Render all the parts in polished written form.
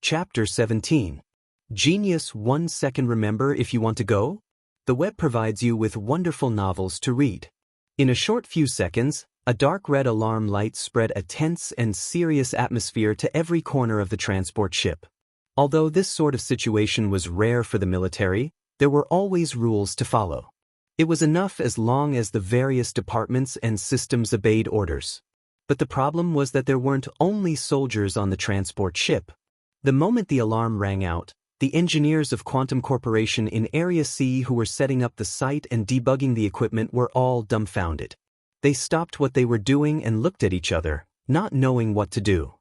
Chapter 17. Genius 1 second. Remember if you want to go? The web provides you with wonderful novels to read. In a short few seconds, a dark red alarm light spread a tense and serious atmosphere to every corner of the transport ship. Although this sort of situation was rare for the military, there were always rules to follow. It was enough as long as the various departments and systems obeyed orders. But the problem was that there weren't only soldiers on the transport ship. The moment the alarm rang out, the engineers of Quantum Corporation in Area C who were setting up the site and debugging the equipment were all dumbfounded. They stopped what they were doing and looked at each other, not knowing what to do.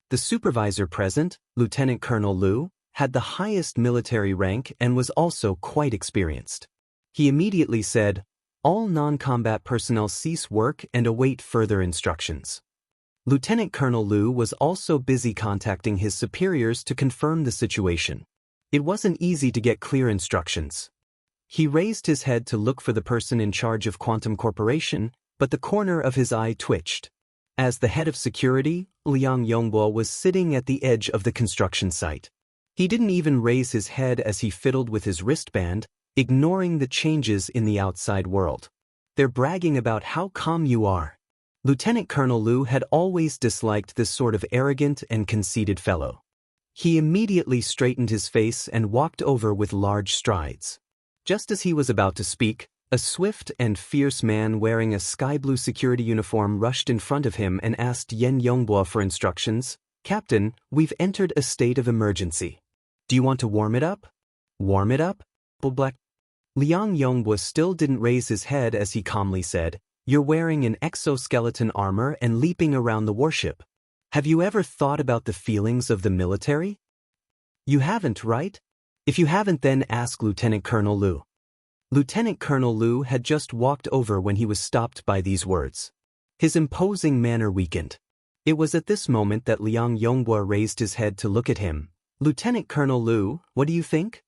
The supervisor present, Lieutenant Colonel Liu, had the highest military rank and was also quite experienced. He immediately said, "All non-combat personnel cease work and await further instructions." Lieutenant Colonel Liu was also busy contacting his superiors to confirm the situation. It wasn't easy to get clear instructions. He raised his head to look for the person in charge of Quantum Corporation, but the corner of his eye twitched. As the head of security, Liang Yongbo was sitting at the edge of the construction site. He didn't even raise his head as he fiddled with his wristband, ignoring the changes in the outside world. "They're bragging about how calm you are." Lieutenant Colonel Liu had always disliked this sort of arrogant and conceited fellow. He immediately straightened his face and walked over with large strides. Just as he was about to speak, a swift and fierce man wearing a sky-blue security uniform rushed in front of him and asked Yen Yongbo for instructions. "Captain, we've entered a state of emergency. Do you want to warm it up?" "Warm it up?" Black. Liang Yongbo still didn't raise his head as he calmly said, "You're wearing an exoskeleton armor and leaping around the warship. Have you ever thought about the feelings of the military? You haven't, right? If you haven't, then ask Lieutenant Colonel Liu." Lieutenant Colonel Liu had just walked over when he was stopped by these words. His imposing manner weakened. It was at this moment that Liang Yongbo raised his head to look at him. "Lieutenant Colonel Liu, what do you think?"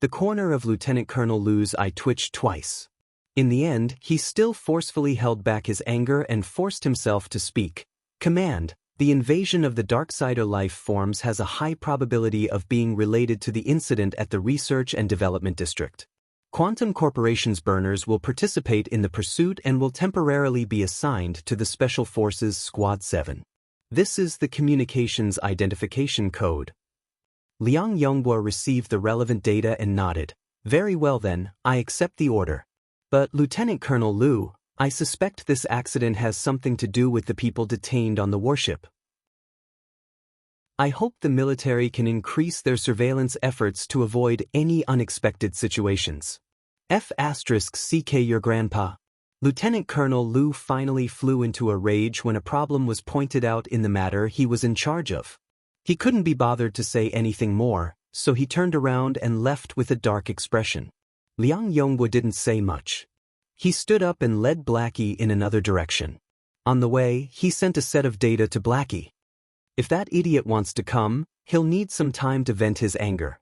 The corner of Lieutenant Colonel Liu's eye twitched twice. In the end, he still forcefully held back his anger and forced himself to speak. "Command, the invasion of the Darksider life forms has a high probability of being related to the incident at the Research and Development District. Quantum Corporation's burners will participate in the pursuit and will temporarily be assigned to the Special Forces Squad 7. This is the Communications Identification Code." Liang Yongbo received the relevant data and nodded. "Very well then, I accept the order. But Lieutenant Colonel Liu, I suspect this accident has something to do with the people detained on the warship. I hope the military can increase their surveillance efforts to avoid any unexpected situations. F***CK your grandpa." Lieutenant Colonel Liu finally flew into a rage when a problem was pointed out in the matter he was in charge of. He couldn't be bothered to say anything more, so he turned around and left with a dark expression. Liang Yongbo didn't say much. He stood up and led Blackie in another direction. On the way, he sent a set of data to Blackie. "If that idiot wants to come, he'll need some time to vent his anger.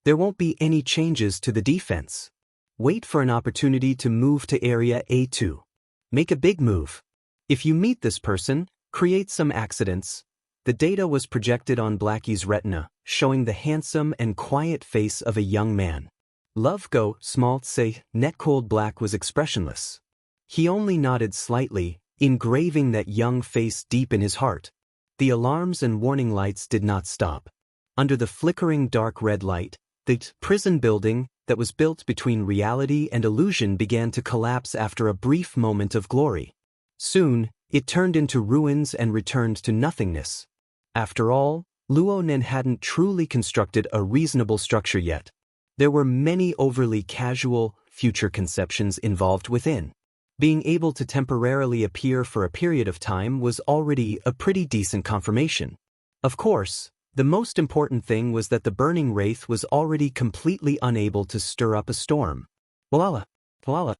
There won't be any changes to the defense. Wait for an opportunity to move to Area A2. Make a big move. If you meet this person, create some accidents." The data was projected on Blackie's retina, showing the handsome and quiet face of a young man. "Love go, small say," net-cold Black was expressionless. He only nodded slightly, engraving that young face deep in his heart. The alarms and warning lights did not stop. Under the flickering dark red light, the prison building that was built between reality and illusion began to collapse after a brief moment of glory. Soon, it turned into ruins and returned to nothingness. After all, Luonen hadn't truly constructed a reasonable structure yet. There were many overly casual, future conceptions involved within. Being able to temporarily appear for a period of time was already a pretty decent confirmation. Of course, the most important thing was that the burning wraith was already completely unable to stir up a storm. Walala, walala.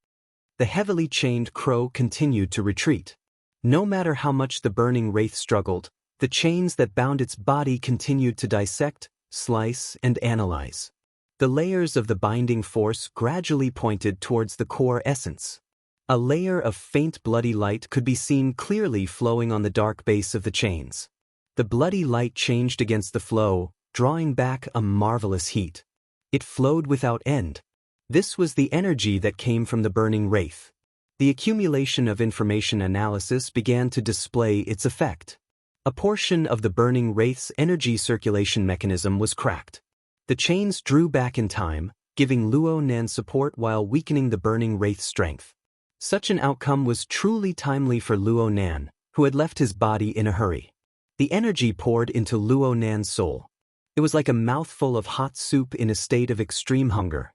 The heavily chained crow continued to retreat. No matter how much the burning wraith struggled, the chains that bound its body continued to dissect, slice, and analyze. The layers of the binding force gradually pointed towards the core essence. A layer of faint bloody light could be seen clearly flowing on the dark base of the chains. The bloody light changed against the flow, drawing back a marvelous heat. It flowed without end. This was the energy that came from the burning wraith. The accumulation of information analysis began to display its effect. A portion of the burning wraith's energy circulation mechanism was cracked. The chains drew back in time, giving Luo Nan support while weakening the burning wraith's strength. Such an outcome was truly timely for Luo Nan, who had left his body in a hurry. The energy poured into Luo Nan's soul. It was like a mouthful of hot soup in a state of extreme hunger.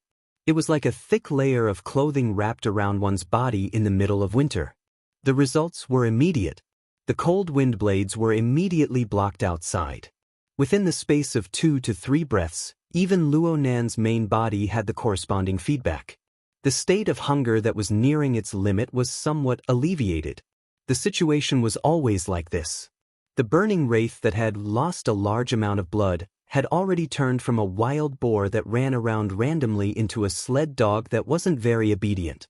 It was like a thick layer of clothing wrapped around one's body in the middle of winter. The results were immediate. The cold wind blades were immediately blocked outside. Within the space of 2 to 3 breaths, even Luo Nan's main body had the corresponding feedback. The state of hunger that was nearing its limit was somewhat alleviated. The situation was always like this. The burning wraith that had lost a large amount of blood had already turned from a wild boar that ran around randomly into a sled dog that wasn't very obedient.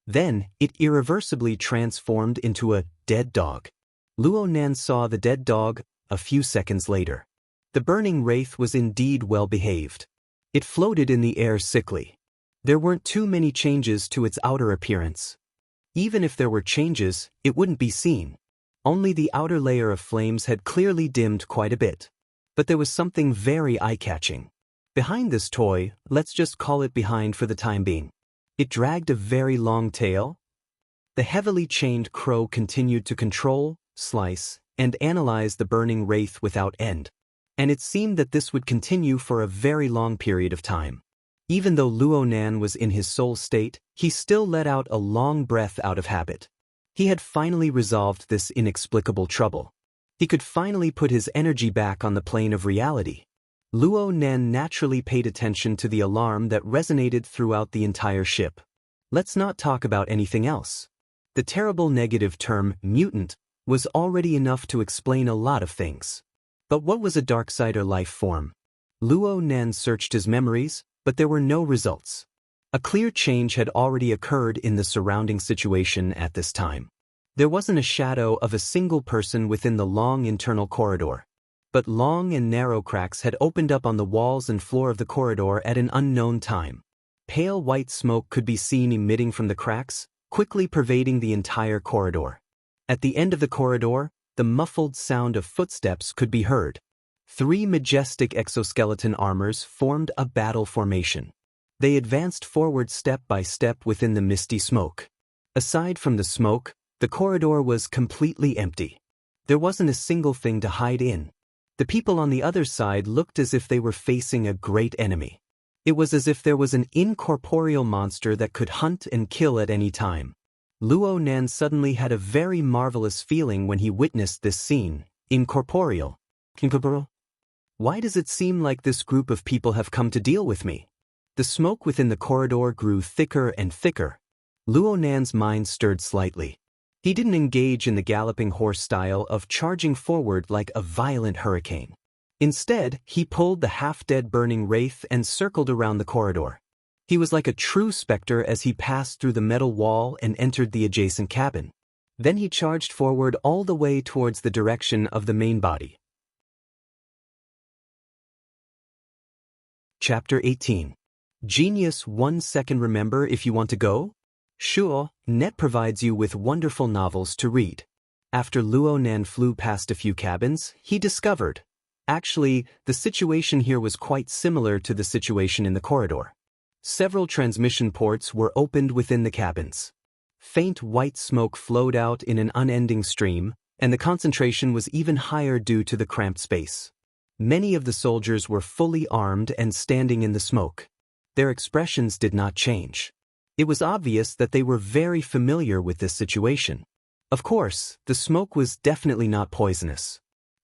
Then, it irreversibly transformed into a dead dog. Luo Nan saw the dead dog a few seconds later. The burning wraith was indeed well behaved. It floated in the air sickly. There weren't too many changes to its outer appearance. Even if there were changes, it wouldn't be seen. Only the outer layer of flames had clearly dimmed quite a bit. But there was something very eye-catching. Behind this toy, let's just call it behind for the time being. It dragged a very long tail. The heavily chained crow continued to control, slice, and analyze the burning wraith without end. And it seemed that this would continue for a very long period of time. Even though Luo Nan was in his soul state, he still let out a long breath out of habit. He had finally resolved this inexplicable trouble. He could finally put his energy back on the plane of reality. Luo Nan naturally paid attention to the alarm that resonated throughout the entire ship. Let's not talk about anything else. The terrible negative term, mutant, was already enough to explain a lot of things. But what was a Darksider life form? Luo Nan searched his memories, but there were no results. A clear change had already occurred in the surrounding situation at this time. There wasn't a shadow of a single person within the long internal corridor. But long and narrow cracks had opened up on the walls and floor of the corridor at an unknown time. Pale white smoke could be seen emitting from the cracks, quickly pervading the entire corridor. At the end of the corridor, the muffled sound of footsteps could be heard. 3 majestic exoskeleton armors formed a battle formation. They advanced forward step by step within the misty smoke. Aside from the smoke, the corridor was completely empty. There wasn't a single thing to hide in. The people on the other side looked as if they were facing a great enemy. It was as if there was an incorporeal monster that could hunt and kill at any time. Luo Nan suddenly had a very marvelous feeling when he witnessed this scene. Incorporeal. Why does it seem like this group of people have come to deal with me? The smoke within the corridor grew thicker and thicker. Luo Nan's mind stirred slightly. He didn't engage in the galloping horse style of charging forward like a violent hurricane. Instead, he pulled the half-dead burning wraith and circled around the corridor. He was like a true specter as he passed through the metal wall and entered the adjacent cabin. Then he charged forward all the way towards the direction of the main body. Chapter 18. Genius 1 second. Remember if you want to go? Sure, Net provides you with wonderful novels to read. After Luo Nan flew past a few cabins, he discovered. Actually, the situation here was quite similar to the situation in the corridor. Several transmission ports were opened within the cabins. Faint white smoke flowed out in an unending stream, and the concentration was even higher due to the cramped space. Many of the soldiers were fully armed and standing in the smoke. Their expressions did not change. It was obvious that they were very familiar with this situation. Of course, the smoke was definitely not poisonous.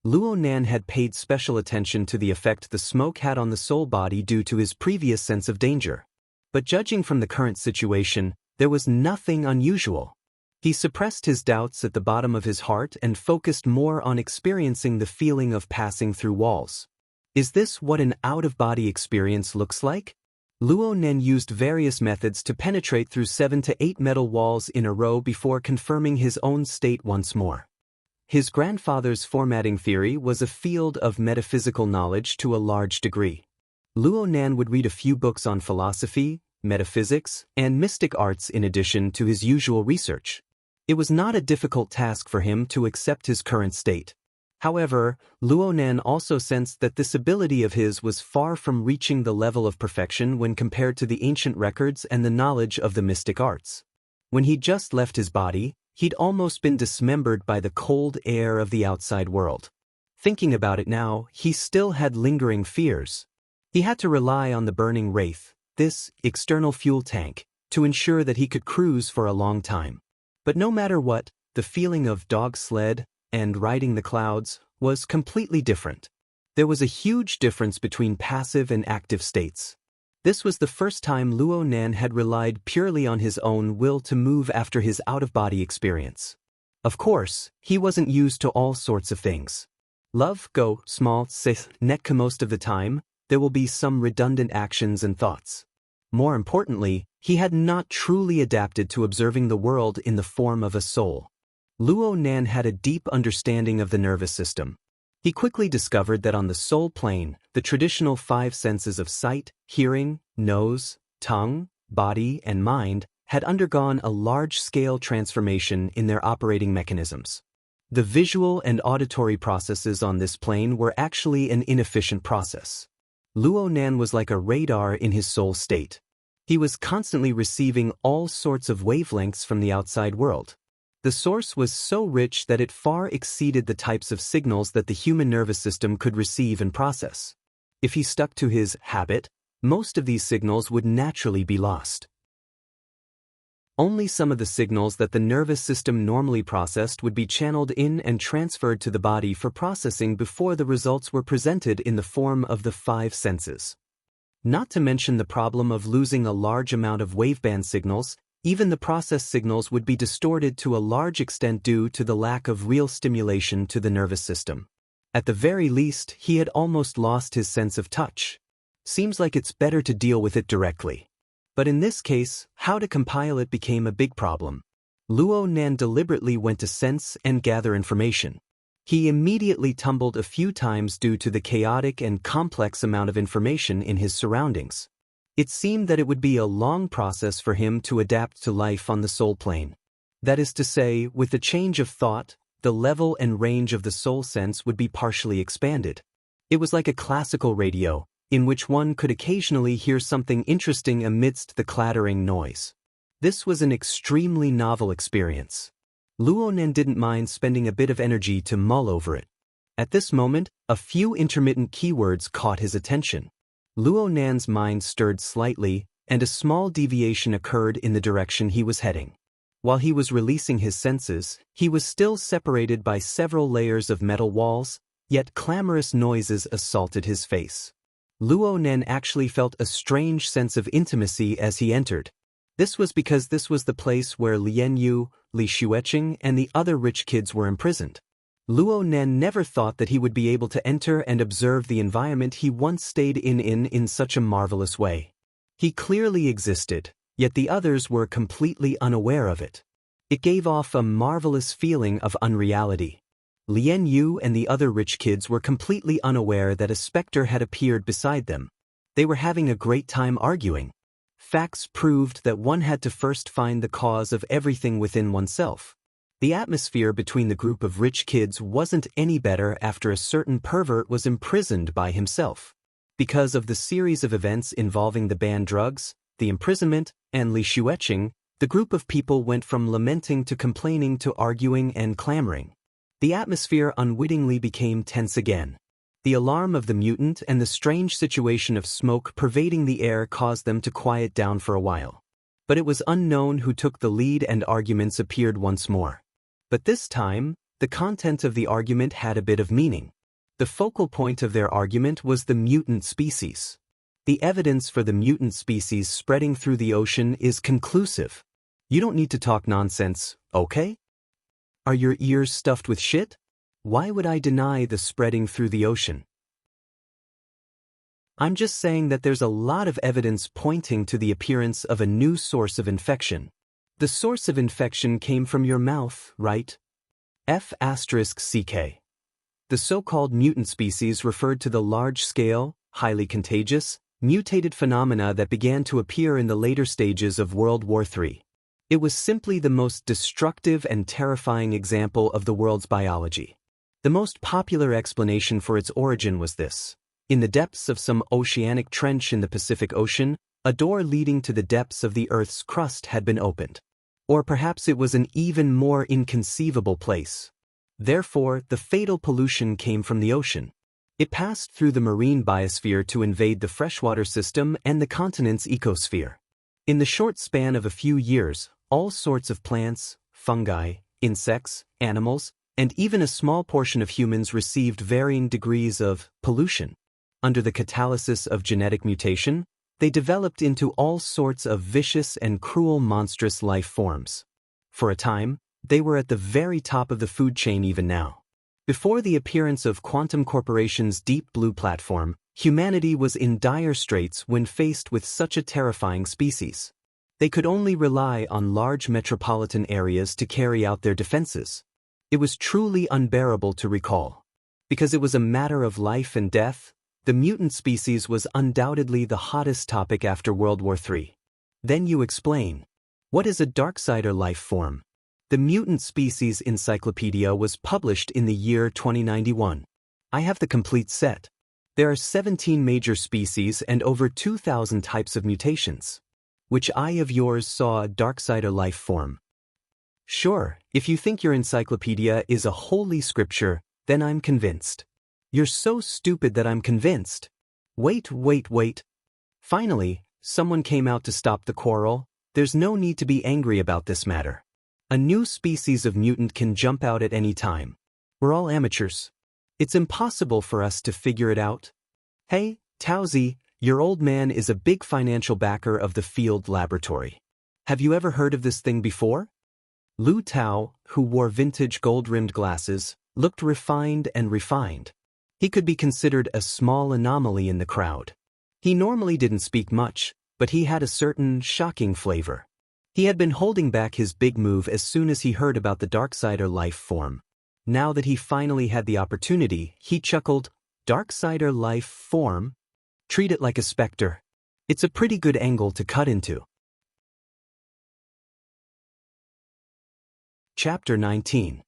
Luo Nan had paid special attention to the effect the smoke had on the soul body due to his previous sense of danger. But judging from the current situation, there was nothing unusual. He suppressed his doubts at the bottom of his heart and focused more on experiencing the feeling of passing through walls. Is this what an out-of-body experience looks like? Luo Nan used various methods to penetrate through 7 to 8 metal walls in a row before confirming his own state once more. His grandfather's formatting theory was a field of metaphysical knowledge to a large degree. Luo Nan would read a few books on philosophy, metaphysics, and mystic arts in addition to his usual research. It was not a difficult task for him to accept his current state. However, Luo Nan also sensed that this ability of his was far from reaching the level of perfection when compared to the ancient records and the knowledge of the mystic arts. When he'd just left his body, he'd almost been dismembered by the cold air of the outside world. Thinking about it now, he still had lingering fears. He had to rely on the burning wraith, this external fuel tank, to ensure that he could cruise for a long time. But no matter what, the feeling of dog sled and riding the clouds was completely different. There was a huge difference between passive and active states. This was the first time Luo Nan had relied purely on his own will to move after his out-of-body experience. Of course, he wasn't used to all sorts of things. Love, go, small, sith, netka most of the time, there will be some redundant actions and thoughts. More importantly, he had not truly adapted to observing the world in the form of a soul. Luo Nan had a deep understanding of the nervous system. He quickly discovered that on the soul plane, the traditional 5 senses of sight, hearing, nose, tongue, body, and mind had undergone a large-scale transformation in their operating mechanisms. The visual and auditory processes on this plane were actually an inefficient process. Luo Nan was like a radar in his soul state. He was constantly receiving all sorts of wavelengths from the outside world. The source was so rich that it far exceeded the types of signals that the human nervous system could receive and process. If he stuck to his habit, most of these signals would naturally be lost. Only some of the signals that the nervous system normally processed would be channeled in and transferred to the body for processing before the results were presented in the form of the 5 senses. Not to mention the problem of losing a large amount of waveband signals. Even the processed signals would be distorted to a large extent due to the lack of real stimulation to the nervous system. At the very least, he had almost lost his sense of touch. Seems like it's better to deal with it directly. But in this case, how to compile it became a big problem. Luo Nan deliberately went to sense and gather information. He immediately tumbled a few times due to the chaotic and complex amount of information in his surroundings. It seemed that it would be a long process for him to adapt to life on the soul plane. That is to say, with the change of thought, the level and range of the soul sense would be partially expanded. It was like a classical radio, in which one could occasionally hear something interesting amidst the clattering noise. This was an extremely novel experience. Luo Nan didn't mind spending a bit of energy to mull over it. At this moment, a few intermittent keywords caught his attention. Luo Nan's mind stirred slightly, and a small deviation occurred in the direction he was heading. While he was releasing his senses, he was still separated by several layers of metal walls, yet clamorous noises assaulted his face. Luo Nan actually felt a strange sense of intimacy as he entered. This was because this was the place where Lian Yu, Li Xueqing, and the other rich kids were imprisoned. Luo Nan never thought that he would be able to enter and observe the environment he once stayed in such a marvelous way. He clearly existed, yet the others were completely unaware of it. It gave off a marvelous feeling of unreality. Lian Yu and the other rich kids were completely unaware that a specter had appeared beside them. They were having a great time arguing. Facts proved that one had to first find the cause of everything within oneself. The atmosphere between the group of rich kids wasn't any better after a certain pervert was imprisoned by himself. Because of the series of events involving the banned drugs, the imprisonment, and Li Xueqing, the group of people went from lamenting to complaining to arguing and clamoring. The atmosphere unwittingly became tense again. The alarm of the mutant and the strange situation of smoke pervading the air caused them to quiet down for a while. But it was unknown who took the lead and arguments appeared once more. But this time, the content of the argument had a bit of meaning. The focal point of their argument was the mutant species. The evidence for the mutant species spreading through the ocean is conclusive. You don't need to talk nonsense, okay? Are your ears stuffed with shit? Why would I deny the spreading through the ocean? I'm just saying that there's a lot of evidence pointing to the appearance of a new source of infection. The source of infection came from your mouth, right? F***CK. The so-called mutant species referred to the large-scale, highly contagious, mutated phenomena that began to appear in the later stages of World War III. It was simply the most destructive and terrifying example of the world's biology. The most popular explanation for its origin was this. In the depths of some oceanic trench in the Pacific Ocean, a door leading to the depths of the Earth's crust had been opened. Or perhaps it was an even more inconceivable place. Therefore, the fatal pollution came from the ocean. It passed through the marine biosphere to invade the freshwater system and the continent's ecosphere. In the short span of a few years, all sorts of plants, fungi, insects, animals, and even a small portion of humans received varying degrees of pollution. Under the catalysis of genetic mutation, they developed into all sorts of vicious and cruel monstrous life forms. For a time, they were at the very top of the food chain even now. Before the appearance of Quantum Corporation's Deep Blue platform, humanity was in dire straits when faced with such a terrifying species. They could only rely on large metropolitan areas to carry out their defenses. It was truly unbearable to recall. Because it was a matter of life and death, the mutant species was undoubtedly the hottest topic after World War III. Then you explain. What is a Darksider life form? The Mutant Species Encyclopedia was published in the year 2091. I have the complete set. There are 17 major species and over 2,000 types of mutations. Which eye of yours saw a Darksider life form? Sure, if you think your encyclopedia is a holy scripture, then I'm convinced. You're so stupid that I'm convinced. Wait. Finally, someone came out to stop the quarrel. There's no need to be angry about this matter. A new species of mutant can jump out at any time. We're all amateurs. It's impossible for us to figure it out. Hey, Towsy, your old man is a big financial backer of the field laboratory. Have you ever heard of this thing before? Lu Tao, who wore vintage gold-rimmed glasses, looked refined and refined. He could be considered a small anomaly in the crowd. He normally didn't speak much, but he had a certain shocking flavor. He had been holding back his big move as soon as he heard about the Darksider life form. Now that he finally had the opportunity, he chuckled, Darksider life form? Treat it like a specter. It's a pretty good angle to cut into. Chapter 19.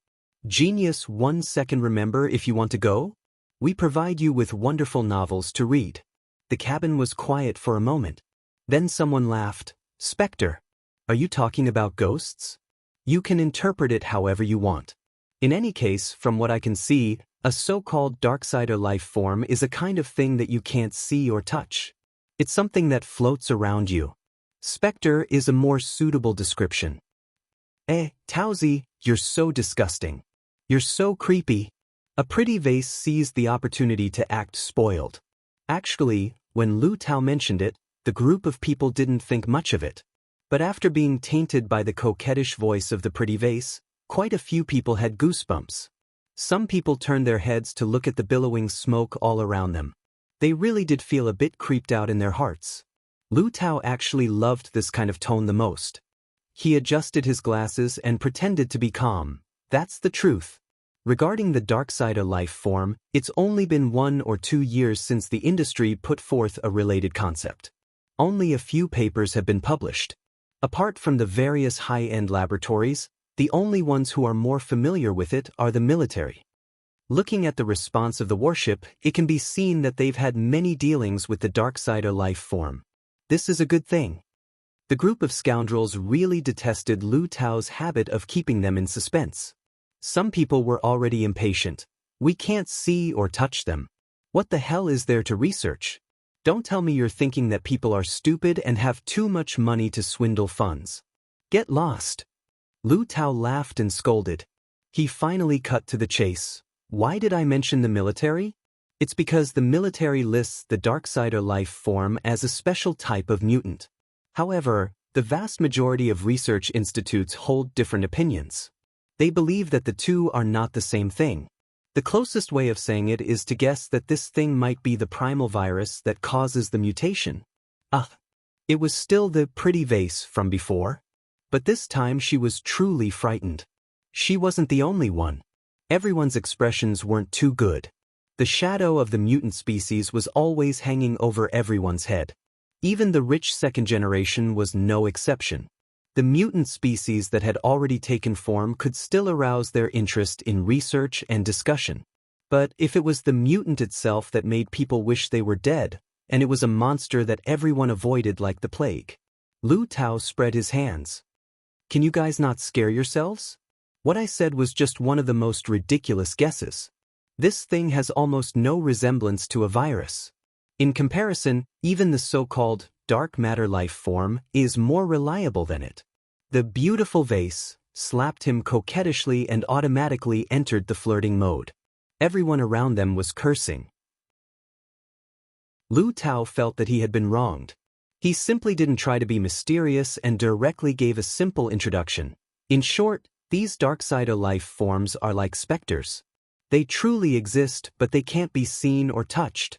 Genius 1 second. Remember if you want to go? We provide you with wonderful novels to read. The cabin was quiet for a moment. Then someone laughed. Spectre. Are you talking about ghosts? You can interpret it however you want. In any case, from what I can see, a so-called Darksider life form is a kind of thing that you can't see or touch. It's something that floats around you. Spectre is a more suitable description. Towsy, you're so disgusting. You're so creepy. A pretty vase seized the opportunity to act spoiled. Actually, when Lu Tao mentioned it, the group of people didn't think much of it. But after being tainted by the coquettish voice of the pretty vase, quite a few people had goosebumps. Some people turned their heads to look at the billowing smoke all around them. They really did feel a bit creeped out in their hearts. Lu Tao actually loved this kind of tone the most. He adjusted his glasses and pretended to be calm. That's the truth. Regarding the Darksider life form, it's only been 1 or 2 years since the industry put forth a related concept. Only a few papers have been published. Apart from the various high-end laboratories, the only ones who are more familiar with it are the military. Looking at the response of the warship, it can be seen that they've had many dealings with the Darksider life form. This is a good thing. The group of scoundrels really detested Lu Tao's habit of keeping them in suspense. Some people were already impatient. We can't see or touch them. What the hell is there to research? Don't tell me you're thinking that people are stupid and have too much money to swindle funds. Get lost. Lu Tao laughed and scolded. He finally cut to the chase. Why did I mention the military? It's because the military lists the Darksider life form as a special type of mutant. However, the vast majority of research institutes hold different opinions. They believe that the two are not the same thing. The closest way of saying it is to guess that this thing might be the primal virus that causes the mutation. It was still the pretty vase from before. But this time she was truly frightened. She wasn't the only one. Everyone's expressions weren't too good. The shadow of the mutant species was always hanging over everyone's head. Even the rich second generation was no exception. The mutant species that had already taken form could still arouse their interest in research and discussion. But if it was the mutant itself that made people wish they were dead, and it was a monster that everyone avoided like the plague. Lu Tao spread his hands. Can you guys not scare yourselves? What I said was just one of the most ridiculous guesses. This thing has almost no resemblance to a virus. In comparison, even the so-called dark matter life form is more reliable than it. The beautiful vase slapped him coquettishly and automatically entered the flirting mode. Everyone around them was cursing. Lu Tao felt that he had been wronged. He simply didn't try to be mysterious and directly gave a simple introduction. In short, these dark-side life forms are like specters. They truly exist, but they can't be seen or touched.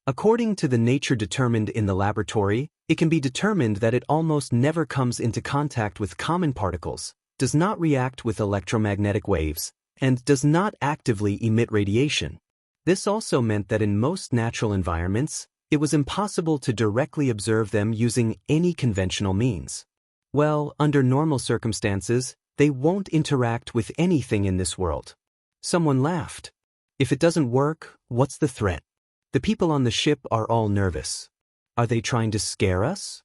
According to the nature determined in the laboratory, it can be determined that it almost never comes into contact with common particles, does not react with electromagnetic waves, and does not actively emit radiation. This also meant that in most natural environments, it was impossible to directly observe them using any conventional means. Well, under normal circumstances, they won't interact with anything in this world. Someone laughed. If it doesn't work, what's the threat? The people on the ship are all nervous. Are they trying to scare us?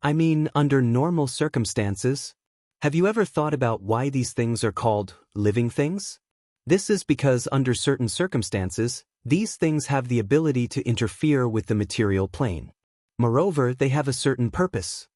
I mean, under normal circumstances. Have you ever thought about why these things are called living things? This is because under certain circumstances, these things have the ability to interfere with the material plane. Moreover, they have a certain purpose.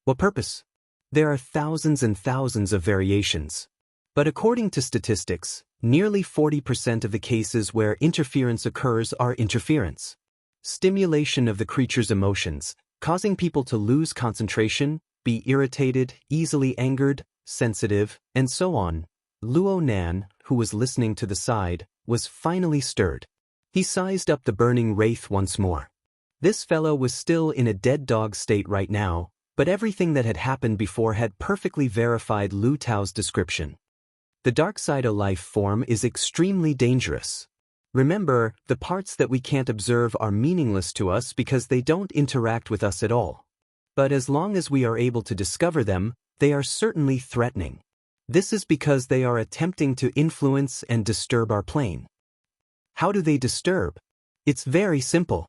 What purpose? There are thousands and thousands of variations. But according to statistics, nearly 40% of the cases where interference occurs are interference. Stimulation of the creature's emotions, causing people to lose concentration, be irritated, easily angered, sensitive, and so on. Luo Nan, who was listening to the side, was finally stirred. He sized up the burning wraith once more. This fellow was still in a dead dog state right now, but everything that had happened before had perfectly verified Lu Tao's description. The dark side of life form is extremely dangerous. Remember, the parts that we can't observe are meaningless to us because they don't interact with us at all. But as long as we are able to discover them, they are certainly threatening. This is because they are attempting to influence and disturb our plane. How do they disturb? It's very simple.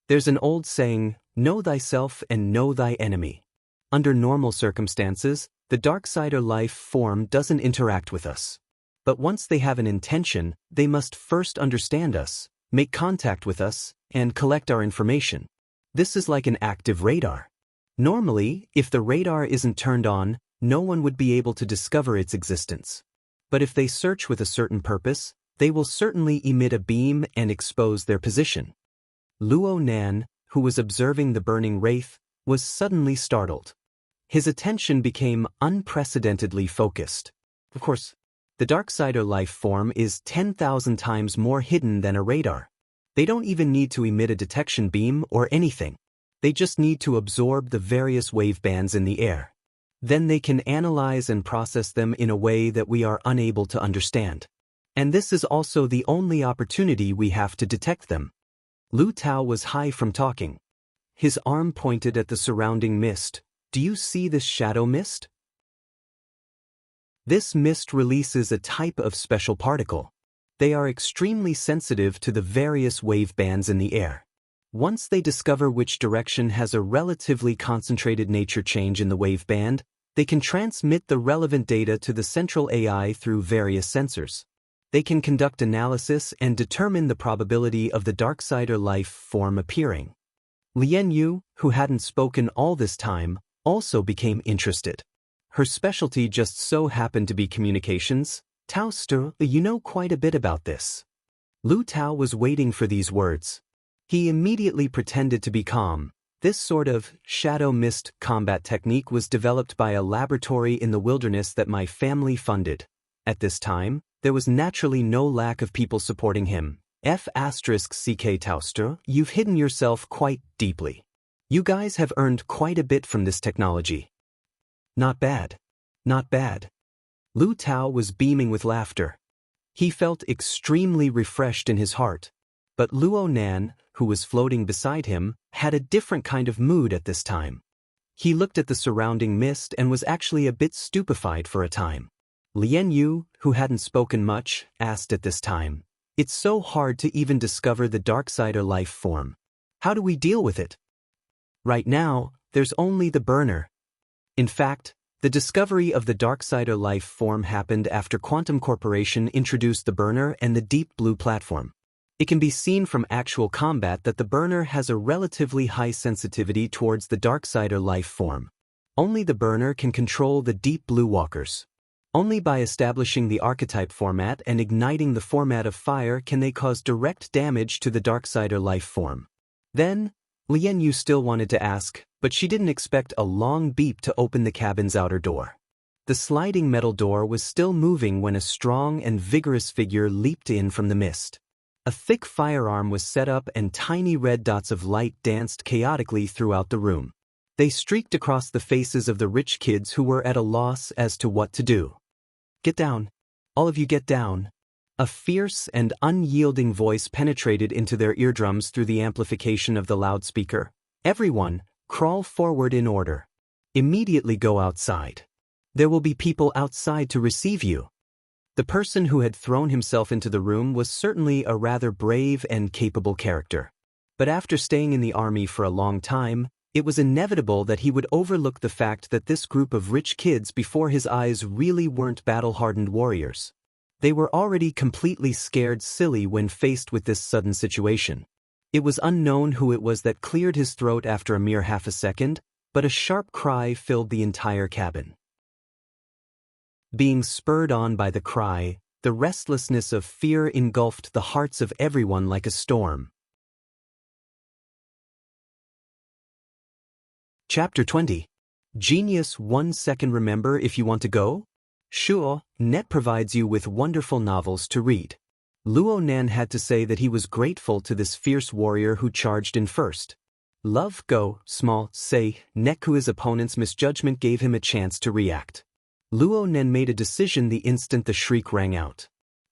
There's an old saying, know thyself and know thy enemy. Under normal circumstances, the dark side or life form doesn't interact with us. But once they have an intention, they must first understand us, make contact with us, and collect our information. This is like an active radar. Normally, if the radar isn't turned on, no one would be able to discover its existence. But if they search with a certain purpose, they will certainly emit a beam and expose their position. Luo Nan, who was observing the burning wraith, was suddenly startled. His attention became unprecedentedly focused. Of course, the dark side or life form is 10,000 times more hidden than a radar. They don't even need to emit a detection beam or anything. They just need to absorb the various wave bands in the air. Then they can analyze and process them in a way that we are unable to understand. And this is also the only opportunity we have to detect them. Lu Tao was high from talking. His arm pointed at the surrounding mist. Do you see this shadow mist? This mist releases a type of special particle. They are extremely sensitive to the various wave bands in the air. Once they discover which direction has a relatively concentrated nature change in the wave band, they can transmit the relevant data to the central AI through various sensors. They can conduct analysis and determine the probability of the dark side or life form appearing. Lian Yu, who hadn't spoken all this time, also became interested. Her specialty just so happened to be communications. Tao Ster, you know quite a bit about this. Lu Tao was waiting for these words. He immediately pretended to be calm. This sort of shadow mist combat technique was developed by a laboratory in the wilderness that my family funded. At this time, there was naturally no lack of people supporting him. F***ck Tauster, you've hidden yourself quite deeply. You guys have earned quite a bit from this technology. Not bad. Not bad. Lu Tao was beaming with laughter. He felt extremely refreshed in his heart. But Luo Nan, who was floating beside him, had a different kind of mood at this time. He looked at the surrounding mist and was actually a bit stupefied for a time. Lian Yu, who hadn't spoken much, asked at this time, "It's so hard to even discover the Darksider life form. How do we deal with it?" Right now, there's only the burner. In fact, the discovery of the Darksider life form happened after Quantum Corporation introduced the burner and the Deep Blue platform. It can be seen from actual combat that the burner has a relatively high sensitivity towards the Darksider life form. Only the burner can control the Deep Blue walkers. Only by establishing the archetype format and igniting the format of fire can they cause direct damage to the Darksider life form. Then, Lian Yu still wanted to ask, but she didn't expect a long beep to open the cabin's outer door. The sliding metal door was still moving when a strong and vigorous figure leaped in from the mist. A thick firearm was set up and tiny red dots of light danced chaotically throughout the room. They streaked across the faces of the rich kids who were at a loss as to what to do. "Get down. All of you get down." A fierce and unyielding voice penetrated into their eardrums through the amplification of the loudspeaker. "Everyone, crawl forward in order. Immediately go outside. There will be people outside to receive you." The person who had thrown himself into the room was certainly a rather brave and capable character. But after staying in the army for a long time, it was inevitable that he would overlook the fact that this group of rich kids before his eyes really weren't battle-hardened warriors. They were already completely scared silly when faced with this sudden situation. It was unknown who it was that cleared his throat after a mere half a second, but a sharp cry filled the entire cabin. Being spurred on by the cry, the restlessness of fear engulfed the hearts of everyone like a storm. Chapter 20. Genius 1 second. Remember if you want to go? Sure, Net provides you with wonderful novels to read. Luo Nan had to say that he was grateful to this fierce warrior who charged in first. Love, go, small, say, Neku's opponent's misjudgment gave him a chance to react. Luo Nan made a decision the instant the shriek rang out.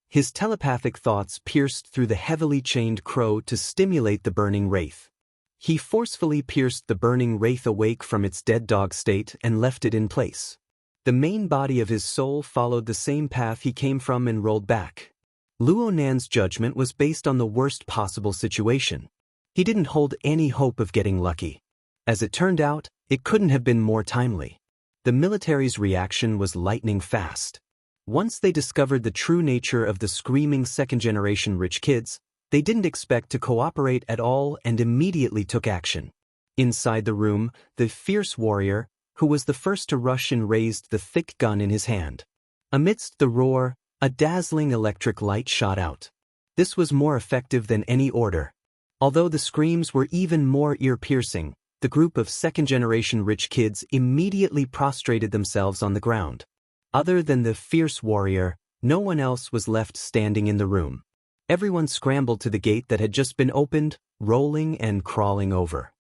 His telepathic thoughts pierced through the heavily chained crow to stimulate the burning wraith. He forcefully pierced the burning wraith awake from its dead dog state and left it in place. The main body of his soul followed the same path he came from and rolled back. Luo Nan's judgment was based on the worst possible situation. He didn't hold any hope of getting lucky. As it turned out, it couldn't have been more timely. The military's reaction was lightning fast. Once they discovered the true nature of the screaming second-generation rich kids, they didn't expect to cooperate at all and immediately took action. Inside the room, the fierce warrior, who was the first to rush in, raised the thick gun in his hand. Amidst the roar, a dazzling electric light shot out. This was more effective than any order. Although the screams were even more ear-piercing, the group of second-generation rich kids immediately prostrated themselves on the ground. Other than the fierce warrior, no one else was left standing in the room. Everyone scrambled to the gate that had just been opened, rolling and crawling over.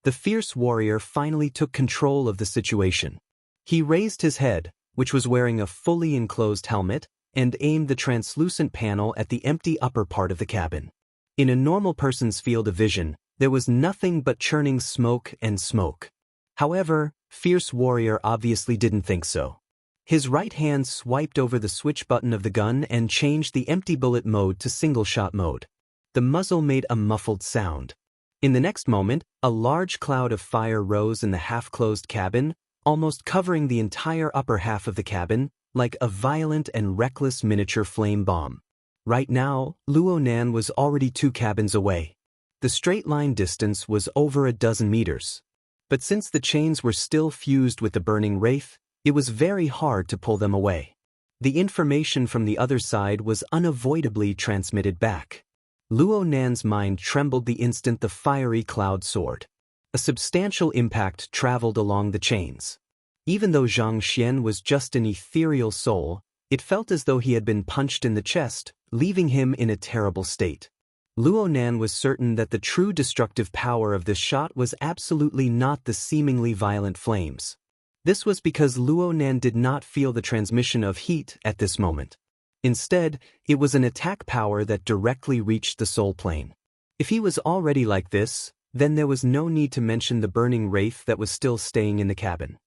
The fierce warrior finally took control of the situation. He raised his head, which was wearing a fully enclosed helmet, and aimed the translucent panel at the empty upper part of the cabin. In a normal person's field of vision, there was nothing but churning smoke and smoke. However, Fierce Warrior obviously didn't think so. His right hand swiped over the switch button of the gun and changed the empty bullet mode to single-shot mode. The muzzle made a muffled sound. In the next moment, a large cloud of fire rose in the half-closed cabin, almost covering the entire upper half of the cabin, like a violent and reckless miniature flame bomb. Right now, Luo Nan was already 2 cabins away. The straight-line distance was over a dozen meters. But since the chains were still fused with the burning wraith, it was very hard to pull them away. The information from the other side was unavoidably transmitted back. Luo Nan's mind trembled the instant the fiery cloud soared. A substantial impact traveled along the chains. Even though Zhang Xian was just an ethereal soul, it felt as though he had been punched in the chest, leaving him in a terrible state. Luo Nan was certain that the true destructive power of this shot was absolutely not the seemingly violent flames. This was because Luo Nan did not feel the transmission of heat at this moment. Instead, it was an attack power that directly reached the soul plane. If he was already like this, then there was no need to mention the burning wraith that was still staying in the cabin.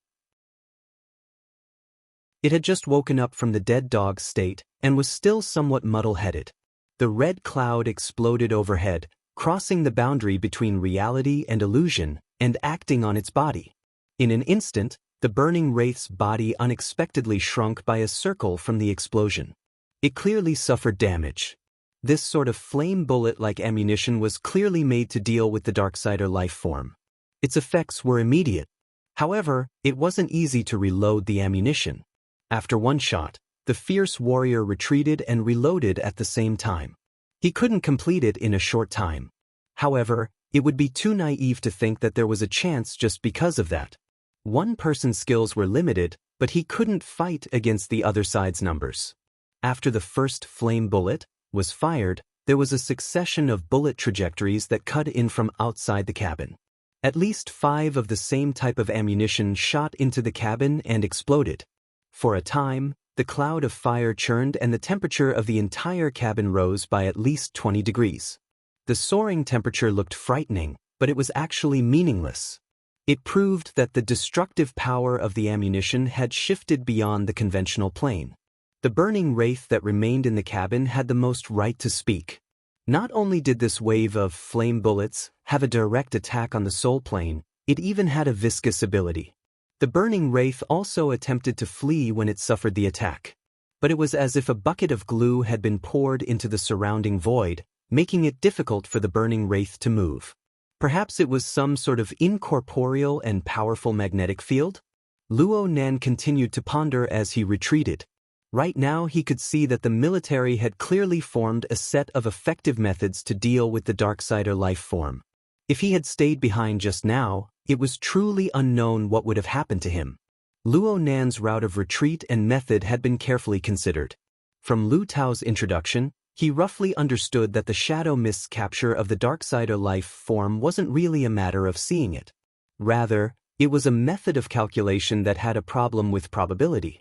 It had just woken up from the dead dog state and was still somewhat muddle-headed. The red cloud exploded overhead, crossing the boundary between reality and illusion and acting on its body. In an instant, the burning wraith's body unexpectedly shrunk by a circle from the explosion. It clearly suffered damage. This sort of flame bullet-like ammunition was clearly made to deal with the Darksider life form. Its effects were immediate. However, it wasn't easy to reload the ammunition. After one shot, the fierce warrior retreated and reloaded at the same time. He couldn't complete it in a short time. However, it would be too naive to think that there was a chance just because of that. One person's skills were limited, but he couldn't fight against the other side's numbers. After the first flame bullet was fired, there was a succession of bullet trajectories that cut in from outside the cabin. At least 5 of the same type of ammunition shot into the cabin and exploded. For a time, the cloud of fire churned and the temperature of the entire cabin rose by at least 20 degrees. The soaring temperature looked frightening, but it was actually meaningless. It proved that the destructive power of the ammunition had shifted beyond the conventional plane. The burning wraith that remained in the cabin had the most right to speak. Not only did this wave of flame bullets have a direct attack on the soul plane, it even had a viscous ability. The burning wraith also attempted to flee when it suffered the attack. But it was as if a bucket of glue had been poured into the surrounding void, making it difficult for the burning wraith to move. Perhaps it was some sort of incorporeal and powerful magnetic field? Luo Nan continued to ponder as he retreated. Right now he could see that the military had clearly formed a set of effective methods to deal with the Darksider life form. If he had stayed behind just now, it was truly unknown what would have happened to him. Luo Nan's route of retreat and method had been carefully considered. From Lu Tao's introduction, he roughly understood that the Shadow Mist's capture of the Darksider life form wasn't really a matter of seeing it. Rather, it was a method of calculation that had a problem with probability.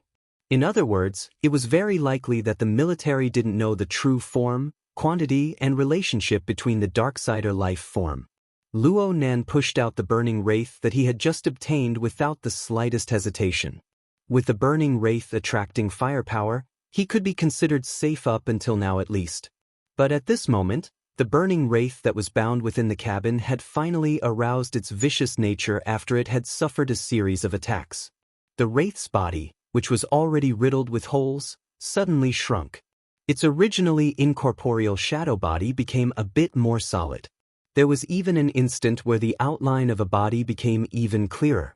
In other words, it was very likely that the military didn't know the true form, quantity, and relationship between the Darksider life form. Luo Nan pushed out the burning wraith that he had just obtained without the slightest hesitation. With the burning wraith attracting firepower, he could be considered safe up until now at least. But at this moment, the burning wraith that was bound within the cabin had finally aroused its vicious nature after it had suffered a series of attacks. The wraith's body, which was already riddled with holes, suddenly shrunk. Its originally incorporeal shadow body became a bit more solid. There was even an instant where the outline of a body became even clearer.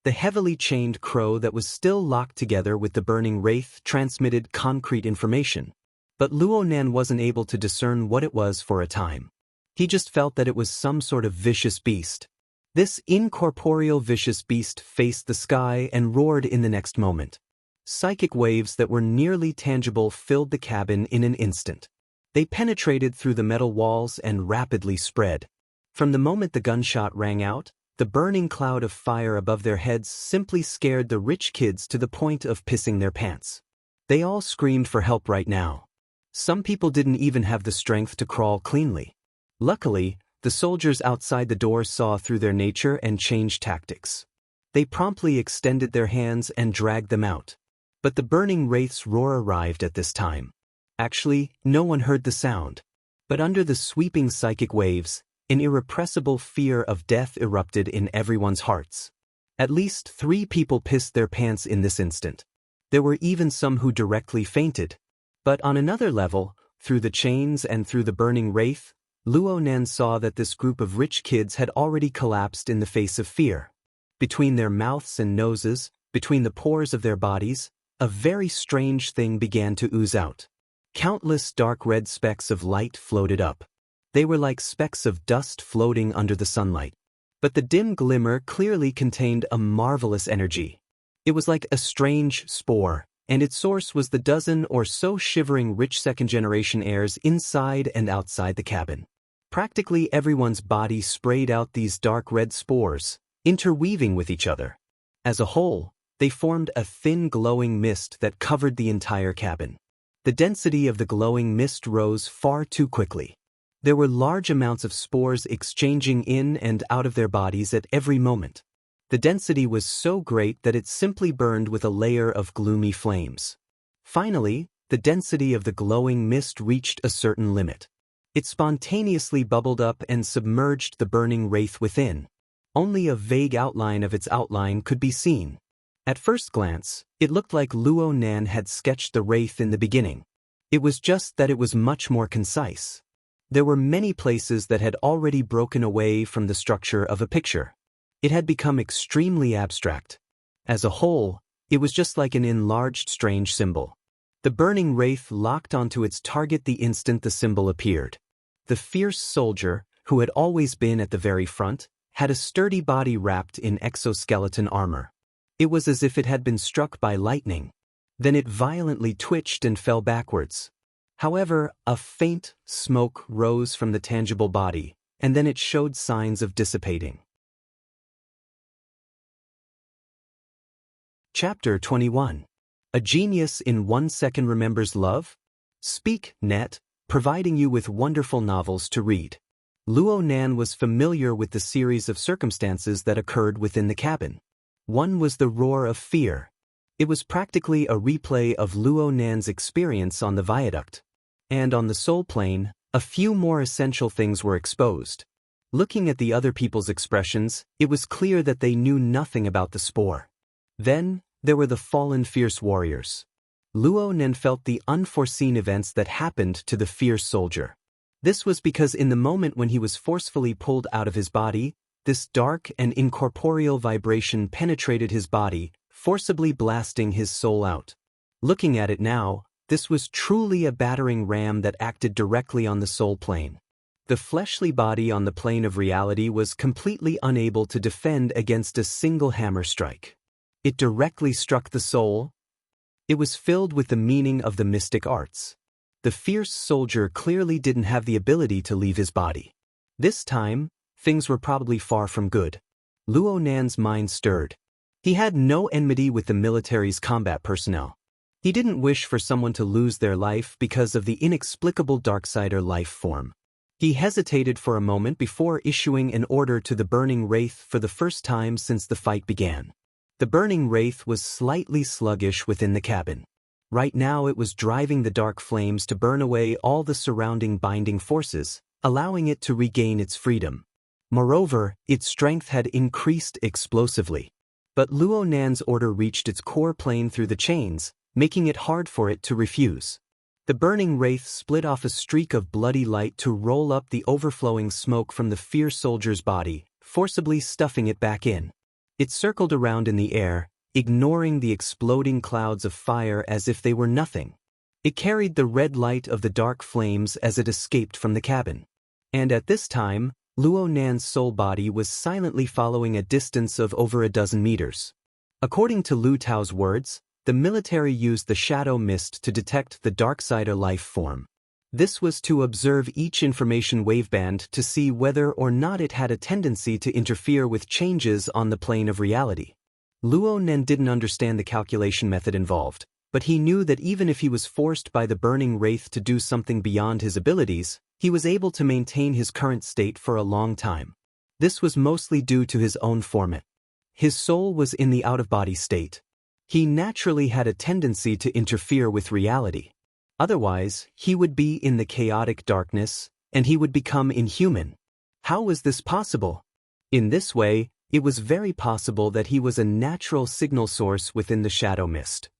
The heavily chained crow that was still locked together with the burning wraith transmitted concrete information, but Luo Nan wasn't able to discern what it was for a time. He just felt that it was some sort of vicious beast. This incorporeal vicious beast faced the sky and roared in the next moment. Psychic waves that were nearly tangible filled the cabin in an instant. They penetrated through the metal walls and rapidly spread. From the moment the gunshot rang out, the burning cloud of fire above their heads simply scared the rich kids to the point of pissing their pants. They all screamed for help right now. Some people didn't even have the strength to crawl cleanly. Luckily, the soldiers outside the door saw through their nature and changed tactics. They promptly extended their hands and dragged them out. But the burning wraith's roar arrived at this time. Actually, no one heard the sound. But under the sweeping psychic waves, an irrepressible fear of death erupted in everyone's hearts. At least 3 people pissed their pants in this instant. There were even some who directly fainted. But on another level, through the chains and through the burning wraith, Luo Nan saw that this group of rich kids had already collapsed in the face of fear. Between their mouths and noses, between the pores of their bodies, a very strange thing began to ooze out. Countless dark red specks of light floated up. They were like specks of dust floating under the sunlight. But the dim glimmer clearly contained a marvelous energy. It was like a strange spore, and its source was the dozen or so shivering rich second-generation heirs inside and outside the cabin. Practically everyone's body sprayed out these dark red spores, interweaving with each other. As a whole, They formed a thin glowing mist that covered the entire cabin. The density of the glowing mist rose far too quickly. There were large amounts of spores exchanging in and out of their bodies at every moment. The density was so great that it simply burned with a layer of gloomy flames. Finally, the density of the glowing mist reached a certain limit. It spontaneously bubbled up and submerged the burning wraith within. Only a vague outline of its outline could be seen. At first glance, it looked like Luo Nan had sketched the wraith in the beginning. It was just that it was much more concise. There were many places that had already broken away from the structure of a picture. It had become extremely abstract. As a whole, it was just like an enlarged strange symbol. The burning wraith locked onto its target the instant the symbol appeared. The fierce soldier, who had always been at the very front, had a sturdy body wrapped in exoskeleton armor. It was as if it had been struck by lightning. Then it violently twitched and fell backwards. However, a faint smoke rose from the tangible body, and then it showed signs of dissipating. Chapter 21. A Genius in 1 Second Remembers Love? Speak, Net, providing you with wonderful novels to read. Luo Nan was familiar with the series of circumstances that occurred within the cabin. One was the roar of fear. It was practically a replay of Luo Nan's experience on the viaduct. And on the soul plane, a few more essential things were exposed. Looking at the other people's expressions, it was clear that they knew nothing about the spore. Then, there were the fallen fierce warriors. Luo Nan felt the unforeseen events that happened to the fierce soldier. This was because in the moment when he was forcefully pulled out of his body, this dark and incorporeal vibration penetrated his body, forcibly blasting his soul out. Looking at it now, this was truly a battering ram that acted directly on the soul plane. The fleshly body on the plane of reality was completely unable to defend against a single hammer strike. It directly struck the soul. It was filled with the meaning of the mystic arts. The fierce soldier clearly didn't have the ability to leave his body. This time, things were probably far from good. Luo Nan's mind stirred. He had no enmity with the military's combat personnel. He didn't wish for someone to lose their life because of the inexplicable Darksider life form. He hesitated for a moment before issuing an order to the burning wraith for the first time since the fight began. The burning wraith was slightly sluggish within the cabin. Right now it was driving the dark flames to burn away all the surrounding binding forces, allowing it to regain its freedom. Moreover, its strength had increased explosively. But Luo Nan's order reached its core plane through the chains, making it hard for it to refuse. The burning wraith split off a streak of bloody light to roll up the overflowing smoke from the fierce soldier's body, forcibly stuffing it back in. It circled around in the air, ignoring the exploding clouds of fire as if they were nothing. It carried the red light of the dark flames as it escaped from the cabin. And at this time, Luo Nan's soul body was silently following a distance of over a dozen meters. According to Lu Tao's words, the military used the shadow mist to detect the Darksider life form. This was to observe each information waveband to see whether or not it had a tendency to interfere with changes on the plane of reality. Luo Nan didn't understand the calculation method involved, but he knew that even if he was forced by the burning wraith to do something beyond his abilities, he was able to maintain his current state for a long time. This was mostly due to his own format. His soul was in the out-of-body state. He naturally had a tendency to interfere with reality. Otherwise, he would be in the chaotic darkness, and he would become inhuman. How was this possible? In this way, it was very possible that he was a natural signal source within the shadow mist.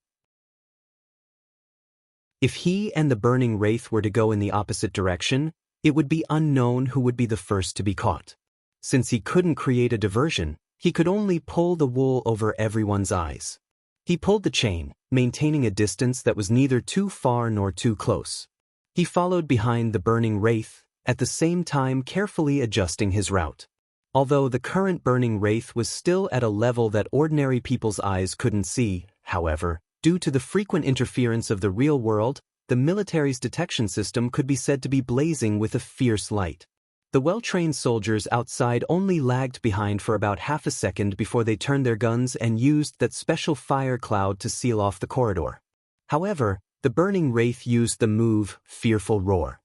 If he and the burning wraith were to go in the opposite direction, it would be unknown who would be the first to be caught. Since he couldn't create a diversion, he could only pull the wool over everyone's eyes. He pulled the chain, maintaining a distance that was neither too far nor too close. He followed behind the burning wraith, at the same time carefully adjusting his route. Although the current burning wraith was still at a level that ordinary people's eyes couldn't see, however, due to the frequent interference of the real world, the military's detection system could be said to be blazing with a fierce light. The well-trained soldiers outside only lagged behind for about half a second before they turned their guns and used that special fire cloud to seal off the corridor. However, the burning wraith used the move, Fearful Roar.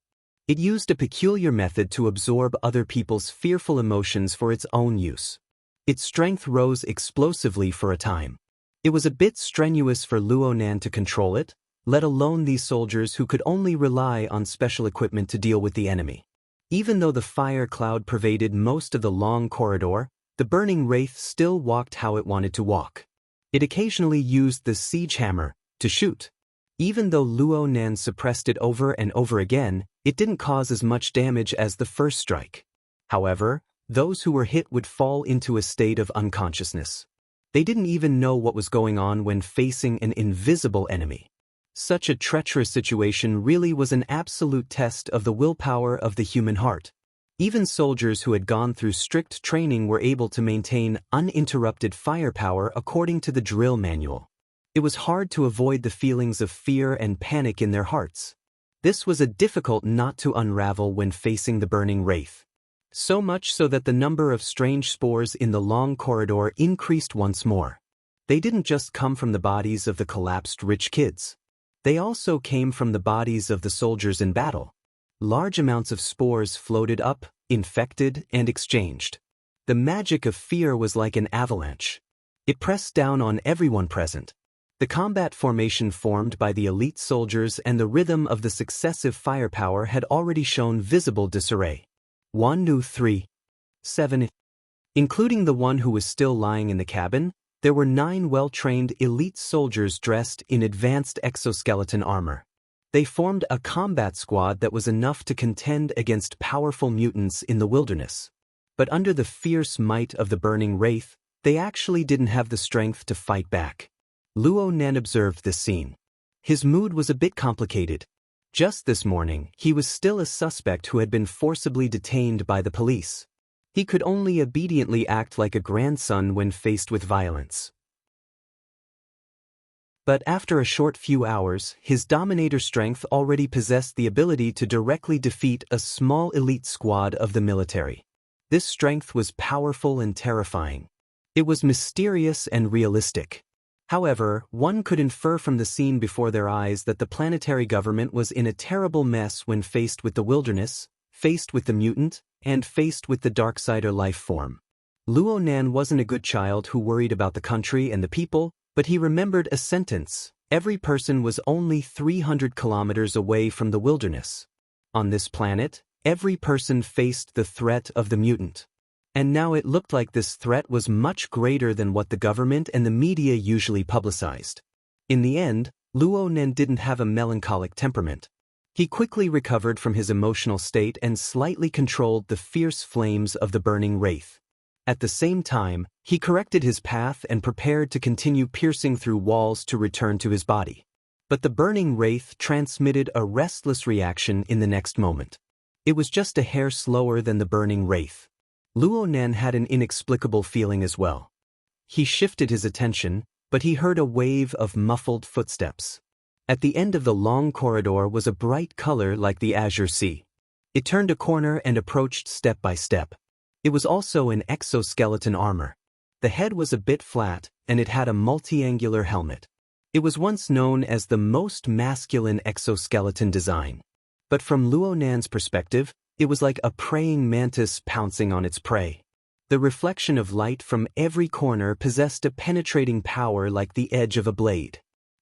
It used a peculiar method to absorb other people's fearful emotions for its own use. Its strength rose explosively for a time. It was a bit strenuous for Luo Nan to control it, let alone these soldiers who could only rely on special equipment to deal with the enemy. Even though the fire cloud pervaded most of the long corridor, the burning wraith still walked how it wanted to walk. It occasionally used the siege hammer to shoot. Even though Luo Nan suppressed it over and over again, it didn't cause as much damage as the first strike. However, those who were hit would fall into a state of unconsciousness. They didn't even know what was going on when facing an invisible enemy. Such a treacherous situation really was an absolute test of the willpower of the human heart. Even soldiers who had gone through strict training were able to maintain uninterrupted firepower according to the drill manual. It was hard to avoid the feelings of fear and panic in their hearts. This was a difficult knot to unravel when facing the burning wraith. So much so that the number of strange spores in the long corridor increased once more. They didn't just come from the bodies of the collapsed rich kids. They also came from the bodies of the soldiers in battle. Large amounts of spores floated up, infected, and exchanged. The magic of fear was like an avalanche. It pressed down on everyone present. The combat formation formed by the elite soldiers and the rhythm of the successive firepower had already shown visible disarray. 1-2-3-7. Including the one who was still lying in the cabin, there were 9 well-trained elite soldiers dressed in advanced exoskeleton armor. They formed a combat squad that was enough to contend against powerful mutants in the wilderness. But under the fierce might of the burning wraith, they actually didn't have the strength to fight back. Luo Nan observed this scene. His mood was a bit complicated. Just this morning, he was still a suspect who had been forcibly detained by the police. He could only obediently act like a grandson when faced with violence. But after a short few hours, his dominator strength already possessed the ability to directly defeat a small elite squad of the military. This strength was powerful and terrifying. It was mysterious and realistic. However, one could infer from the scene before their eyes that the planetary government was in a terrible mess when faced with the wilderness, faced with the mutant, and faced with the Darksider life form. Luo Nan wasn't a good child who worried about the country and the people, but he remembered a sentence: every person was only 300 kilometers away from the wilderness. On this planet, every person faced the threat of the mutant. And now it looked like this threat was much greater than what the government and the media usually publicized. In the end, Luo Nan didn't have a melancholic temperament. He quickly recovered from his emotional state and slightly controlled the fierce flames of the burning wraith. At the same time, he corrected his path and prepared to continue piercing through walls to return to his body. But the burning wraith transmitted a restless reaction in the next moment. It was just a hair slower than the burning wraith. Luo Nan had an inexplicable feeling as well. He shifted his attention, but he heard a wave of muffled footsteps. At the end of the long corridor was a bright color like the azure sea. It turned a corner and approached step by step. It was also in exoskeleton armor. The head was a bit flat, and it had a multi-angular helmet. It was once known as the most masculine exoskeleton design. But from Luo Nan's perspective, it was like a praying mantis pouncing on its prey. The reflection of light from every corner possessed a penetrating power like the edge of a blade.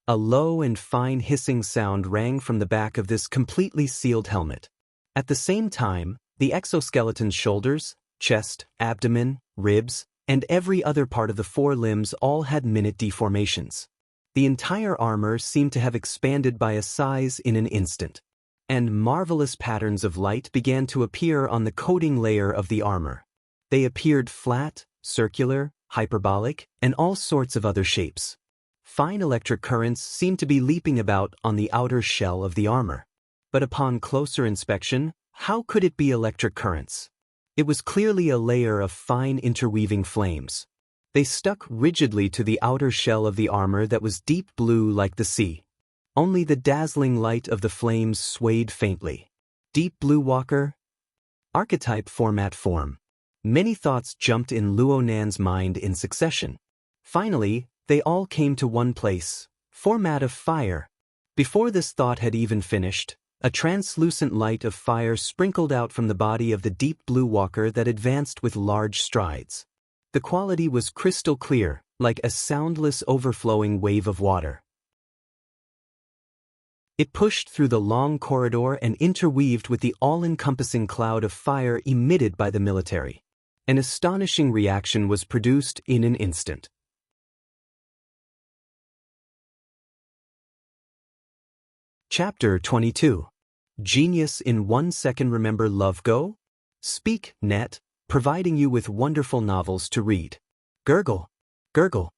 A low and fine hissing sound rang from the back of this completely sealed helmet. At the same time, the exoskeleton's shoulders, chest, abdomen, ribs, and every other part of the 4 limbs all had minute deformations. The entire armor seemed to have expanded by a size in an instant. And marvelous patterns of light began to appear on the coating layer of the armor. They appeared flat, circular, hyperbolic, and all sorts of other shapes. Fine electric currents seemed to be leaping about on the outer shell of the armor. But upon closer inspection, how could it be electric currents? It was clearly a layer of fine interweaving flames. They stuck rigidly to the outer shell of the armor that was deep blue like the sea. Only the dazzling light of the flames swayed faintly. Deep Blue Walker? Archetype format form. Many thoughts jumped in Luo Nan's mind in succession. Finally, they all came to one place: format of fire. Before this thought had even finished, a translucent light of fire sprinkled out from the body of the deep blue walker that advanced with large strides. The quality was crystal clear, like a soundless overflowing wave of water. It pushed through the long corridor and interweaved with the all-encompassing cloud of fire emitted by the military. An astonishing reaction was produced in an instant. Chapter 22. Genius in 1 second. Remember Love Go? Speak, Net, providing you with wonderful novels to read. Gurgle. Gurgle.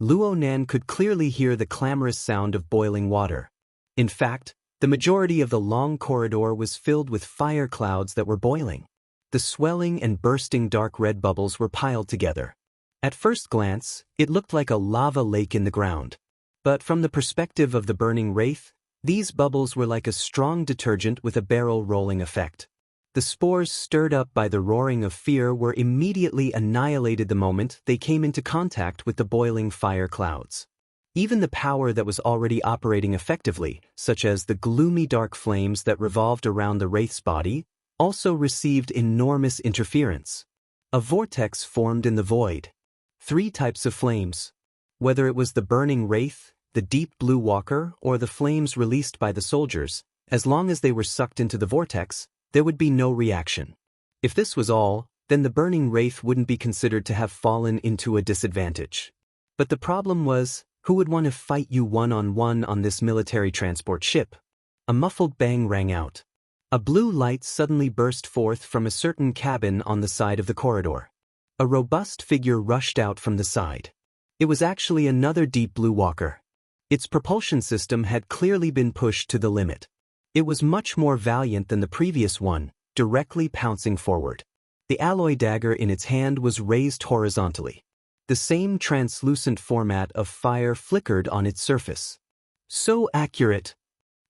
Luo Nan could clearly hear the clamorous sound of boiling water. In fact, the majority of the long corridor was filled with fire clouds that were boiling. The swelling and bursting dark red bubbles were piled together. At first glance, it looked like a lava lake in the ground. But from the perspective of the burning wraith, these bubbles were like a strong detergent with a barrel-rolling effect. The spores stirred up by the roaring of fear were immediately annihilated the moment they came into contact with the boiling fire clouds. Even the power that was already operating effectively, such as the gloomy dark flames that revolved around the wraith's body, also received enormous interference. A vortex formed in the void. 3 types of flames. Whether it was the burning wraith, the deep blue walker, or the flames released by the soldiers, as long as they were sucked into the vortex, there would be no reaction. If this was all, then the burning wraith wouldn't be considered to have fallen into a disadvantage. But the problem was, who would want to fight you one-on-one on this military transport ship? A muffled bang rang out. A blue light suddenly burst forth from a certain cabin on the side of the corridor. A robust figure rushed out from the side. It was actually another deep blue walker. Its propulsion system had clearly been pushed to the limit. It was much more valiant than the previous one, directly pouncing forward. The alloy dagger in its hand was raised horizontally. The same translucent format of fire flickered on its surface. So accurate!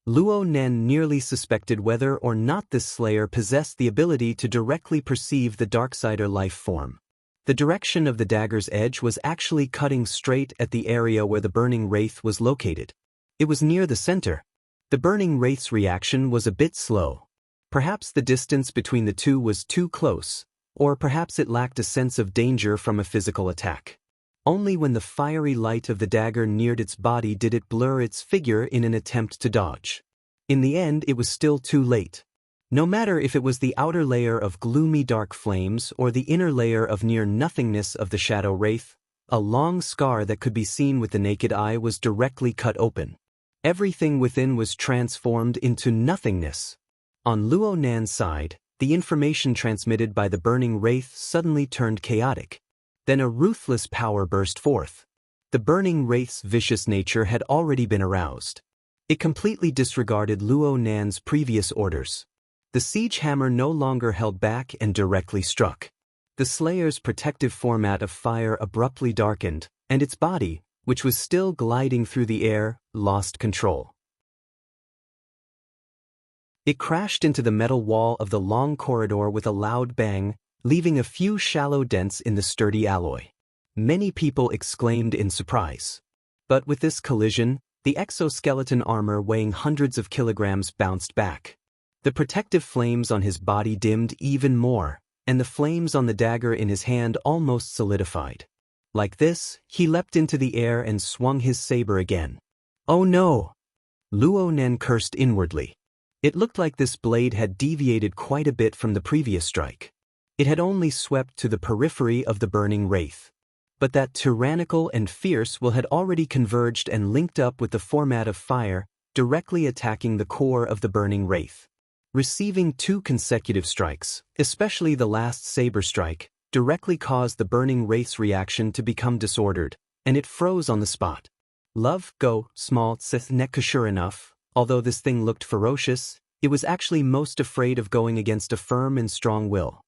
Luo Nan nearly suspected whether or not this slayer possessed the ability to directly perceive the Darksider life form. The direction of the dagger's edge was actually cutting straight at the area where the burning wraith was located. It was near the center. The burning wraith's reaction was a bit slow. Perhaps the distance between the two was too close, or perhaps it lacked a sense of danger from a physical attack. Only when the fiery light of the dagger neared its body did it blur its figure in an attempt to dodge. In the end, it was still too late. No matter if it was the outer layer of gloomy dark flames or the inner layer of near-nothingness of the shadow wraith, a long scar that could be seen with the naked eye was directly cut open. Everything within was transformed into nothingness. On Luo Nan's side, the information transmitted by the burning wraith suddenly turned chaotic. Then a ruthless power burst forth. The burning wraith's vicious nature had already been aroused. It completely disregarded Luo Nan's previous orders. The siege hammer no longer held back and directly struck. The slayer's protective format of fire abruptly darkened, and its body, which was still gliding through the air, lost control. It crashed into the metal wall of the long corridor with a loud bang, leaving a few shallow dents in the sturdy alloy. Many people exclaimed in surprise. But with this collision, the exoskeleton armor weighing hundreds of kilograms bounced back. The protective flames on his body dimmed even more, and the flames on the dagger in his hand almost solidified. Like this, he leapt into the air and swung his saber again. Oh no! Luo Nan cursed inwardly. It looked like this blade had deviated quite a bit from the previous strike. It had only swept to the periphery of the burning wraith. But that tyrannical and fierce will had already converged and linked up with the format of fire, directly attacking the core of the burning wraith. Receiving 2 consecutive strikes, especially the last saber strike, directly caused the burning wraith's reaction to become disordered, and it froze on the spot. Love Go small sure enough, although this thing looked ferocious, it was actually most afraid of going against a firm and strong will.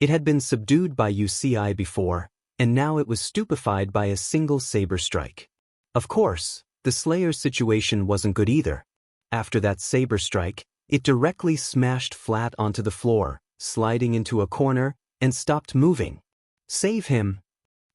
It had been subdued by UCI before, and now it was stupefied by a single saber strike. Of course, the Slayer's situation wasn't good either. After that saber strike, it directly smashed flat onto the floor, sliding into a corner, and stopped moving. Save him!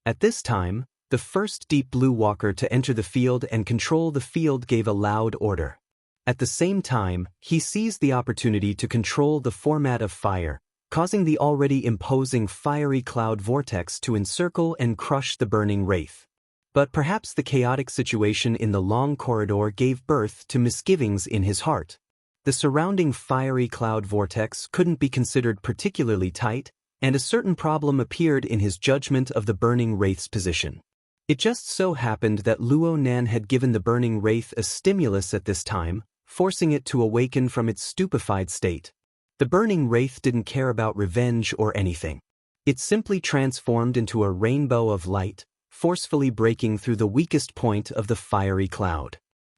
At this time, the first Deep Blue Walker to enter the field and control the field gave a loud order. At the same time, he seized the opportunity to control the format of fire, causing the already imposing fiery cloud vortex to encircle and crush the burning wraith. But perhaps the chaotic situation in the long corridor gave birth to misgivings in his heart. The surrounding fiery cloud vortex couldn't be considered particularly tight, and a certain problem appeared in his judgment of the burning wraith's position. It just so happened that Luo Nan had given the burning wraith a stimulus at this time, forcing it to awaken from its stupefied state. The burning wraith didn't care about revenge or anything. It simply transformed into a rainbow of light, forcefully breaking through the weakest point of the fiery cloud.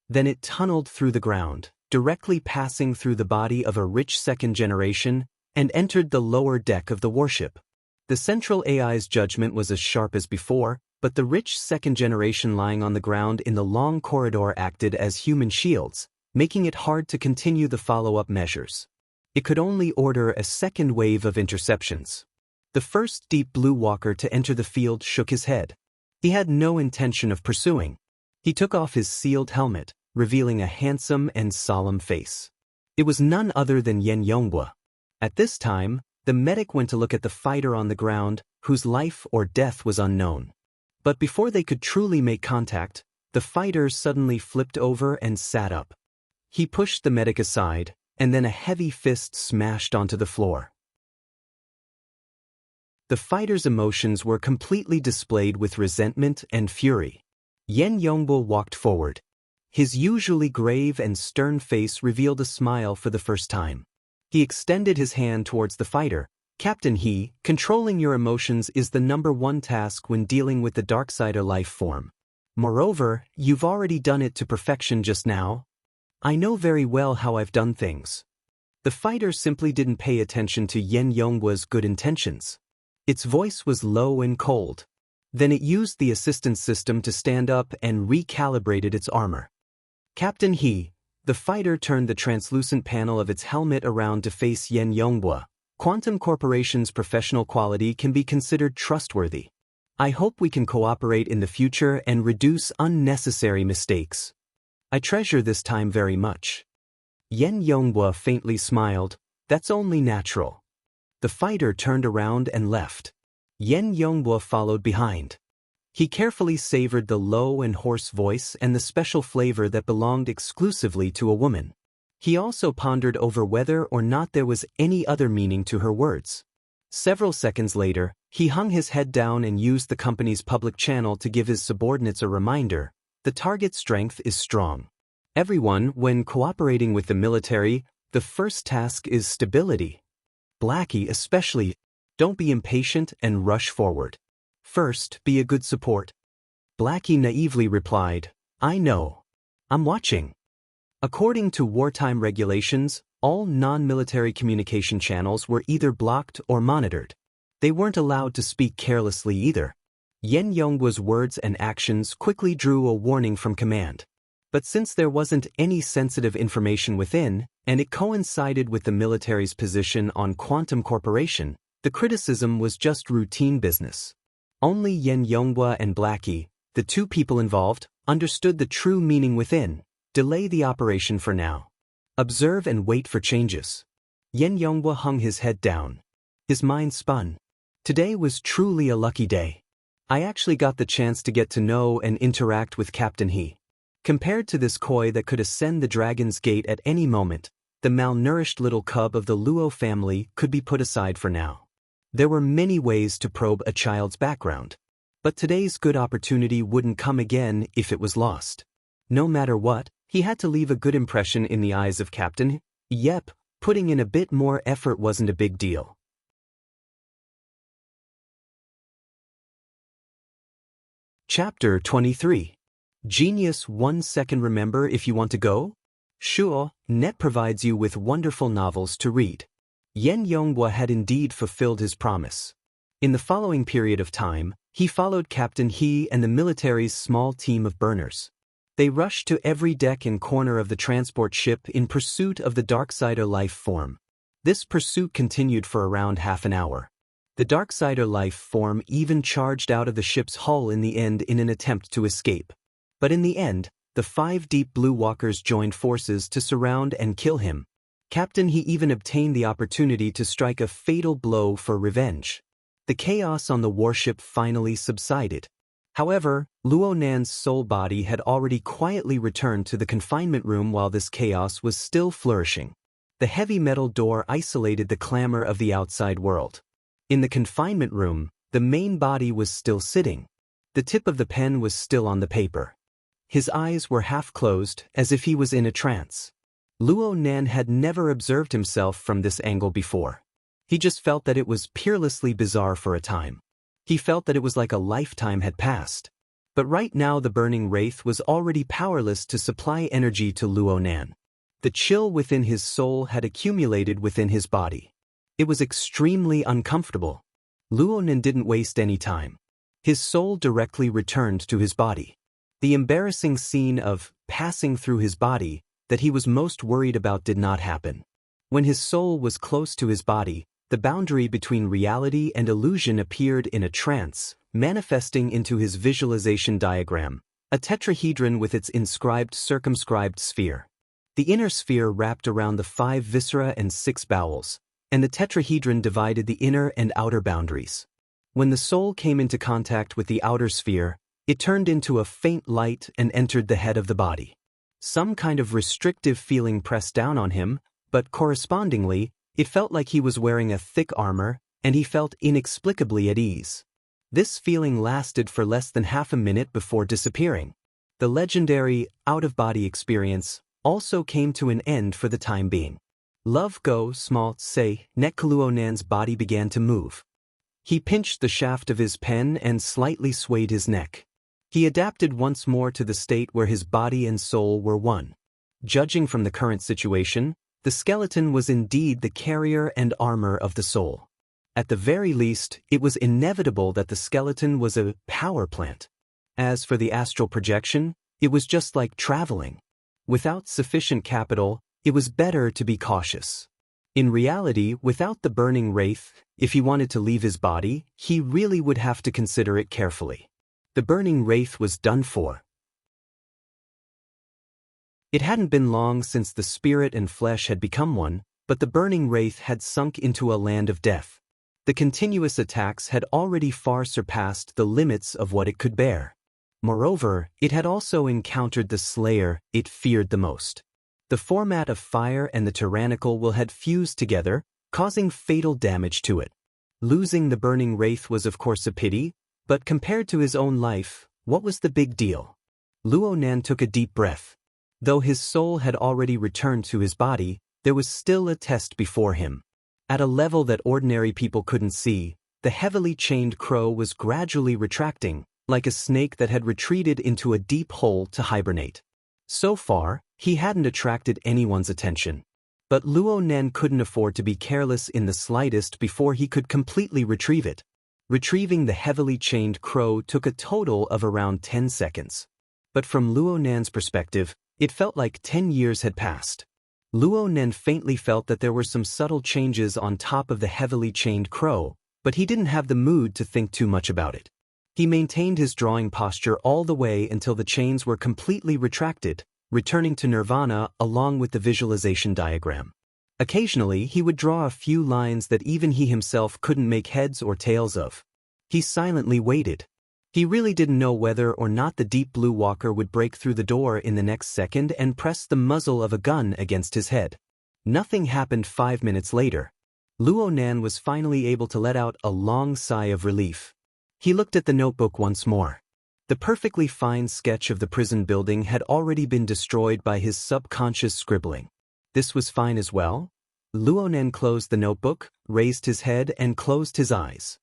Then it tunneled through the ground, directly passing through the body of a rich second generation, and entered the lower deck of the warship. The central AI's judgment was as sharp as before, but the rich second generation lying on the ground in the long corridor acted as human shields, making it hard to continue the follow-up measures. It could only order a second wave of interceptions. The first Deep Blue Walker to enter the field shook his head. He had no intention of pursuing. He took off his sealed helmet, revealing a handsome and solemn face. It was none other than Yen Yonghua. At this time, the medic went to look at the fighter on the ground, whose life or death was unknown. But before they could truly make contact, the fighter suddenly flipped over and sat up. He pushed the medic aside, and then a heavy fist smashed onto the floor. The fighter's emotions were completely displayed with resentment and fury. Yen Yonghua walked forward. His usually grave and stern face revealed a smile for the first time. He extended his hand towards the fighter. Captain He, controlling your emotions is the #1 task when dealing with the Darksider life form. Moreover, you've already done it to perfection just now. I know very well how I've done things. The fighter simply didn't pay attention to Yen Yonghua's good intentions. Its voice was low and cold. Then it used the assistance system to stand up and recalibrated its armor. Captain He, the fighter turned the translucent panel of its helmet around to face Yen Yonghua. Quantum Corporation's professional quality can be considered trustworthy. I hope we can cooperate in the future and reduce unnecessary mistakes. I treasure this time very much. Yen Yonghua faintly smiled. That's only natural. The fighter turned around and left. Yen Yonghua followed behind. He carefully savored the low and hoarse voice and the special flavor that belonged exclusively to a woman. He also pondered over whether or not there was any other meaning to her words. Several seconds later, he hung his head down and used the company's public channel to give his subordinates a reminder. The target strength is strong. Everyone, when cooperating with the military, the first task is stability. Blackie especially, don't be impatient and rush forward. First, be a good support. Blackie naively replied, I know. I'm watching. According to wartime regulations, all non-military communication channels were either blocked or monitored. They weren't allowed to speak carelessly either. Yen Yonghua's words and actions quickly drew a warning from command. But since there wasn't any sensitive information within, and it coincided with the military's position on Quantum Corporation, the criticism was just routine business. Only Yen Yonghua and Blackie, the two people involved, understood the true meaning within. Delay the operation for now. Observe and wait for changes. Yen Yonghua hung his head down. His mind spun. Today was truly a lucky day. I actually got the chance to get to know and interact with Captain He. Compared to this koi that could ascend the Dragon's Gate at any moment, the malnourished little cub of the Luo family could be put aside for now. There were many ways to probe a child's background. But today's good opportunity wouldn't come again if it was lost. No matter what, he had to leave a good impression in the eyes of Captain. Yep, putting in a bit more effort wasn't a big deal. Chapter 23. Genius 1 second. Remember if you want to go? Sure, Net provides you with wonderful novels to read. Yen Yonghua had indeed fulfilled his promise. In the following period of time, he followed Captain He and the military's small team of burners. They rushed to every deck and corner of the transport ship in pursuit of the Darksider life form. This pursuit continued for around half an hour. The Darksider life form even charged out of the ship's hull in the end in an attempt to escape. But in the end, the 5 Deep Blue Walkers joined forces to surround and kill him. Captain, he even obtained the opportunity to strike a fatal blow for revenge. The chaos on the warship finally subsided. However, Luo Nan's soul body had already quietly returned to the confinement room while this chaos was still flourishing. The heavy metal door isolated the clamor of the outside world. In the confinement room, the main body was still sitting. The tip of the pen was still on the paper. His eyes were half closed, as if he was in a trance. Luo Nan had never observed himself from this angle before. He just felt that it was peerlessly bizarre for a time. He felt that it was like a lifetime had passed. But right now the burning wraith was already powerless to supply energy to Luo Nan. The chill within his soul had accumulated within his body. It was extremely uncomfortable. Luo Nan didn't waste any time. His soul directly returned to his body. The embarrassing scene of passing through his body that he was most worried about did not happen. When his soul was close to his body, the boundary between reality and illusion appeared in a trance, manifesting into his visualization diagram, a tetrahedron with its inscribed circumscribed sphere. The inner sphere wrapped around the 5 viscera and 6 bowels, and the tetrahedron divided the inner and outer boundaries. When the soul came into contact with the outer sphere, it turned into a faint light and entered the head of the body. Some kind of restrictive feeling pressed down on him, but correspondingly, it felt like he was wearing a thick armor, and he felt inexplicably at ease. This feeling lasted for less than half a minute before disappearing. The legendary out-of-body experience also came to an end for the time being. Love go small say, Luo Nan's body began to move. He pinched the shaft of his pen and slightly swayed his neck. He adapted once more to the state where his body and soul were one. Judging from the current situation, the skeleton was indeed the carrier and armor of the soul. At the very least, it was inevitable that the skeleton was a power plant. As for the astral projection, it was just like traveling. Without sufficient capital, it was better to be cautious. In reality, without the burning wraith, if he wanted to leave his body, he really would have to consider it carefully. The burning wraith was done for. It hadn't been long since the spirit and flesh had become one, but the burning wraith had sunk into a land of death. The continuous attacks had already far surpassed the limits of what it could bear. Moreover, it had also encountered the slayer it feared the most. The format of fire and the tyrannical will had fused together, causing fatal damage to it. Losing the burning wraith was of course a pity, but compared to his own life, what was the big deal? Luo Nan took a deep breath. Though his soul had already returned to his body, there was still a test before him. At a level that ordinary people couldn't see, the heavily chained crow was gradually retracting, like a snake that had retreated into a deep hole to hibernate. So far, he hadn't attracted anyone's attention. But Luo Nan couldn't afford to be careless in the slightest before he could completely retrieve it. Retrieving the heavily chained crow took a total of around 10 seconds. But from Luo Nan's perspective, it felt like 10 years had passed. Luo Nan faintly felt that there were some subtle changes on top of the heavily chained crow, but he didn't have the mood to think too much about it. He maintained his drawing posture all the way until the chains were completely retracted, returning to nirvana along with the visualization diagram. Occasionally, he would draw a few lines that even he himself couldn't make heads or tails of. He silently waited. He really didn't know whether or not the Deep Blue Walker would break through the door in the next second and press the muzzle of a gun against his head. Nothing happened 5 minutes later. Luo Nan was finally able to let out a long sigh of relief. He looked at the notebook once more. The perfectly fine sketch of the prison building had already been destroyed by his subconscious scribbling. This was fine as well. Luo Nan closed the notebook, raised his head and closed his eyes.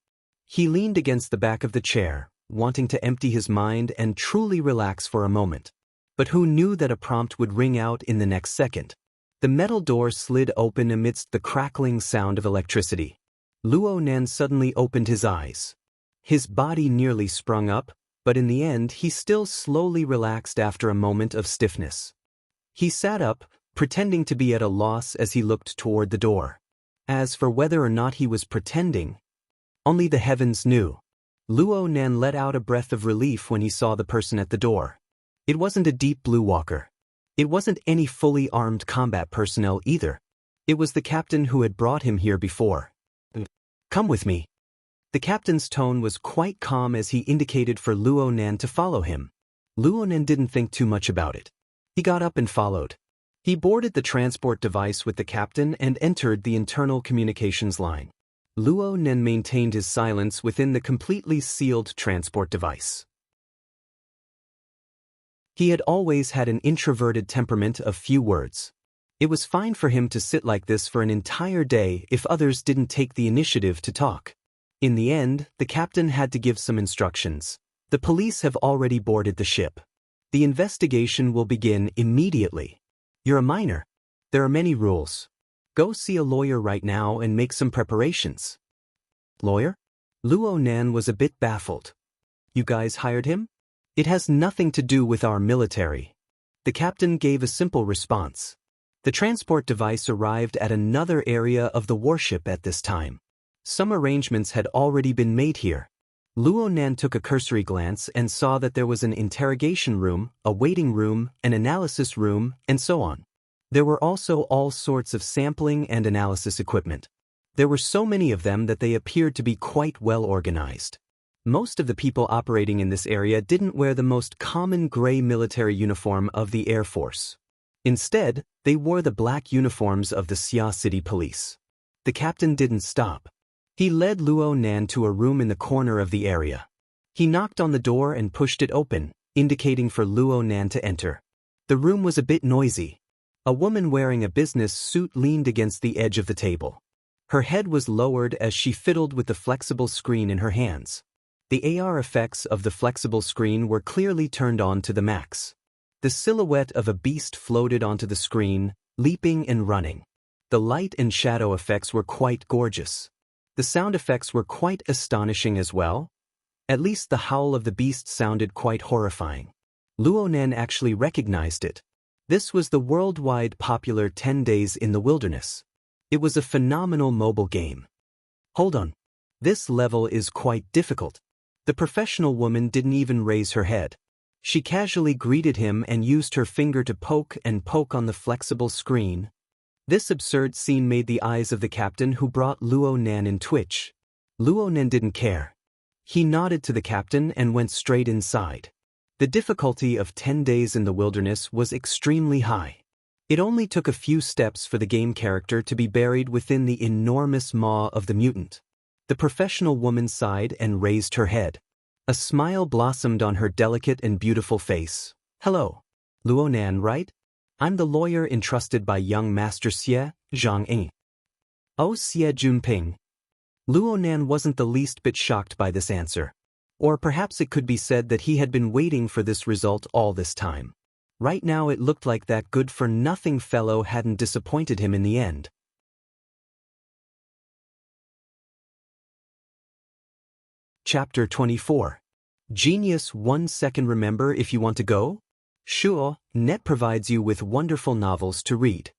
He leaned against the back of the chair, wanting to empty his mind and truly relax for a moment. But who knew that a prompt would ring out in the next second? The metal door slid open amidst the crackling sound of electricity. Luo Nan suddenly opened his eyes. His body nearly sprung up, but in the end he still slowly relaxed after a moment of stiffness. He sat up, pretending to be at a loss as he looked toward the door. As for whether or not he was pretending, only the heavens knew. Luo Nan let out a breath of relief when he saw the person at the door. It wasn't a deep blue walker. It wasn't any fully armed combat personnel either. It was the captain who had brought him here before. Come with me. The captain's tone was quite calm as he indicated for Luo Nan to follow him. Luo Nan didn't think too much about it. He got up and followed. He boarded the transport device with the captain and entered the internal communications line. Luo Nan maintained his silence within the completely sealed transport device. He had always had an introverted temperament of few words. It was fine for him to sit like this for an entire day if others didn't take the initiative to talk. In the end, the captain had to give some instructions. The police have already boarded the ship. The investigation will begin immediately. You're a minor. There are many rules. Go see a lawyer right now and make some preparations. Lawyer? Luo Nan was a bit baffled. You guys hired him? It has nothing to do with our military. The captain gave a simple response. The transport device arrived at another area of the warship at this time. Some arrangements had already been made here. Luo Nan took a cursory glance and saw that there was an interrogation room, a waiting room, an analysis room, and so on. There were also all sorts of sampling and analysis equipment. There were so many of them that they appeared to be quite well organized. Most of the people operating in this area didn't wear the most common gray military uniform of the Air Force. Instead, they wore the black uniforms of the Xia City Police. The captain didn't stop. He led Luo Nan to a room in the corner of the area. He knocked on the door and pushed it open, indicating for Luo Nan to enter. The room was a bit noisy. A woman wearing a business suit leaned against the edge of the table. Her head was lowered as she fiddled with the flexible screen in her hands. The AR effects of the flexible screen were clearly turned on to the max. The silhouette of a beast floated onto the screen, leaping and running. The light and shadow effects were quite gorgeous. The sound effects were quite astonishing as well. At least the howl of the beast sounded quite horrifying. Luo Nan actually recognized it. This was the worldwide popular 10 Days in the Wilderness. It was a phenomenal mobile game. Hold on. This level is quite difficult. The professional woman didn't even raise her head. She casually greeted him and used her finger to poke and poke on the flexible screen. This absurd scene made the eyes of the captain who brought Luo Nan in twitch. Luo Nan didn't care. He nodded to the captain and went straight inside. The difficulty of 10 Days in the Wilderness was extremely high. It only took a few steps for the game character to be buried within the enormous maw of the mutant. The professional woman sighed and raised her head. A smile blossomed on her delicate and beautiful face. Hello. Luo Nan, right? I'm the lawyer entrusted by young Master Xie, Zhang Ying. Oh, Xie Junping. Luo Nan wasn't the least bit shocked by this answer. Or perhaps it could be said that he had been waiting for this result all this time. Right now it looked like that good-for-nothing fellow hadn't disappointed him in the end. Chapter 24. Genius 1 second. Remember if you want to go? Sure, Net provides you with wonderful novels to read.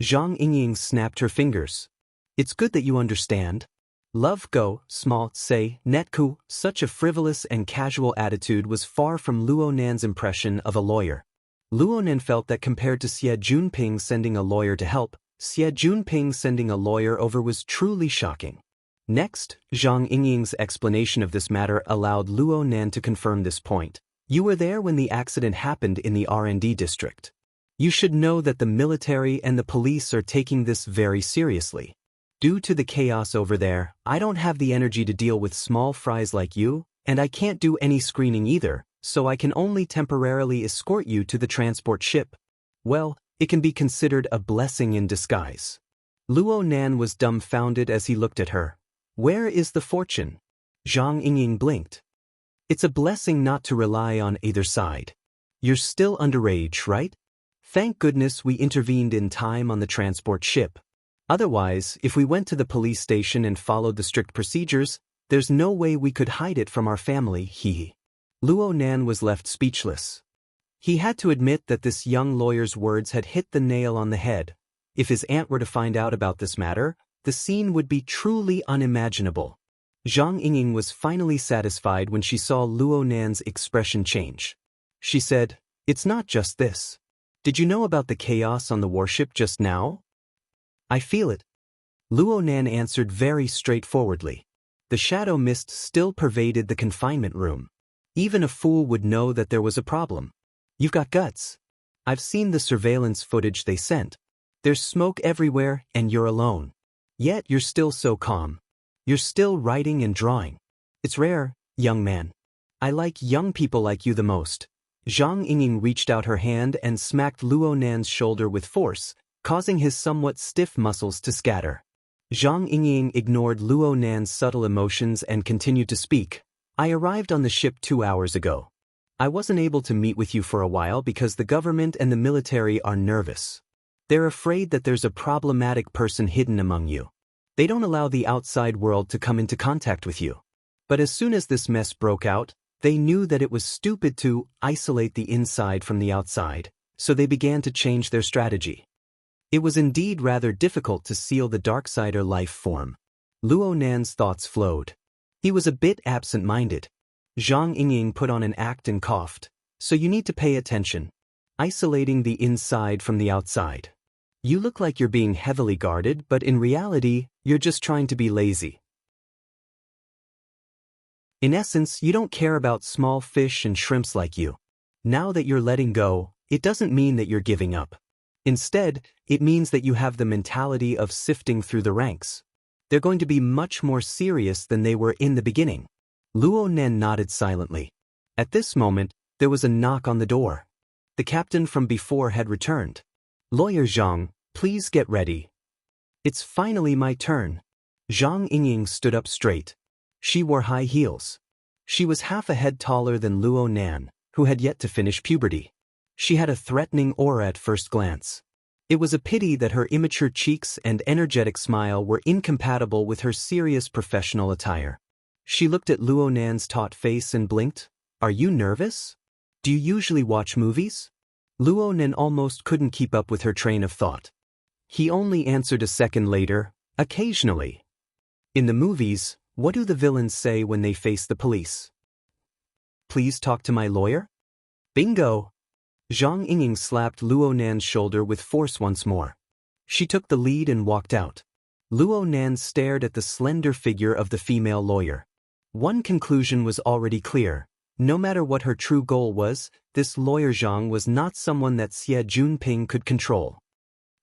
Zhang Yingying snapped her fingers. It's good that you understand. Love go, small, say, Netku. Such a frivolous and casual attitude was far from Luo Nan's impression of a lawyer. Luo Nan felt that compared to Xie Junping sending a lawyer to help, Xie Junping sending a lawyer over was truly shocking. Next, Zhang Yingying's explanation of this matter allowed Luo Nan to confirm this point. You were there when the accident happened in the R&D district. You should know that the military and the police are taking this very seriously. Due to the chaos over there, I don't have the energy to deal with small fries like you, and I can't do any screening either, so I can only temporarily escort you to the transport ship. Well, it can be considered a blessing in disguise. Luo Nan was dumbfounded as he looked at her. Where is the fortune? Zhang Yingying blinked. It's a blessing not to rely on either side. You're still underage, right? Thank goodness we intervened in time on the transport ship. Otherwise, if we went to the police station and followed the strict procedures, there's no way we could hide it from our family, hee. Luo Nan was left speechless. He had to admit that this young lawyer's words had hit the nail on the head. If his aunt were to find out about this matter, the scene would be truly unimaginable. Zhang Yingying was finally satisfied when she saw Luo Nan's expression change. She said, "It's not just this. Did you know about the chaos on the warship just now?" "I feel it." Luo Nan answered very straightforwardly. The shadow mist still pervaded the confinement room. Even a fool would know that there was a problem. "You've got guts. I've seen the surveillance footage they sent. There's smoke everywhere and you're alone. Yet you're still so calm. You're still writing and drawing. It's rare, young man. I like young people like you the most." Zhang Yingying reached out her hand and smacked Luo Nan's shoulder with force, causing his somewhat stiff muscles to scatter. Zhang Yingying ignored Luo Nan's subtle emotions and continued to speak. "I arrived on the ship 2 hours ago. I wasn't able to meet with you for a while because the government and the military are nervous. They're afraid that there's a problematic person hidden among you. They don't allow the outside world to come into contact with you. But as soon as this mess broke out, they knew that it was stupid to isolate the inside from the outside, so they began to change their strategy. It was indeed rather difficult to seal the Darksider life form." Luo Nan's thoughts flowed. He was a bit absent-minded. Zhang Yingying put on an act and coughed. "So you need to pay attention. Isolating the inside from the outside. You look like you're being heavily guarded, but in reality, you're just trying to be lazy. In essence, you don't care about small fish and shrimps like you. Now that you're letting go, it doesn't mean that you're giving up. Instead, it means that you have the mentality of sifting through the ranks. They're going to be much more serious than they were in the beginning." Luo Nan nodded silently. At this moment, there was a knock on the door. The captain from before had returned. "Lawyer Zhang, please get ready." "It's finally my turn." Zhang Yingying stood up straight. She wore high heels. She was half a head taller than Luo Nan, who had yet to finish puberty. She had a threatening aura at first glance. It was a pity that her immature cheeks and energetic smile were incompatible with her serious professional attire. She looked at Luo Nan's taut face and blinked. "Are you nervous? Do you usually watch movies?" Luo Nan almost couldn't keep up with her train of thought. He only answered a second later, "Occasionally." "In the movies, what do the villains say when they face the police?" "Please talk to my lawyer?" "Bingo!" Zhang Yingying slapped Luo Nan's shoulder with force once more. She took the lead and walked out. Luo Nan stared at the slender figure of the female lawyer. One conclusion was already clear. No matter what her true goal was, this lawyer Zhang was not someone that Xie Junping could control.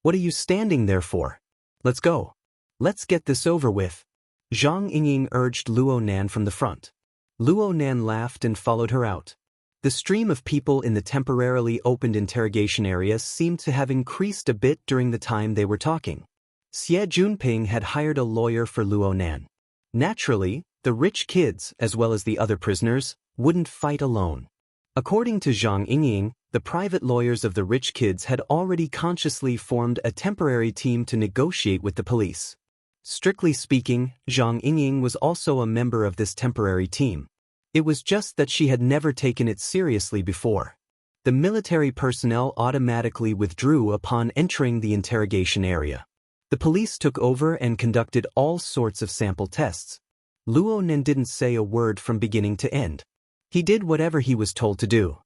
"What are you standing there for? Let's go. Let's get this over with." Zhang Yingying urged Luo Nan from the front. Luo Nan laughed and followed her out. The stream of people in the temporarily opened interrogation area seemed to have increased a bit during the time they were talking. Xie Junping had hired a lawyer for Luo Nan. Naturally, the rich kids, as well as the other prisoners, wouldn't fight alone. According to Zhang Yingying, the private lawyers of the rich kids had already consciously formed a temporary team to negotiate with the police. Strictly speaking, Zhang Yingying was also a member of this temporary team. It was just that she had never taken it seriously before. The military personnel automatically withdrew upon entering the interrogation area. The police took over and conducted all sorts of sample tests. Luo Nan didn't say a word from beginning to end. He did whatever he was told to do.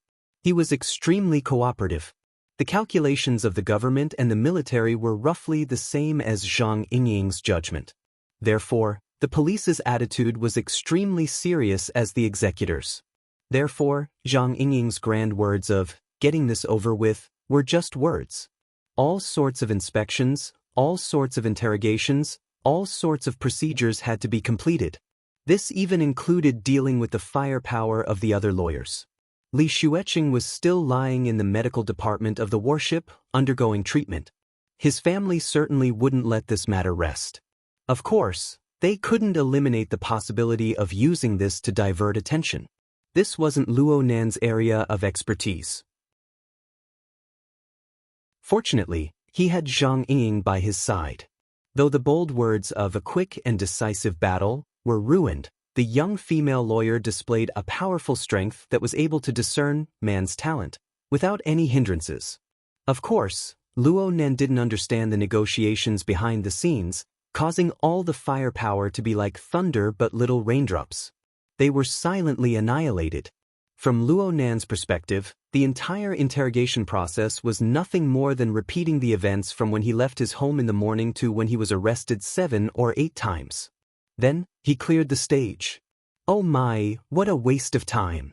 He was extremely cooperative. The calculations of the government and the military were roughly the same as Zhang Yingying's judgment. Therefore, the police's attitude was extremely serious as the executors. Therefore, Zhang Yingying's grand words of, "getting this over with," were just words. All sorts of inspections, all sorts of interrogations, all sorts of procedures had to be completed. This even included dealing with the firepower of the other lawyers. Li Xueqing was still lying in the medical department of the warship, undergoing treatment. His family certainly wouldn't let this matter rest. Of course, they couldn't eliminate the possibility of using this to divert attention. This wasn't Luo Nan's area of expertise. Fortunately, he had Zhang Yingying by his side. Though the bold words of "a quick and decisive battle" were ruined, the young female lawyer displayed a powerful strength that was able to discern man's talent without any hindrances. Of course, Luo Nan didn't understand the negotiations behind the scenes, causing all the firepower to be like thunder but little raindrops. They were silently annihilated. From Luo Nan's perspective, the entire interrogation process was nothing more than repeating the events from when he left his home in the morning to when he was arrested 7 or 8 times. Then, he cleared the stage. Oh my, what a waste of time.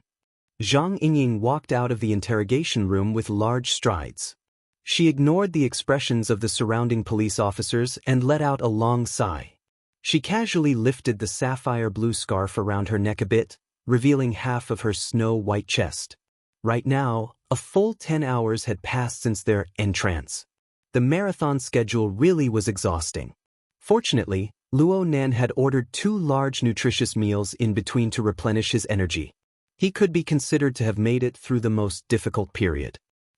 Zhang Yingying walked out of the interrogation room with large strides. She ignored the expressions of the surrounding police officers and let out a long sigh. She casually lifted the sapphire blue scarf around her neck a bit, revealing half of her snow-white chest. Right now, a full 10 hours had passed since their entrance. The marathon schedule really was exhausting. Fortunately, Luo Nan had ordered 2 large nutritious meals in between to replenish his energy. He could be considered to have made it through the most difficult period.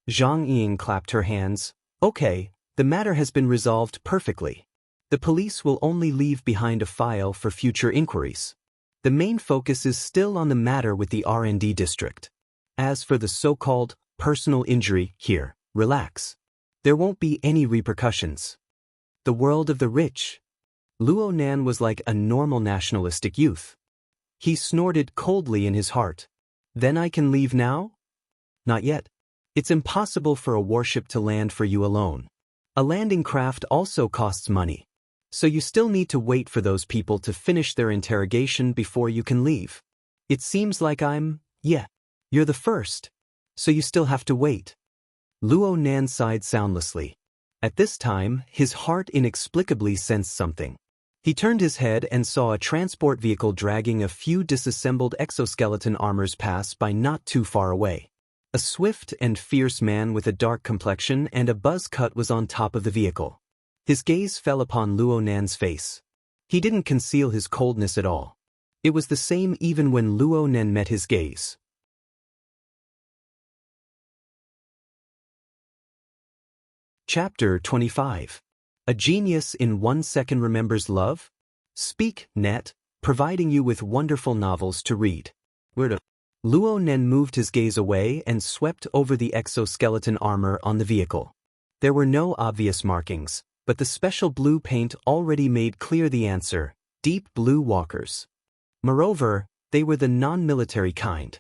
Zhang Ying clapped her hands. Okay, the matter has been resolved perfectly. The police will only leave behind a file for future inquiries. The main focus is still on the matter with the R&D district. As for the so-called personal injury here, relax. There won't be any repercussions. The world of the rich. Luo Nan was like a normal nationalistic youth. He snorted coldly in his heart. Then I can leave now? Not yet. It's impossible for a warship to land for you alone. A landing craft also costs money. So you still need to wait for those people to finish their interrogation before you can leave. It seems like yeah, you're the first. So you still have to wait. Luo Nan sighed soundlessly. At this time, his heart inexplicably sensed something. He turned his head and saw a transport vehicle dragging a few disassembled exoskeleton armors pass by not too far away. A swift and fierce man with a dark complexion and a buzz cut was on top of the vehicle. His gaze fell upon Luo Nan's face. He didn't conceal his coldness at all. It was the same even when Luo Nan met his gaze. Chapter 25. A genius in 1 second remembers love? Speak, Net, providing you with wonderful novels to read. Luo Nan moved his gaze away and swept over the exoskeleton armor on the vehicle. There were no obvious markings, but the special blue paint already made clear the answer: deep blue walkers. Moreover, they were the non-military kind.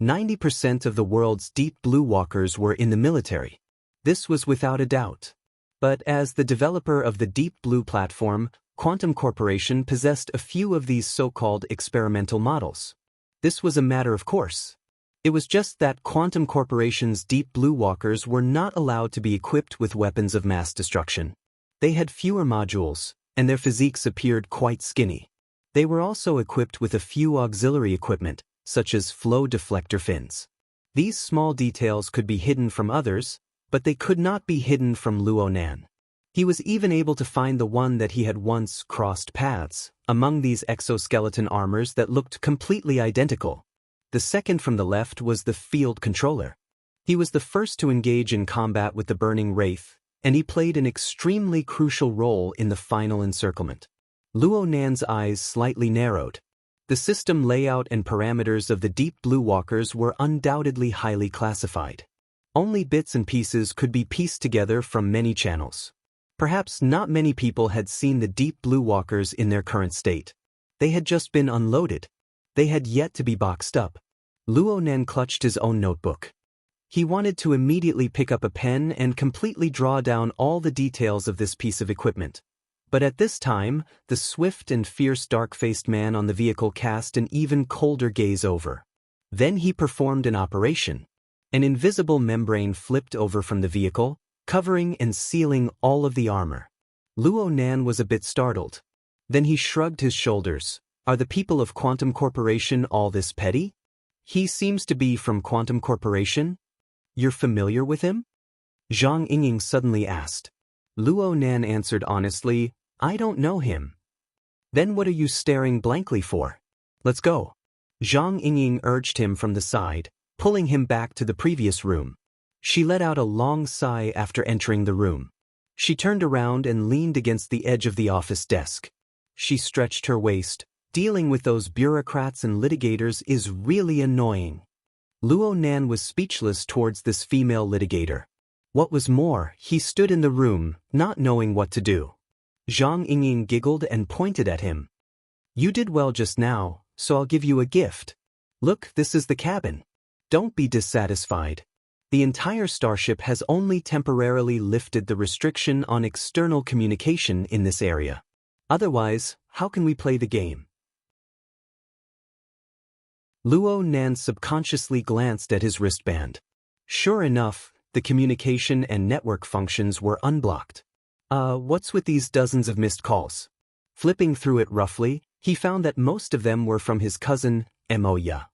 90% of the world's deep blue walkers were in the military. This was without a doubt. But as the developer of the Deep Blue platform, Quantum Corporation possessed a few of these so-called experimental models. This was a matter of course. It was just that Quantum Corporation's Deep Blue walkers were not allowed to be equipped with weapons of mass destruction. They had fewer modules, and their physiques appeared quite skinny. They were also equipped with a few auxiliary equipment, such as flow deflector fins. These small details could be hidden from others, but they could not be hidden from Luo Nan. He was even able to find the one that he had once crossed paths among these exoskeleton armors that looked completely identical. The second from the left was the field controller. He was the first to engage in combat with the burning wraith, and he played an extremely crucial role in the final encirclement. Luo Nan's eyes slightly narrowed. The system layout and parameters of the Deep Blue walkers were undoubtedly highly classified. Only bits and pieces could be pieced together from many channels. Perhaps not many people had seen the Deep Blue walkers in their current state. They had just been unloaded. They had yet to be boxed up. Luo Nan clutched his own notebook. He wanted to immediately pick up a pen and completely draw down all the details of this piece of equipment. But at this time, the swift and fierce dark-faced man on the vehicle cast an even colder gaze over. Then he performed an operation. An invisible membrane flipped over from the vehicle, covering and sealing all of the armor. Luo Nan was a bit startled. Then he shrugged his shoulders. Are the people of Quantum Corporation all this petty? He seems to be from Quantum Corporation. You're familiar with him? Zhang Yingying suddenly asked. Luo Nan answered honestly, I don't know him. Then what are you staring blankly for? Let's go. Zhang Yingying urged him from the side, pulling him back to the previous room. She let out a long sigh after entering the room. She turned around and leaned against the edge of the office desk. She stretched her waist. Dealing with those bureaucrats and litigators is really annoying. Luo Nan was speechless towards this female litigator. What was more, he stood in the room, not knowing what to do. Zhang Yingying giggled and pointed at him. You did well just now, so I'll give you a gift. Look, this is the cabin. Don't be dissatisfied. The entire starship has only temporarily lifted the restriction on external communication in this area. Otherwise, how can we play the game? Luo Nan subconsciously glanced at his wristband. Sure enough, the communication and network functions were unblocked. What's with these dozens of missed calls? Flipping through it roughly, he found that most of them were from his cousin, Emoya.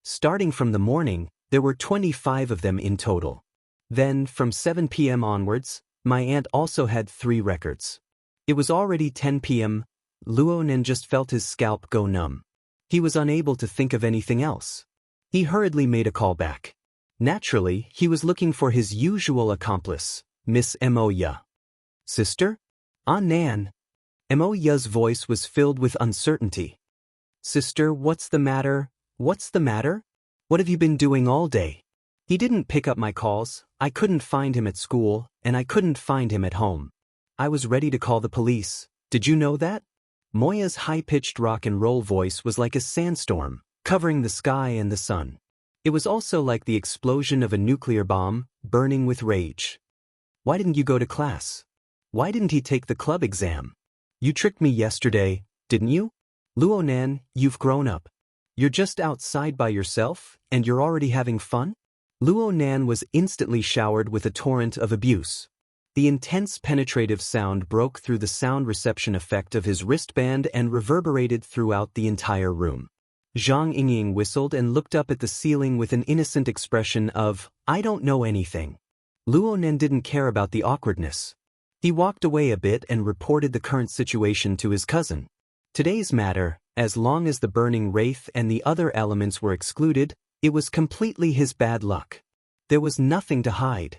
Starting from the morning, there were 25 of them in total. Then, from 7 p.m. onwards, my aunt also had 3 records. It was already 10 p.m. Luo Nan just felt his scalp go numb. He was unable to think of anything else. He hurriedly made a call back. Naturally, he was looking for his usual accomplice, Miss Emoya. Sister? Ah, Nan. Emoya's voice was filled with uncertainty. Sister, what's the matter? What's the matter? What have you been doing all day? He didn't pick up my calls, I couldn't find him at school, and I couldn't find him at home. I was ready to call the police. Did you know that? Moya's high-pitched rock and roll voice was like a sandstorm, covering the sky and the sun. It was also like the explosion of a nuclear bomb, burning with rage. Why didn't you go to class? Why didn't he take the club exam? You tricked me yesterday, didn't you? Luo Nan, you've grown up. You're just outside by yourself, and you're already having fun? Luo Nan was instantly showered with a torrent of abuse. The intense penetrative sound broke through the sound reception effect of his wristband and reverberated throughout the entire room. Zhang Yingying whistled and looked up at the ceiling with an innocent expression of, I don't know anything. Luo Nan didn't care about the awkwardness. He walked away a bit and reported the current situation to his cousin. Today's matter, as long as the burning wraith and the other elements were excluded, it was completely his bad luck. There was nothing to hide.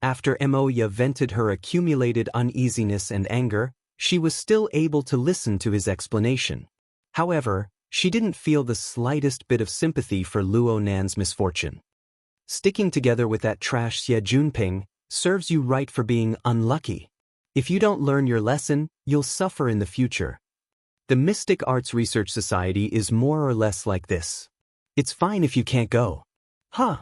After Emoya vented her accumulated uneasiness and anger, she was still able to listen to his explanation. However, she didn't feel the slightest bit of sympathy for Luo Nan's misfortune. Sticking together with that trash Xie Junping serves you right for being unlucky. If you don't learn your lesson, you'll suffer in the future. The Mystic Arts Research Society is more or less like this. It's fine if you can't go. Huh.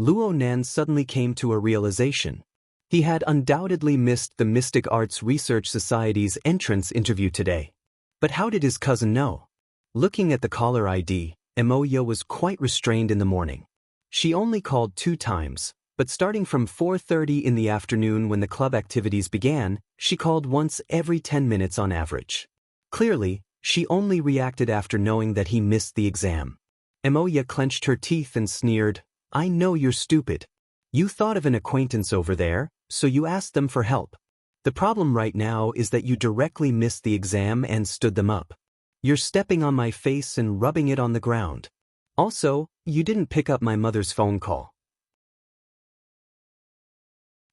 Luo Nan suddenly came to a realization. He had undoubtedly missed the Mystic Arts Research Society's entrance interview today. But how did his cousin know? Looking at the caller ID, Emoya was quite restrained in the morning. She only called 2 times, but starting from 4:30 in the afternoon when the club activities began, she called once every 10 minutes on average. Clearly, she only reacted after knowing that he missed the exam. Emoya clenched her teeth and sneered, I know you're stupid. You thought of an acquaintance over there, so you asked them for help. The problem right now is that you directly missed the exam and stood them up. You're stepping on my face and rubbing it on the ground. Also, you didn't pick up my mother's phone call.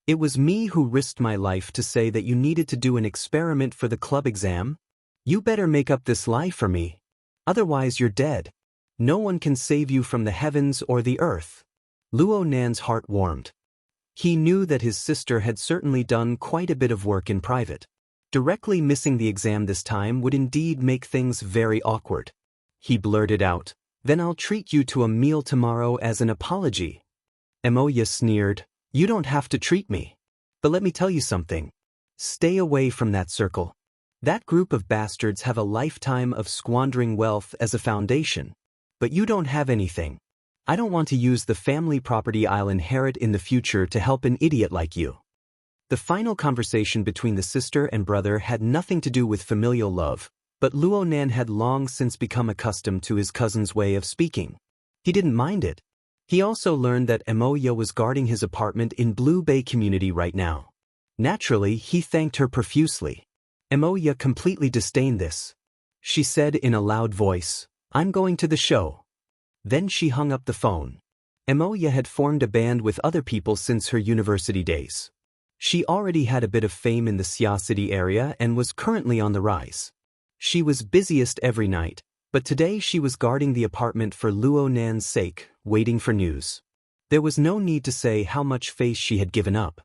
It was me who risked my life to say that you needed to do an experiment for the club exam. You better make up this lie for me. Otherwise you're dead. No one can save you from the heavens or the earth. Luo Nan's heart warmed. He knew that his sister had certainly done quite a bit of work in private. Directly missing the exam this time would indeed make things very awkward. He blurted out, Then I'll treat you to a meal tomorrow as an apology. Emoya sneered, You don't have to treat me. But let me tell you something. Stay away from that circle. That group of bastards have a lifetime of squandering wealth as a foundation. But you don't have anything. I don't want to use the family property I'll inherit in the future to help an idiot like you. The final conversation between the sister and brother had nothing to do with familial love, but Luo Nan had long since become accustomed to his cousin's way of speaking. He didn't mind it. He also learned that Emoya was guarding his apartment in Blue Bay Community right now. Naturally, he thanked her profusely. Emoya completely disdained this. She said in a loud voice, I'm going to the show. Then she hung up the phone. Emoya had formed a band with other people since her university days. She already had a bit of fame in the Xia City area and was currently on the rise. She was busiest every night, but today she was guarding the apartment for Luo Nan's sake, waiting for news. There was no need to say how much face she had given up.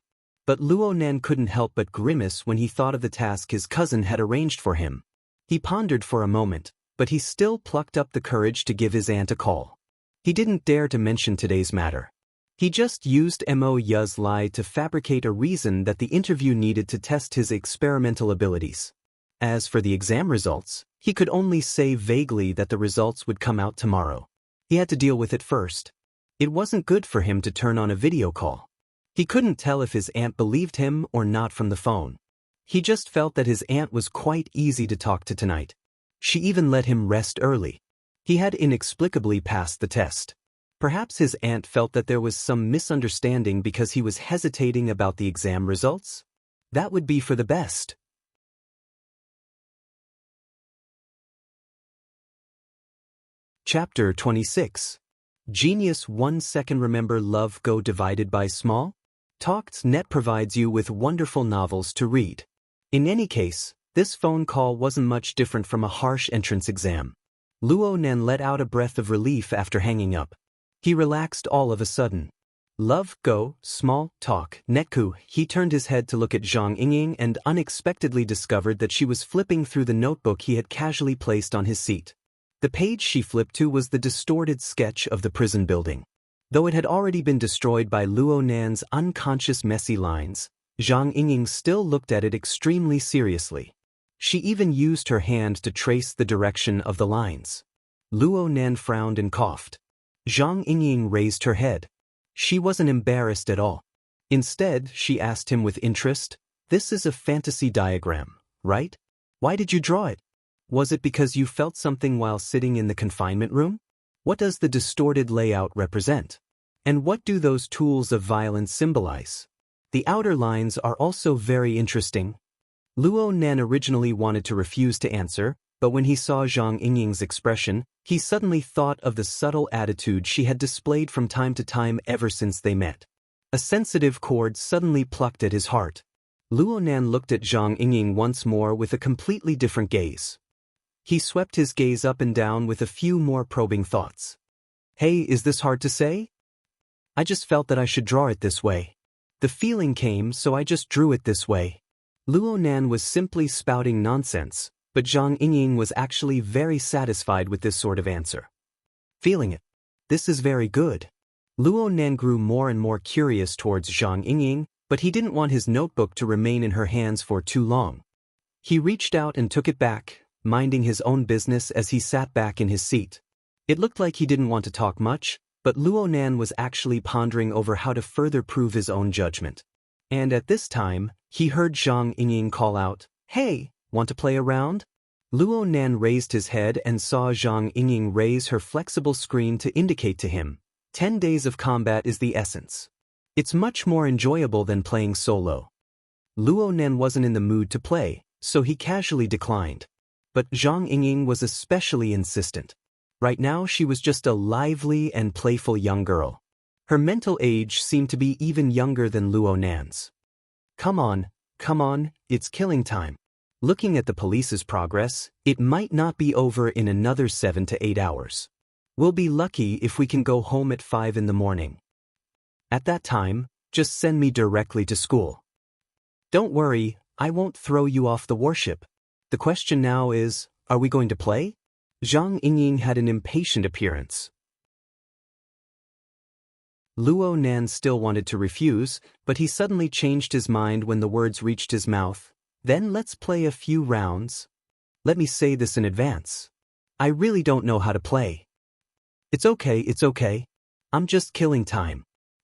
But Luo Nan couldn't help but grimace when he thought of the task his cousin had arranged for him. He pondered for a moment, but he still plucked up the courage to give his aunt a call. He didn't dare to mention today's matter. He just used Mo Yu's lie to fabricate a reason that the interview needed to test his experimental abilities. As for the exam results, he could only say vaguely that the results would come out tomorrow. He had to deal with it first. It wasn't good for him to turn on a video call. He couldn't tell if his aunt believed him or not from the phone. He just felt that his aunt was quite easy to talk to tonight. She even let him rest early. He had inexplicably passed the test. Perhaps his aunt felt that there was some misunderstanding because he was hesitating about the exam results? That would be for the best. Chapter 26. Genius 1 second. Remember Love Go divided by small? Talks.net provides you with wonderful novels to read. In any case, this phone call wasn't much different from a harsh entrance exam. Luo Nan let out a breath of relief after hanging up. He relaxed all of a sudden. Love Go, small, talk, netku. He turned his head to look at Zhang Yingying and unexpectedly discovered that she was flipping through the notebook he had casually placed on his seat. The page she flipped to was the distorted sketch of the prison building. Though it had already been destroyed by Luo Nan's unconscious messy lines, Zhang Yingying still looked at it extremely seriously. She even used her hand to trace the direction of the lines. Luo Nan frowned and coughed. Zhang Yingying raised her head. She wasn't embarrassed at all. Instead, she asked him with interest, "This is a fantasy diagram, right? Why did you draw it? Was it because you felt something while sitting in the confinement room? What does the distorted layout represent? And what do those tools of violence symbolize? The outer lines are also very interesting." Luo Nan originally wanted to refuse to answer, but when he saw Zhang Yingying's expression, he suddenly thought of the subtle attitude she had displayed from time to time ever since they met. A sensitive chord suddenly plucked at his heart. Luo Nan looked at Zhang Yingying once more with a completely different gaze. He swept his gaze up and down with a few more probing thoughts. "Hey, is this hard to say? I just felt that I should draw it this way. The feeling came, so I just drew it this way." Luo Nan was simply spouting nonsense, but Zhang Yingying was actually very satisfied with this sort of answer. Feeling it. This is very good. Luo Nan grew more and more curious towards Zhang Yingying, but he didn't want his notebook to remain in her hands for too long. He reached out and took it back, minding his own business as he sat back in his seat. It looked like he didn't want to talk much, but Luo Nan was actually pondering over how to further prove his own judgment. And at this time, he heard Zhang Yingying call out, "Hey, want to play around?" Luo Nan raised his head and saw Zhang Yingying raise her flexible screen to indicate to him, 10 days of combat is the essence. It's much more enjoyable than playing solo." Luo Nan wasn't in the mood to play, so he casually declined. But Zhang Yingying was especially insistent. Right now she was just a lively and playful young girl. Her mental age seemed to be even younger than Luo Nan's. Come on, it's killing time. Looking at the police's progress, it might not be over in another 7 to 8 hours. We'll be lucky if we can go home at 5 in the morning. At that time, just send me directly to school. Don't worry, I won't throw you off the warship. The question now is, are we going to play? Zhang Yingying had an impatient appearance. Luo Nan still wanted to refuse, but he suddenly changed his mind when the words reached his mouth. Then let's play a few rounds. Let me say this in advance. I really don't know how to play. It's okay. I'm just killing time.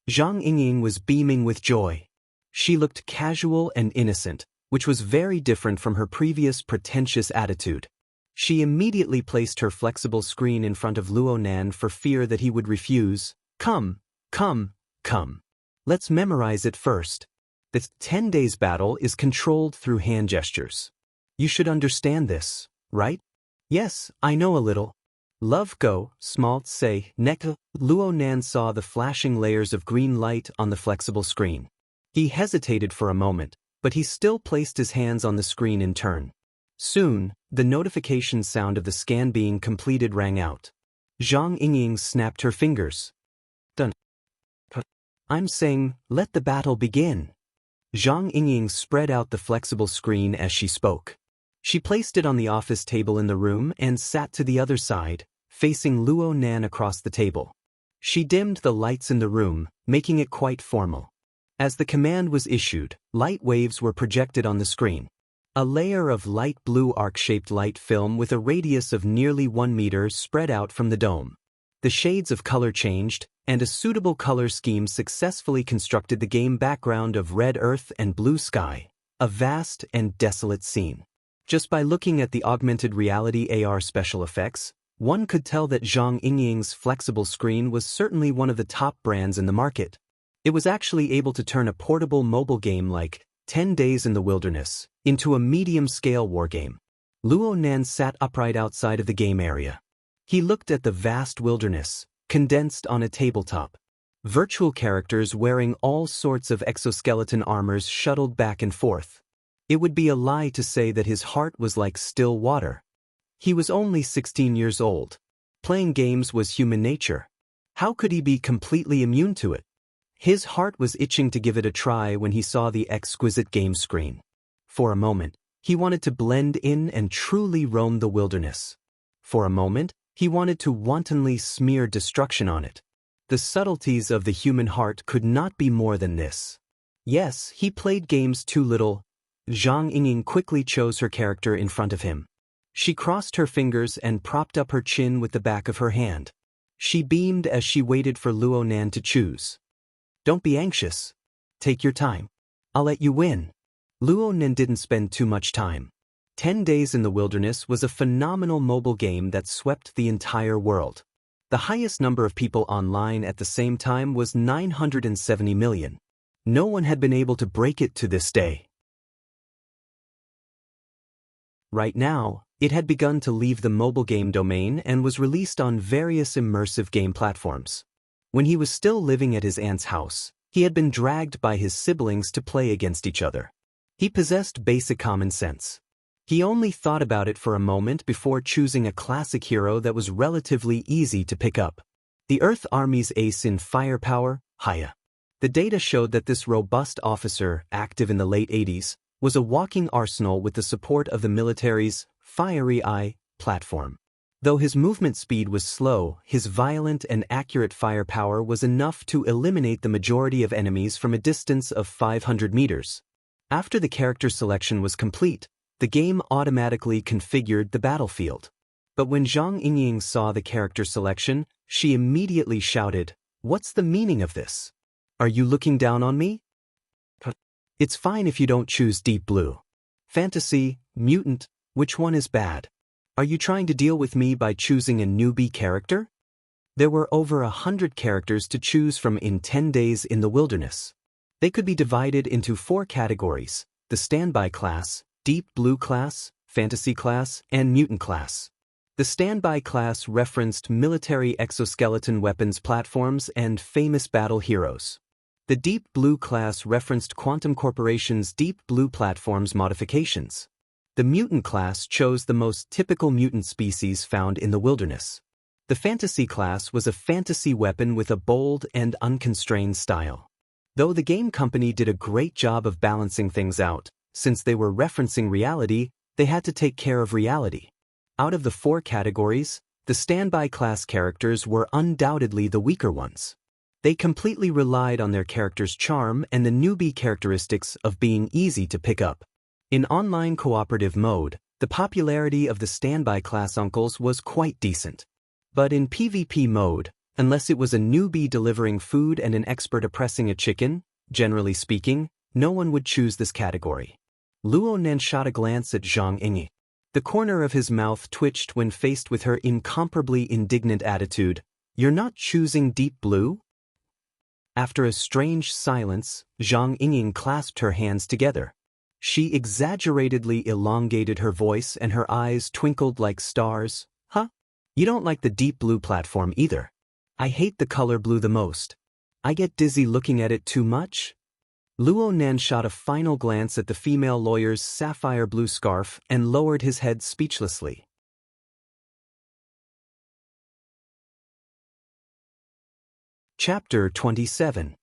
Zhang Yingying was beaming with joy. She looked casual and innocent, which was very different from her previous pretentious attitude. She immediately placed her flexible screen in front of Luo Nan for fear that he would refuse. Come. Let's memorize it first. The 10 days battle is controlled through hand gestures. You should understand this, right? Yes, I know a little. Love Go, smalt say, neka. Luo Nan saw the flashing layers of green light on the flexible screen. He hesitated for a moment, but he still placed his hands on the screen in turn. Soon, the notification sound of the scan being completed rang out. Zhang Yingying snapped her fingers. Done. I'm saying, let the battle begin. Zhang Yingying spread out the flexible screen as she spoke. She placed it on the office table in the room and sat to the other side, facing Luo Nan across the table. She dimmed the lights in the room, making it quite formal. As the command was issued, light waves were projected on the screen. A layer of light blue arc-shaped light film with a radius of nearly 1 meter spread out from the dome. The shades of color changed, and a suitable color scheme successfully constructed the game background of red earth and blue sky, a vast and desolate scene. Just by looking at the augmented reality AR special effects, one could tell that Zhang Yingying's flexible screen was certainly one of the top brands in the market. It was actually able to turn a portable mobile game like 10 Days in the Wilderness into a medium-scale wargame. Luo Nan sat upright outside of the game area. He looked at the vast wilderness, condensed on a tabletop. Virtual characters wearing all sorts of exoskeleton armors shuttled back and forth. It would be a lie to say that his heart was like still water. He was only 16 years old. Playing games was human nature. How could he be completely immune to it? His heart was itching to give it a try when he saw the exquisite game screen. For a moment, he wanted to blend in and truly roam the wilderness. For a moment, he wanted to wantonly smear destruction on it. The subtleties of the human heart could not be more than this. Yes, he played games too little. Zhang Yingying quickly chose her character in front of him. She crossed her fingers and propped up her chin with the back of her hand. She beamed as she waited for Luo Nan to choose. Don't be anxious. Take your time. I'll let you win. Luo Nan didn't spend too much time. 10 Days in the Wilderness was a phenomenal mobile game that swept the entire world. The highest number of people online at the same time was 970 million. No one had been able to break it to this day. Right now, it had begun to leave the mobile game domain and was released on various immersive game platforms. When he was still living at his aunt's house, he had been dragged by his siblings to play against each other. He possessed basic common sense. He only thought about it for a moment before choosing a classic hero that was relatively easy to pick up. The Earth Army's ace in firepower, Haya. The data showed that this robust officer, active in the late 80s, was a walking arsenal with the support of the military's Fiery Eye platform. Though his movement speed was slow, his violent and accurate firepower was enough to eliminate the majority of enemies from a distance of 500 meters. After the character selection was complete, the game automatically configured the battlefield. But when Zhang Yingying saw the character selection, she immediately shouted, "What's the meaning of this? Are you looking down on me? It's fine if you don't choose Deep Blue. Fantasy, Mutant, which one is bad? Are you trying to deal with me by choosing a newbie character?" There were over 100 characters to choose from in 10 Days in the Wilderness. They could be divided into 4 categories: the Standby class, Deep Blue class, Fantasy class, and Mutant class. The Standby class referenced military exoskeleton weapons platforms and famous battle heroes. The Deep Blue class referenced Quantum Corporation's Deep Blue platform's modifications. The Mutant class chose the most typical mutant species found in the wilderness. The Fantasy class was a fantasy weapon with a bold and unconstrained style. Though the game company did a great job of balancing things out, since they were referencing reality, they had to take care of reality. Out of the 4 categories, the Standby class characters were undoubtedly the weaker ones. They completely relied on their character's charm and the newbie characteristics of being easy to pick up. In online cooperative mode, the popularity of the Standby class uncles was quite decent. But in PvP mode, unless it was a newbie delivering food and an expert oppressing a chicken, generally speaking, no one would choose this category. Luo Nan shot a glance at Zhang Yingying. The corner of his mouth twitched when faced with her incomparably indignant attitude. "You're not choosing Deep Blue?" After a strange silence, Zhang Yingying clasped her hands together. She exaggeratedly elongated her voice and her eyes twinkled like stars. "Huh? You don't like the Deep Blue platform either. I hate the color blue the most. I get dizzy looking at it too much." Luo Nan shot a final glance at the female lawyer's sapphire blue scarf and lowered his head speechlessly. Chapter 27.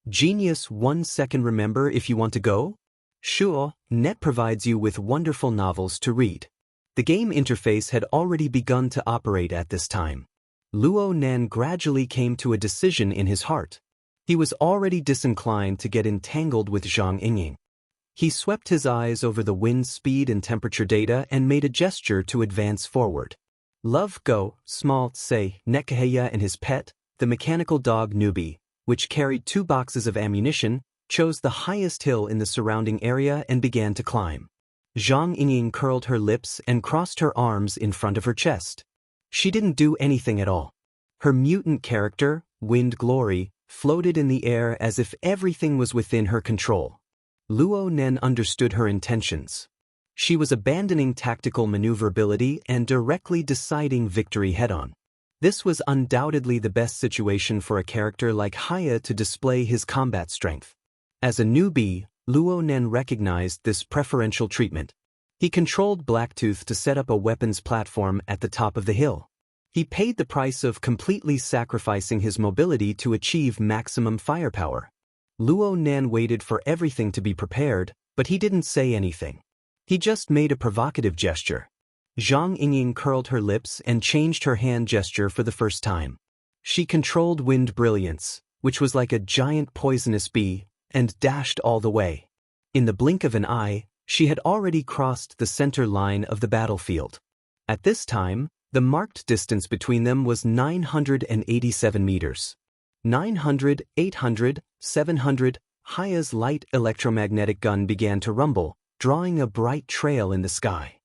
Genius 1 second remember if you want to go? Sure, Net provides you with wonderful novels to read. The game interface had already begun to operate at this time. Luo Nan gradually came to a decision in his heart. He was already disinclined to get entangled with Zhang Yingying. He swept his eyes over the wind speed and temperature data and made a gesture to advance forward. Love Go, Small Say, Netkaheya and his pet, the mechanical dog Nubi, which carried 2 boxes of ammunition, chose the highest hill in the surrounding area and began to climb. Zhang Yingying curled her lips and crossed her arms in front of her chest. She didn't do anything at all. Her mutant character, Wind Glory, floated in the air as if everything was within her control. Luo Nen understood her intentions. She was abandoning tactical maneuverability and directly deciding victory head-on. This was undoubtedly the best situation for a character like Haya to display his combat strength. As a newbie, Luo Nen recognized this preferential treatment. He controlled Blacktooth to set up a weapons platform at the top of the hill. He paid the price of completely sacrificing his mobility to achieve maximum firepower. Luo Nan waited for everything to be prepared, but he didn't say anything. He just made a provocative gesture. Zhang Yingying curled her lips and changed her hand gesture for the first time. She controlled Wind Brilliance, which was like a giant poisonous bee, and dashed all the way. In the blink of an eye, she had already crossed the center line of the battlefield. At this time, the marked distance between them was 987 meters. 900, 800, 700, Haya's light electromagnetic gun began to rumble, drawing a bright trail in the sky.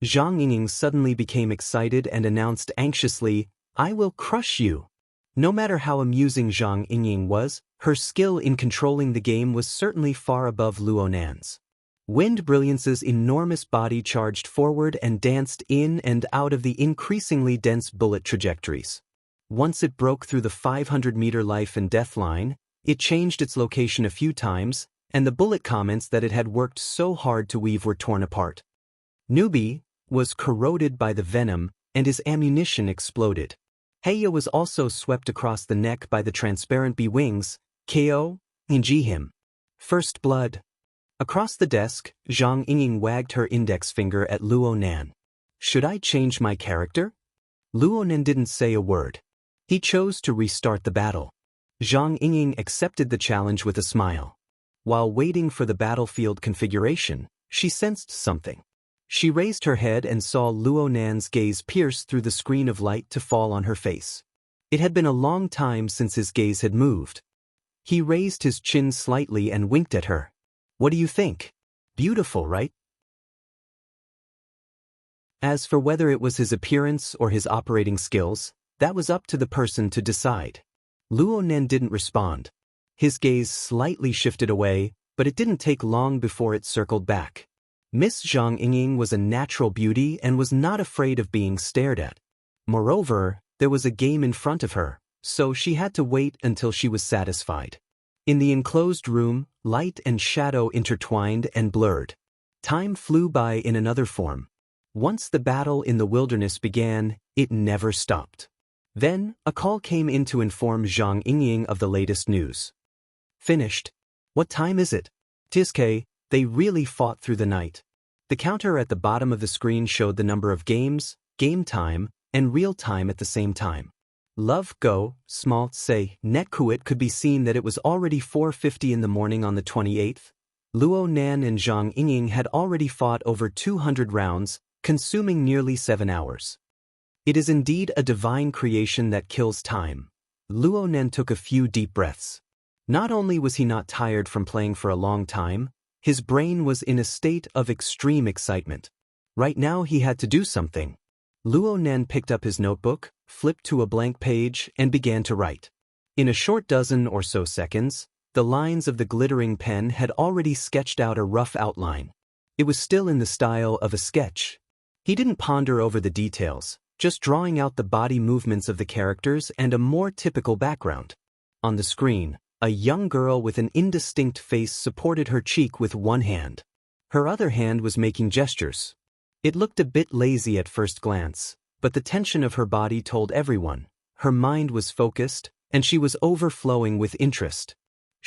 Zhang Yingying suddenly became excited and announced anxiously, "I will crush you." No matter how amusing Zhang Yingying was, her skill in controlling the game was certainly far above Luo Nan's. Wind Brilliance's enormous body charged forward and danced in and out of the increasingly dense bullet trajectories. Once it broke through the 500-meter life and death line, it changed its location a few times, and the bullet comments that it had worked so hard to weave were torn apart. Nubi was corroded by the venom, and his ammunition exploded. Heya was also swept across the neck by the transparent bee wings, KO, Inji him. First blood. Across the desk, Zhang Yingying wagged her index finger at Luo Nan. Should I change my character? Luo Nan didn't say a word. He chose to restart the battle. Zhang Yingying accepted the challenge with a smile. While waiting for the battlefield configuration, she sensed something. She raised her head and saw Luo Nan's gaze pierce through the screen of light to fall on her face. It had been a long time since his gaze had moved. He raised his chin slightly and winked at her. What do you think? Beautiful, right? As for whether it was his appearance or his operating skills, that was up to the person to decide. Luo Nen didn't respond. His gaze slightly shifted away, but it didn't take long before it circled back. Miss Zhang Yingying was a natural beauty and was not afraid of being stared at. Moreover, there was a game in front of her, so she had to wait until she was satisfied. In the enclosed room, light and shadow intertwined and blurred. Time flew by in another form. Once the battle in the wilderness began, it never stopped. Then, a call came in to inform Zhang Yingying of the latest news. Finished. What time is it? Tiske, they really fought through the night. The counter at the bottom of the screen showed the number of games, game time, and real time at the same time. Love Go, Small Say, Netkuit could be seen that it was already 4:50 in the morning on the 28th. Luo Nan and Zhang Yingying had already fought over 200 rounds, consuming nearly 7 hours. It is indeed a divine creation that kills time. Luo Nan took a few deep breaths. Not only was he not tired from playing for a long time, his brain was in a state of extreme excitement. Right now he had to do something. Luo Nan picked up his notebook, flipped to a blank page, and began to write. In a short dozen or so seconds, the lines of the glittering pen had already sketched out a rough outline. It was still in the style of a sketch. He didn't ponder over the details, just drawing out the body movements of the characters and a more typical background. On the screen, a young girl with an indistinct face supported her cheek with one hand. Her other hand was making gestures. It looked a bit lazy at first glance, but the tension of her body told everyone. Her mind was focused, and she was overflowing with interest.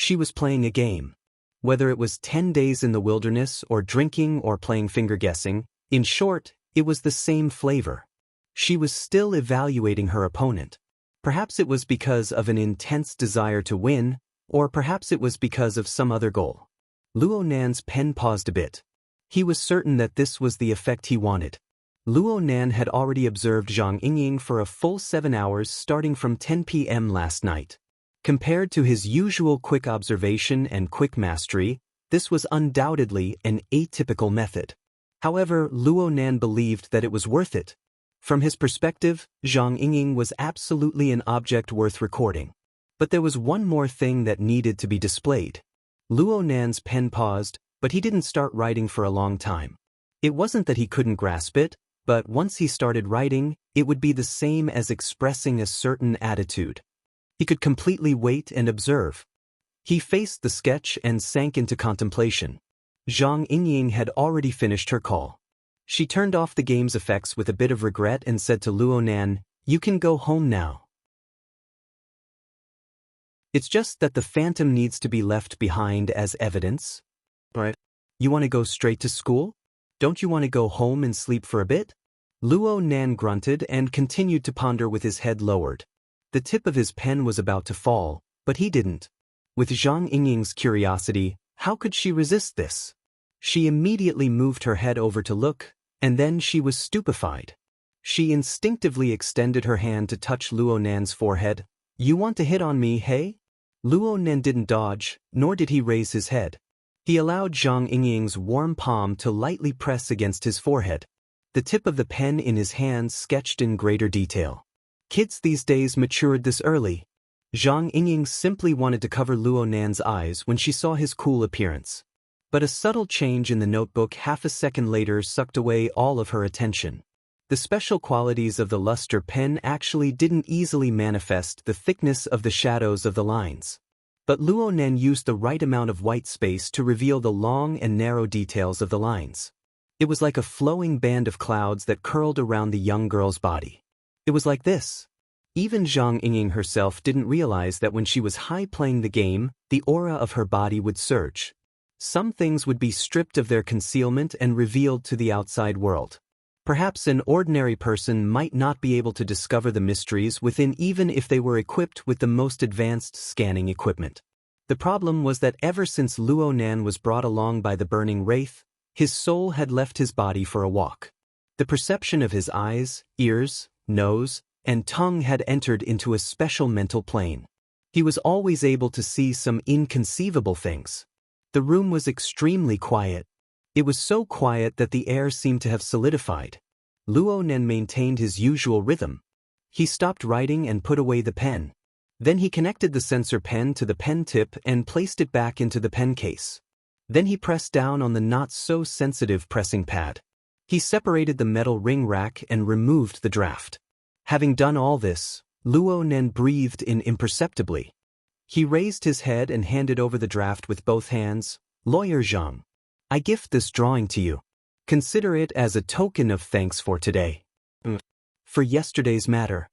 She was playing a game. Whether it was 10 days in the wilderness or drinking or playing finger guessing, in short, it was the same flavor. She was still evaluating her opponent. Perhaps it was because of an intense desire to win, or perhaps it was because of some other goal. Luo Nan's pen paused a bit. He was certain that this was the effect he wanted. Luo Nan had already observed Zhang Yingying for a full 7 hours starting from 10 p.m. last night. Compared to his usual quick observation and quick mastery, this was undoubtedly an atypical method. However, Luo Nan believed that it was worth it. From his perspective, Zhang Yingying was absolutely an object worth recording. But there was one more thing that needed to be displayed. Luo Nan's pen paused, but he didn't start writing for a long time. It wasn't that he couldn't grasp it, but once he started writing, it would be the same as expressing a certain attitude. He could completely wait and observe. He faced the sketch and sank into contemplation. Zhang Yingying had already finished her call. She turned off the game's effects with a bit of regret and said to Luo Nan, "You can go home now. It's just that the phantom needs to be left behind as evidence." "Right. You want to go straight to school? Don't you want to go home and sleep for a bit?" Luo Nan grunted and continued to ponder with his head lowered. The tip of his pen was about to fall, but he didn't. With Zhang Yingying's curiosity, how could she resist this? She immediately moved her head over to look, and then she was stupefied. She instinctively extended her hand to touch Luo Nan's forehead. "You want to hit on me, hey?" Luo Nan didn't dodge, nor did he raise his head. He allowed Zhang Yingying's warm palm to lightly press against his forehead. The tip of the pen in his hand sketched in greater detail. Kids these days matured this early. Zhang Yingying simply wanted to cover Luo Nan's eyes when she saw his cool appearance. But a subtle change in the notebook half a second later sucked away all of her attention. The special qualities of the luster pen actually didn't easily manifest the thickness of the shadows of the lines. But Luo Nan used the right amount of white space to reveal the long and narrow details of the lines. It was like a flowing band of clouds that curled around the young girl's body. It was like this. Even Zhang Yingying herself didn't realize that when she was high playing the game, the aura of her body would surge. Some things would be stripped of their concealment and revealed to the outside world. Perhaps an ordinary person might not be able to discover the mysteries within even if they were equipped with the most advanced scanning equipment. The problem was that ever since Luo Nan was brought along by the burning wraith, his soul had left his body for a walk. The perception of his eyes, ears, nose, and tongue had entered into a special mental plane. He was always able to see some inconceivable things. The room was extremely quiet. It was so quiet that the air seemed to have solidified. Luo Nan maintained his usual rhythm. He stopped writing and put away the pen. Then he connected the sensor pen to the pen tip and placed it back into the pen case. Then he pressed down on the not-so-sensitive pressing pad. He separated the metal ring rack and removed the draft. Having done all this, Luo Nan breathed in imperceptibly. He raised his head and handed over the draft with both hands. "Lawyer Zhang, I gift this drawing to you. Consider it as a token of thanks for today. For yesterday's matter."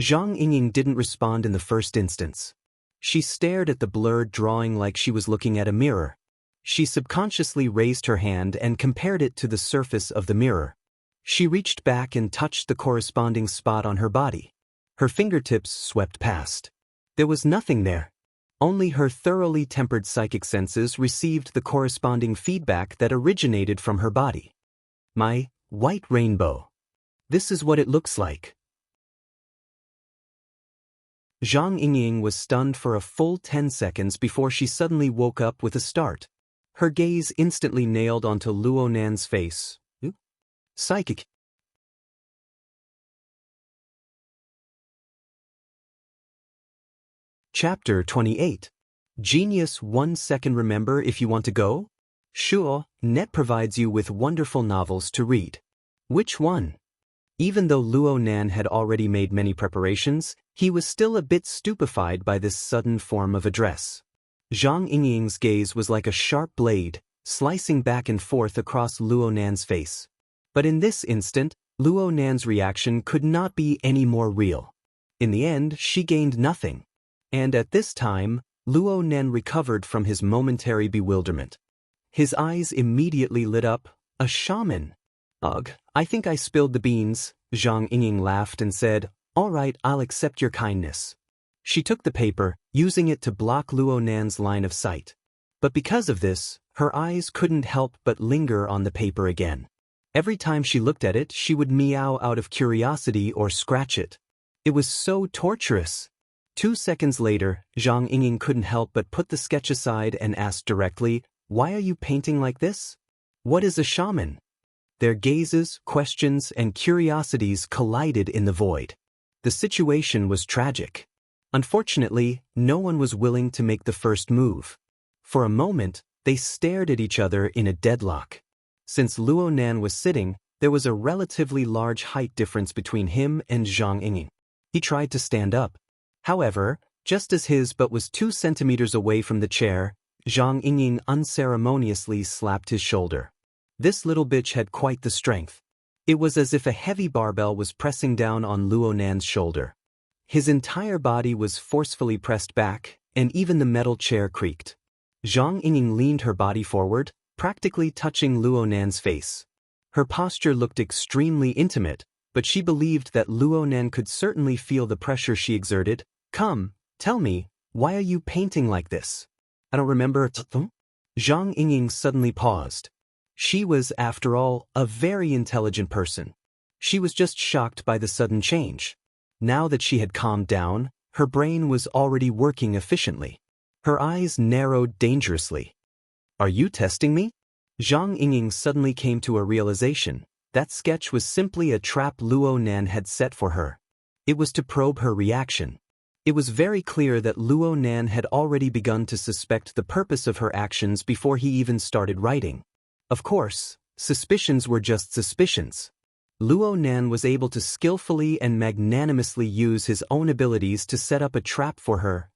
Zhang Yingying didn't respond in the first instance. She stared at the blurred drawing like she was looking at a mirror. She subconsciously raised her hand and compared it to the surface of the mirror. She reached back and touched the corresponding spot on her body. Her fingertips swept past. There was nothing there. Only her thoroughly tempered psychic senses received the corresponding feedback that originated from her body. "My white rainbow. This is what it looks like." Zhang Yingying was stunned for a full 10 seconds before she suddenly woke up with a start. Her gaze instantly nailed onto Luo Nan's face. Psychic. Chapter 28. Genius 1 second. Remember if you want to go? Sure, Net provides you with wonderful novels to read. Which one? Even though Luo Nan had already made many preparations, he was still a bit stupefied by this sudden form of address. Zhang Yingying's gaze was like a sharp blade, slicing back and forth across Luo Nan's face. But in this instant, Luo Nan's reaction could not be any more real. In the end, she gained nothing. And at this time, Luo Nen recovered from his momentary bewilderment. His eyes immediately lit up. A shaman. Ugh, I think I spilled the beans. Zhang Yingying laughed and said, "All right, I'll accept your kindness." She took the paper, using it to block Luo Nan's line of sight. But because of this, her eyes couldn't help but linger on the paper again. Every time she looked at it, she would meow out of curiosity or scratch it. It was so torturous. 2 seconds later, Zhang Yingying couldn't help but put the sketch aside and asked directly, "Why are you painting like this? What is a shaman?" Their gazes, questions, and curiosities collided in the void. The situation was tragic. Unfortunately, no one was willing to make the first move. For a moment, they stared at each other in a deadlock. Since Luo Nan was sitting, there was a relatively large height difference between him and Zhang Yingying. He tried to stand up. However, just as his butt was 2 centimeters away from the chair, Zhang Yingying unceremoniously slapped his shoulder. This little bitch had quite the strength. It was as if a heavy barbell was pressing down on Luo Nan's shoulder. His entire body was forcefully pressed back, and even the metal chair creaked. Zhang Yingying leaned her body forward, practically touching Luo Nan's face. Her posture looked extremely intimate, but she believed that Luo Nan could certainly feel the pressure she exerted. "Come, tell me, why are you painting like this?" "I don't remember." Zhang Yingying suddenly paused. She was, after all, a very intelligent person. She was just shocked by the sudden change. Now that she had calmed down, her brain was already working efficiently. Her eyes narrowed dangerously. "Are you testing me?" Zhang Yingying suddenly came to a realization. That sketch was simply a trap Luo Nan had set for her. It was to probe her reaction. It was very clear that Luo Nan had already begun to suspect the purpose of her actions before he even started writing. Of course, suspicions were just suspicions. Luo Nan was able to skillfully and magnanimously use his own abilities to set up a trap for her.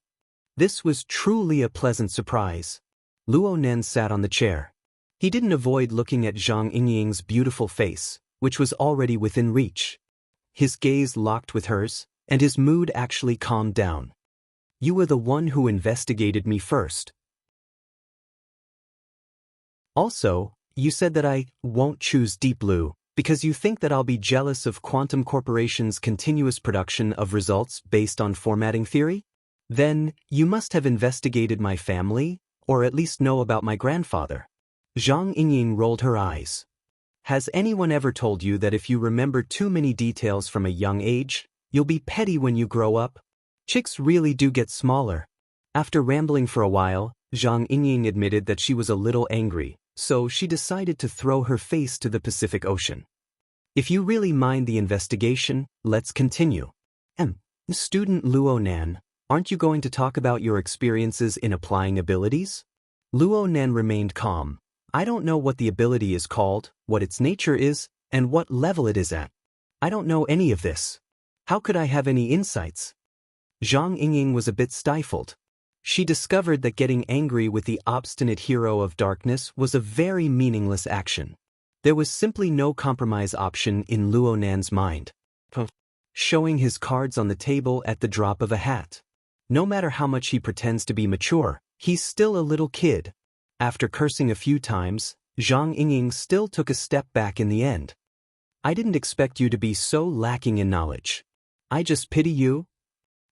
This was truly a pleasant surprise. Luo Nan sat on the chair. He didn't avoid looking at Zhang Yingying's beautiful face, which was already within reach. His gaze locked with hers, and his mood actually calmed down. "You were the one who investigated me first. Also, you said that I won't choose Deep Blue because you think that I'll be jealous of Quantum Corporation's continuous production of results based on formatting theory? Then, you must have investigated my family, or at least know about my grandfather." Zhang Yingying rolled her eyes. "Has anyone ever told you that if you remember too many details from a young age, you'll be petty when you grow up? Chicks really do get smaller." After rambling for a while, Zhang Yingying admitted that she was a little angry, so she decided to throw her face to the Pacific Ocean. "If you really mind the investigation, let's continue. Student Luo Nan, aren't you going to talk about your experiences in applying abilities?" Luo Nan remained calm. "I don't know what the ability is called, what its nature is, and what level it is at. I don't know any of this. How could I have any insights?" Zhang Yingying was a bit stifled. She discovered that getting angry with the obstinate hero of darkness was a very meaningless action. There was simply no compromise option in Luo Nan's mind. Showing his cards on the table at the drop of a hat. No matter how much he pretends to be mature, he's still a little kid. After cursing a few times, Zhang Yingying still took a step back in the end. "I didn't expect you to be so lacking in knowledge. I just pity you.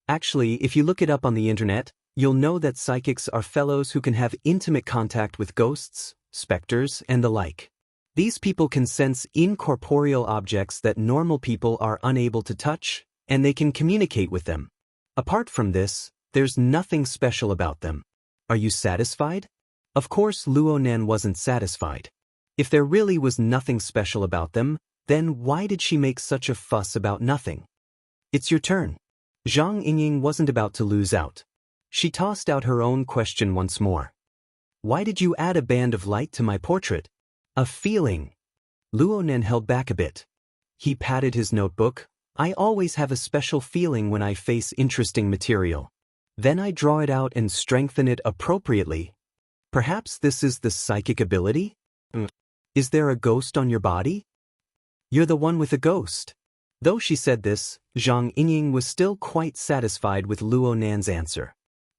Actually, if you look it up on the internet, you'll know that psychics are fellows who can have intimate contact with ghosts, specters, and the like. These people can sense incorporeal objects that normal people are unable to touch, and they can communicate with them. Apart from this, there's nothing special about them. Are you satisfied?" Of course, Luo Nan wasn't satisfied. If there really was nothing special about them, then why did she make such a fuss about nothing? "It's your turn." Zhang Yingying wasn't about to lose out. She tossed out her own question once more. "Why did you add a band of light to my portrait?" "A feeling." Luo Nan held back a bit. He patted his notebook. "I always have a special feeling when I face interesting material. Then I draw it out and strengthen it appropriately. Perhaps this is the psychic ability? Is there a ghost on your body?" "You're the one with a ghost." Though she said this, Zhang Yingying was still quite satisfied with Luo Nan's answer.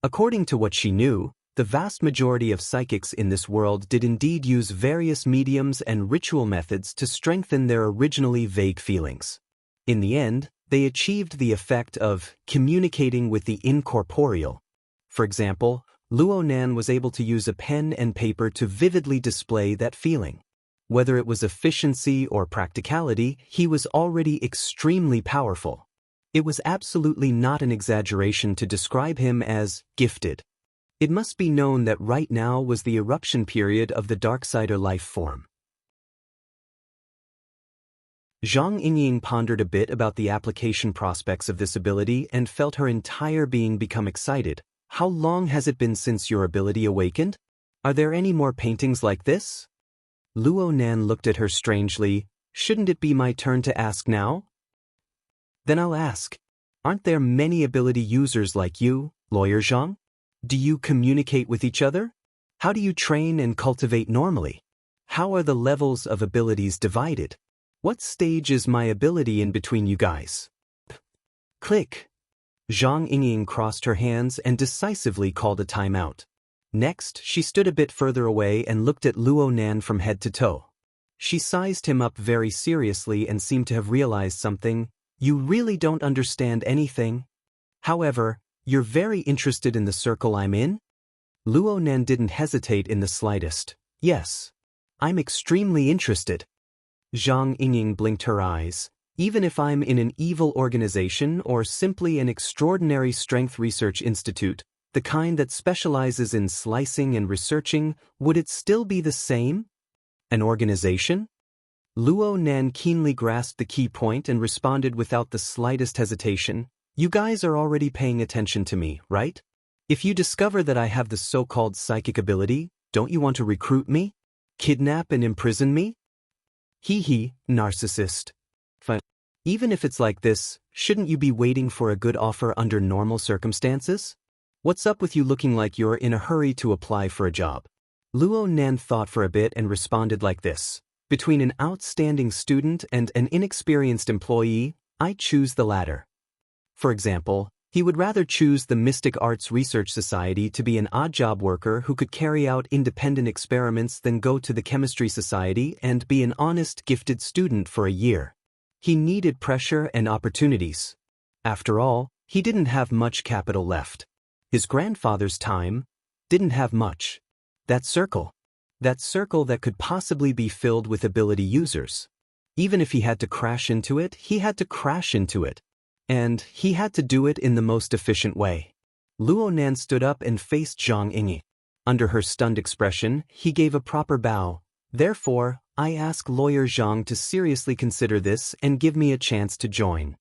According to what she knew, the vast majority of psychics in this world did indeed use various mediums and ritual methods to strengthen their originally vague feelings. In the end, they achieved the effect of communicating with the incorporeal. For example, Luo Nan was able to use a pen and paper to vividly display that feeling. Whether it was efficiency or practicality, he was already extremely powerful. It was absolutely not an exaggeration to describe him as gifted. It must be known that right now was the eruption period of the Darksider life form. Zhang Yingying pondered a bit about the application prospects of this ability and felt her entire being become excited. How long has it been since your ability awakened? Are there any more paintings like this? Luo Nan looked at her strangely. Shouldn't it be my turn to ask now? Then I'll ask. Aren't there many ability users like you, Lawyer Zhang? Do you communicate with each other? How do you train and cultivate normally? How are the levels of abilities divided? What stage is my ability in between you guys? Click. Zhang Yingying crossed her hands and decisively called a timeout. Next, she stood a bit further away and looked at Luo Nan from head to toe. She sized him up very seriously and seemed to have realized something. You really don't understand anything. However, you're very interested in the circle I'm in? Luo Nan didn't hesitate in the slightest. Yes. I'm extremely interested. Zhang Yingying blinked her eyes. Even if I'm in an evil organization or simply an extraordinary strength research institute, the kind that specializes in slicing and researching, would it still be the same? An organization? Luo Nan keenly grasped the key point and responded without the slightest hesitation. You guys are already paying attention to me, right? If you discover that I have the so-called psychic ability, don't you want to recruit me? Kidnap and imprison me? Hee, narcissist. Fine. Even if it's like this, shouldn't you be waiting for a good offer under normal circumstances? What's up with you looking like you're in a hurry to apply for a job? Luo Nan thought for a bit and responded like this. Between an outstanding student and an inexperienced employee, I choose the latter. For example, he would rather choose the Mystic Arts Research Society to be an odd-job worker who could carry out independent experiments than go to the Chemistry Society and be an honest, gifted student for a year. He needed pressure and opportunities. After all, he didn't have much capital left. His grandfather's time didn't have much. That circle that could possibly be filled with ability users. Even if he had to crash into it, he had to crash into it. And he had to do it in the most efficient way. Luo Nan stood up and faced Zhang Yingying. Under her stunned expression, he gave a proper bow. Therefore, I ask Lawyer Zhang to seriously consider this and give me a chance to join.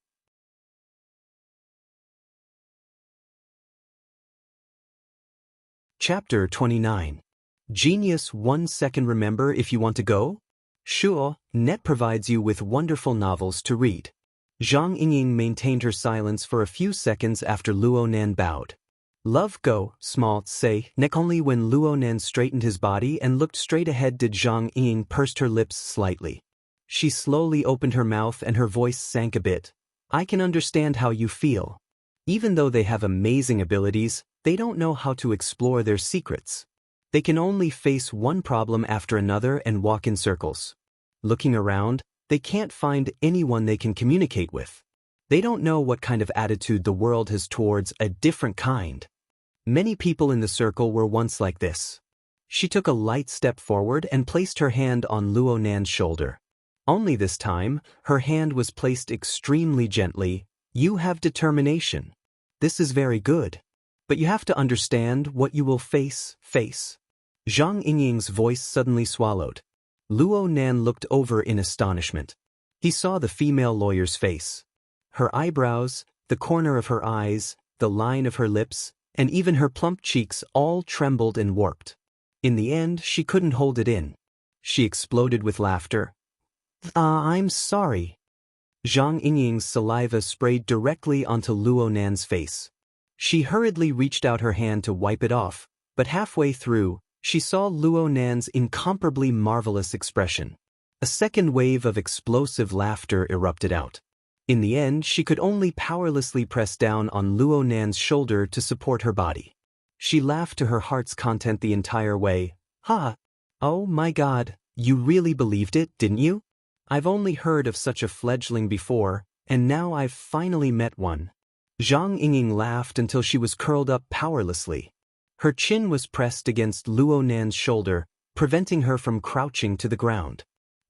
Chapter 29. Genius 1 second. Remember if you want to go? Sure, Net provides you with wonderful novels to read. Zhang Yingying maintained her silence for a few seconds after Luo Nan bowed. Love go, small, say, neck. Only when Luo Nan straightened his body and looked straight ahead did Zhang Yingying pursed her lips slightly. She slowly opened her mouth and her voice sank a bit. I can understand how you feel. Even though they have amazing abilities, they don't know how to explore their secrets. They can only face one problem after another and walk in circles. Looking around, they can't find anyone they can communicate with. They don't know what kind of attitude the world has towards a different kind. Many people in the circle were once like this. She took a light step forward and placed her hand on Luo Nan's shoulder. Only this time, her hand was placed extremely gently. You have determination. This is very good. But you have to understand what you will face. Zhang Yingying's voice suddenly swallowed. Luo Nan looked over in astonishment. He saw the female lawyer's face. Her eyebrows, the corner of her eyes, the line of her lips, and even her plump cheeks all trembled and warped. In the end, she couldn't hold it in. She exploded with laughter. I'm sorry. Zhang Yingying's saliva sprayed directly onto Luo Nan's face. She hurriedly reached out her hand to wipe it off, but halfway through, she saw Luo Nan's incomparably marvelous expression. A second wave of explosive laughter erupted out. In the end, she could only powerlessly press down on Luo Nan's shoulder to support her body. She laughed to her heart's content the entire way. Ha! Oh my God, you really believed it, didn't you? I've only heard of such a fledgling before, and now I've finally met one. Zhang Yingying laughed until she was curled up powerlessly. Her chin was pressed against Luo Nan's shoulder, preventing her from crouching to the ground.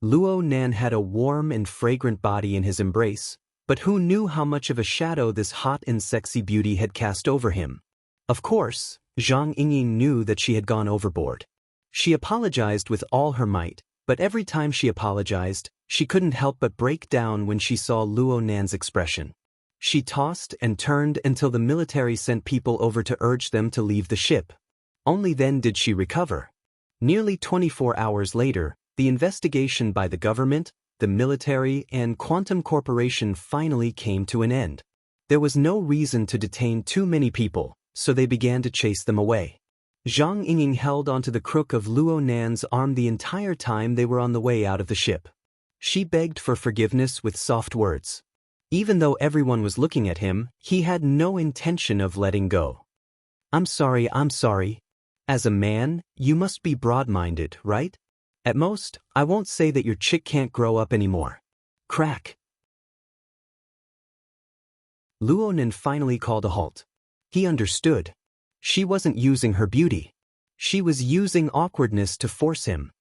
Luo Nan had a warm and fragrant body in his embrace, but who knew how much of a shadow this hot and sexy beauty had cast over him? Of course, Zhang Yingying knew that she had gone overboard. She apologized with all her might, but every time she apologized, she couldn't help but break down when she saw Luo Nan's expression. She tossed and turned until the military sent people over to urge them to leave the ship. Only then did she recover. Nearly 24 hours later, the investigation by the government, the military, and Quantum Corporation finally came to an end. There was no reason to detain too many people, so they began to chase them away. Zhang Yingying held onto the crook of Luo Nan's arm the entire time they were on the way out of the ship. She begged for forgiveness with soft words. Even though everyone was looking at him, he had no intention of letting go. I'm sorry. As a man, you must be broad-minded, right? At most, I won't say that your chick can't grow up anymore. Crack. Luo Nan finally called a halt. He understood. She wasn't using her beauty. She was using awkwardness to force him.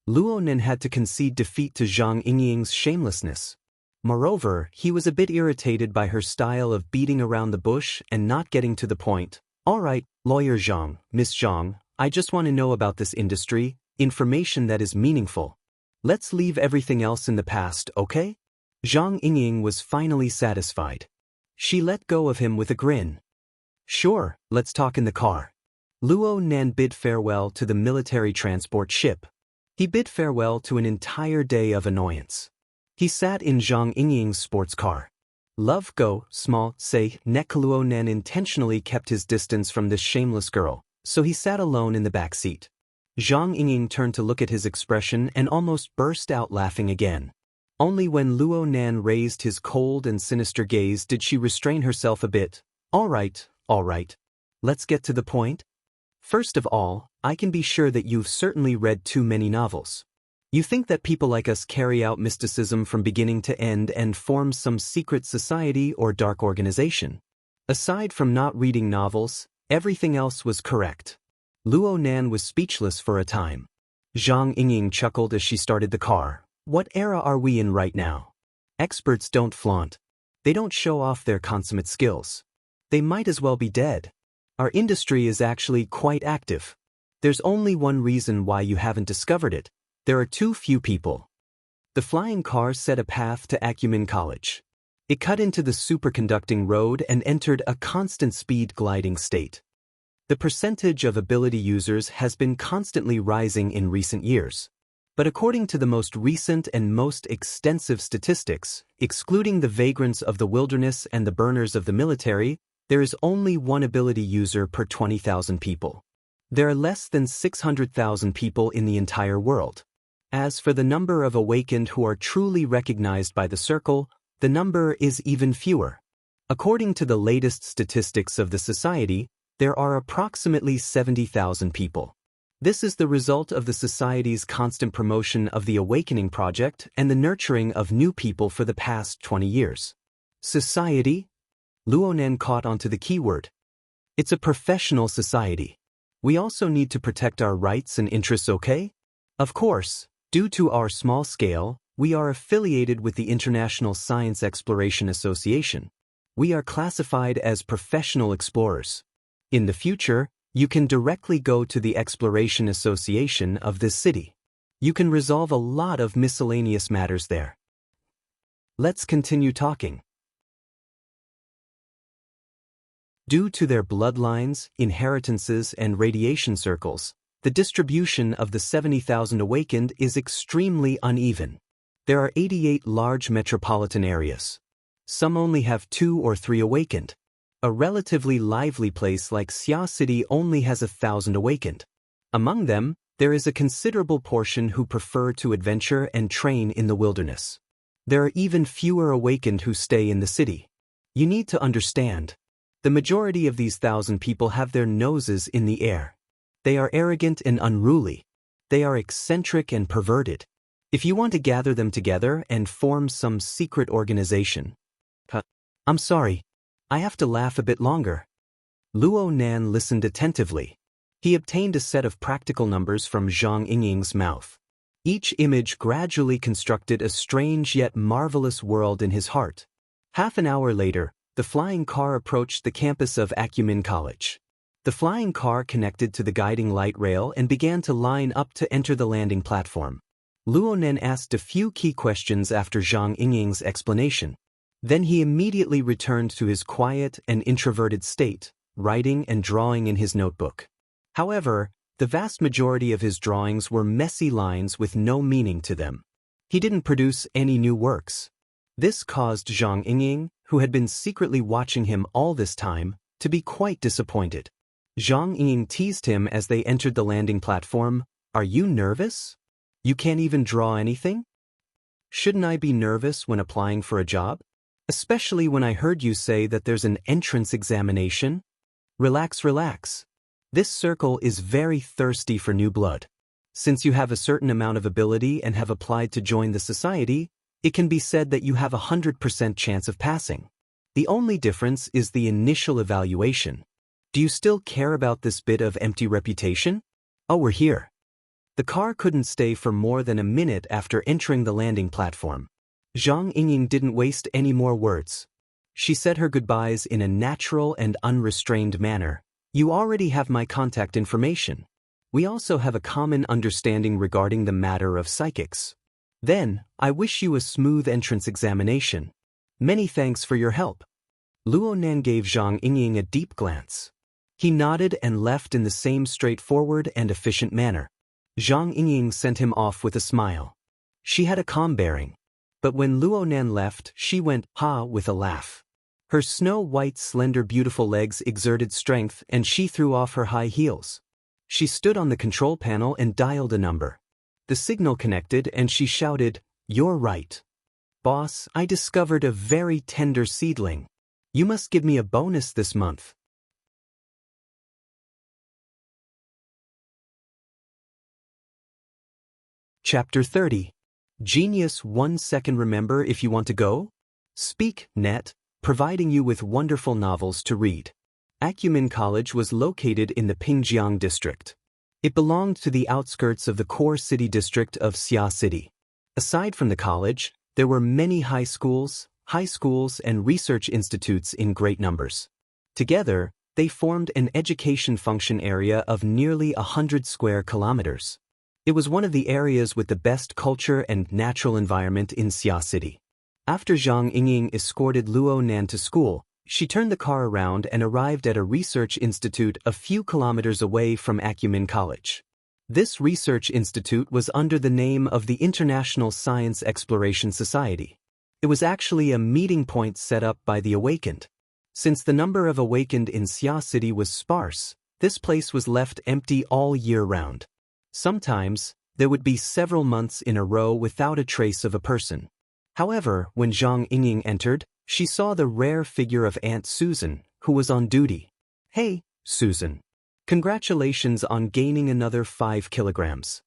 Luo Nan had to concede defeat to Zhang Yingying's shamelessness. Moreover, he was a bit irritated by her style of beating around the bush and not getting to the point. All right, Lawyer Zhang, Miss Zhang, I just want to know about this industry, information that is meaningful. Let's leave everything else in the past, okay? Zhang Yingying was finally satisfied. She let go of him with a grin. Sure, let's talk in the car. Luo Nan bid farewell to the military transport ship. He bid farewell to an entire day of annoyance. He sat in Zhang Yingying's sports car. Love go, small, say, Luo Nan intentionally kept his distance from this shameless girl, so he sat alone in the back seat. Zhang Yingying turned to look at his expression and almost burst out laughing again. Only when Luo Nan raised his cold and sinister gaze did she restrain herself a bit. All right. Let's get to the point. First of all, I can be sure that you've certainly read too many novels. You think that people like us carry out mysticism from beginning to end and form some secret society or dark organization. Aside from not reading novels, everything else was correct. Luo Nan was speechless for a time. Zhang Yingying chuckled as she started the car. What era are we in right now? Experts don't flaunt. They don't show off their consummate skills. They might as well be dead. Our industry is actually quite active. There's only one reason why you haven't discovered it. There are too few people. The flying car set a path to Acumen College. It cut into the superconducting road and entered a constant speed gliding state. The percentage of ability users has been constantly rising in recent years. But according to the most recent and most extensive statistics, excluding the vagrants of the wilderness and the burners of the military, there is only one ability user per 20,000 people. There are less than 600,000 people in the entire world. As for the number of awakened who are truly recognized by the circle, the number is even fewer. According to the latest statistics of the society, there are approximately 70,000 people. This is the result of the society's constant promotion of the Awakening Project and the nurturing of new people for the past 20 years. Society? Luo Nan caught onto the keyword. It's a professional society. We also need to protect our rights and interests, okay? Of course, due to our small scale, we are affiliated with the International Science Exploration Association. We are classified as professional explorers. In the future, you can directly go to the Exploration Association of this city. You can resolve a lot of miscellaneous matters there. Let's continue talking. Due to their bloodlines, inheritances, and radiation circles, the distribution of the 70,000 awakened is extremely uneven. There are 88 large metropolitan areas. Some only have 2 or 3 awakened. A relatively lively place like Xia City only has 1,000 awakened. Among them, there is a considerable portion who prefer to adventure and train in the wilderness. There are even fewer awakened who stay in the city. You need to understand. The majority of these 1,000 people have their noses in the air. They are arrogant and unruly. They are eccentric and perverted. If you want to gather them together and form some secret organization. I'm sorry. I have to laugh a bit longer. Luo Nan listened attentively. He obtained a set of practical numbers from Zhang Yingying's mouth. Each image gradually constructed a strange yet marvelous world in his heart. Half an hour later, the flying car approached the campus of Acumen College. The flying car connected to the guiding light rail and began to line up to enter the landing platform. Luo Nan asked a few key questions after Zhang Yingying's explanation. Then he immediately returned to his quiet and introverted state, writing and drawing in his notebook. However, the vast majority of his drawings were messy lines with no meaning to them. He didn't produce any new works. This caused Zhang Yingying, who had been secretly watching him all this time, to be quite disappointed. Zhang Yingying teased him as they entered the landing platform. Are you nervous? You can't even draw anything? Shouldn't I be nervous when applying for a job? Especially when I heard you say that there's an entrance examination? Relax, relax. This circle is very thirsty for new blood. Since you have a certain amount of ability and have applied to join the society, it can be said that you have a 100% chance of passing. The only difference is the initial evaluation. Do you still care about this bit of empty reputation? Oh, we're here. The car couldn't stay for more than a minute after entering the landing platform. Zhang Yingying didn't waste any more words. She said her goodbyes in a natural and unrestrained manner. You already have my contact information. We also have a common understanding regarding the matter of psychics. Then, I wish you a smooth entrance examination. Many thanks for your help. Luo Nan gave Zhang Yingying a deep glance. He nodded and left in the same straightforward and efficient manner. Zhang Yingying sent him off with a smile. She had a calm bearing. But when Luo Nan left, she went, ha, with a laugh. Her snow-white, slender, beautiful legs exerted strength and she threw off her high heels. She stood on the control panel and dialed a number. The signal connected and she shouted, "You're right. Boss, I discovered a very tender seedling. You must give me a bonus this month." Chapter 30. Genius 1 second. Remember if you want to go? Speak, net, providing you with wonderful novels to read. Acumen College was located in the Pingjiang district. It belonged to the outskirts of the core city district of Xia City. Aside from the college, there were many high schools, and research institutes in great numbers. Together, they formed an education function area of nearly 100 square kilometers. It was one of the areas with the best culture and natural environment in Xia City. After Zhang Yingying escorted Luo Nan to school, she turned the car around and arrived at a research institute a few kilometers away from Acumen College. This research institute was under the name of the International Science Exploration Society. It was actually a meeting point set up by the awakened. Since the number of awakened in Xia City was sparse, this place was left empty all year round. Sometimes, there would be several months in a row without a trace of a person. However, when Zhang Yingying entered, she saw the rare figure of Aunt Susan, who was on duty. "Hey, Susan. Congratulations on gaining another 5 kilograms.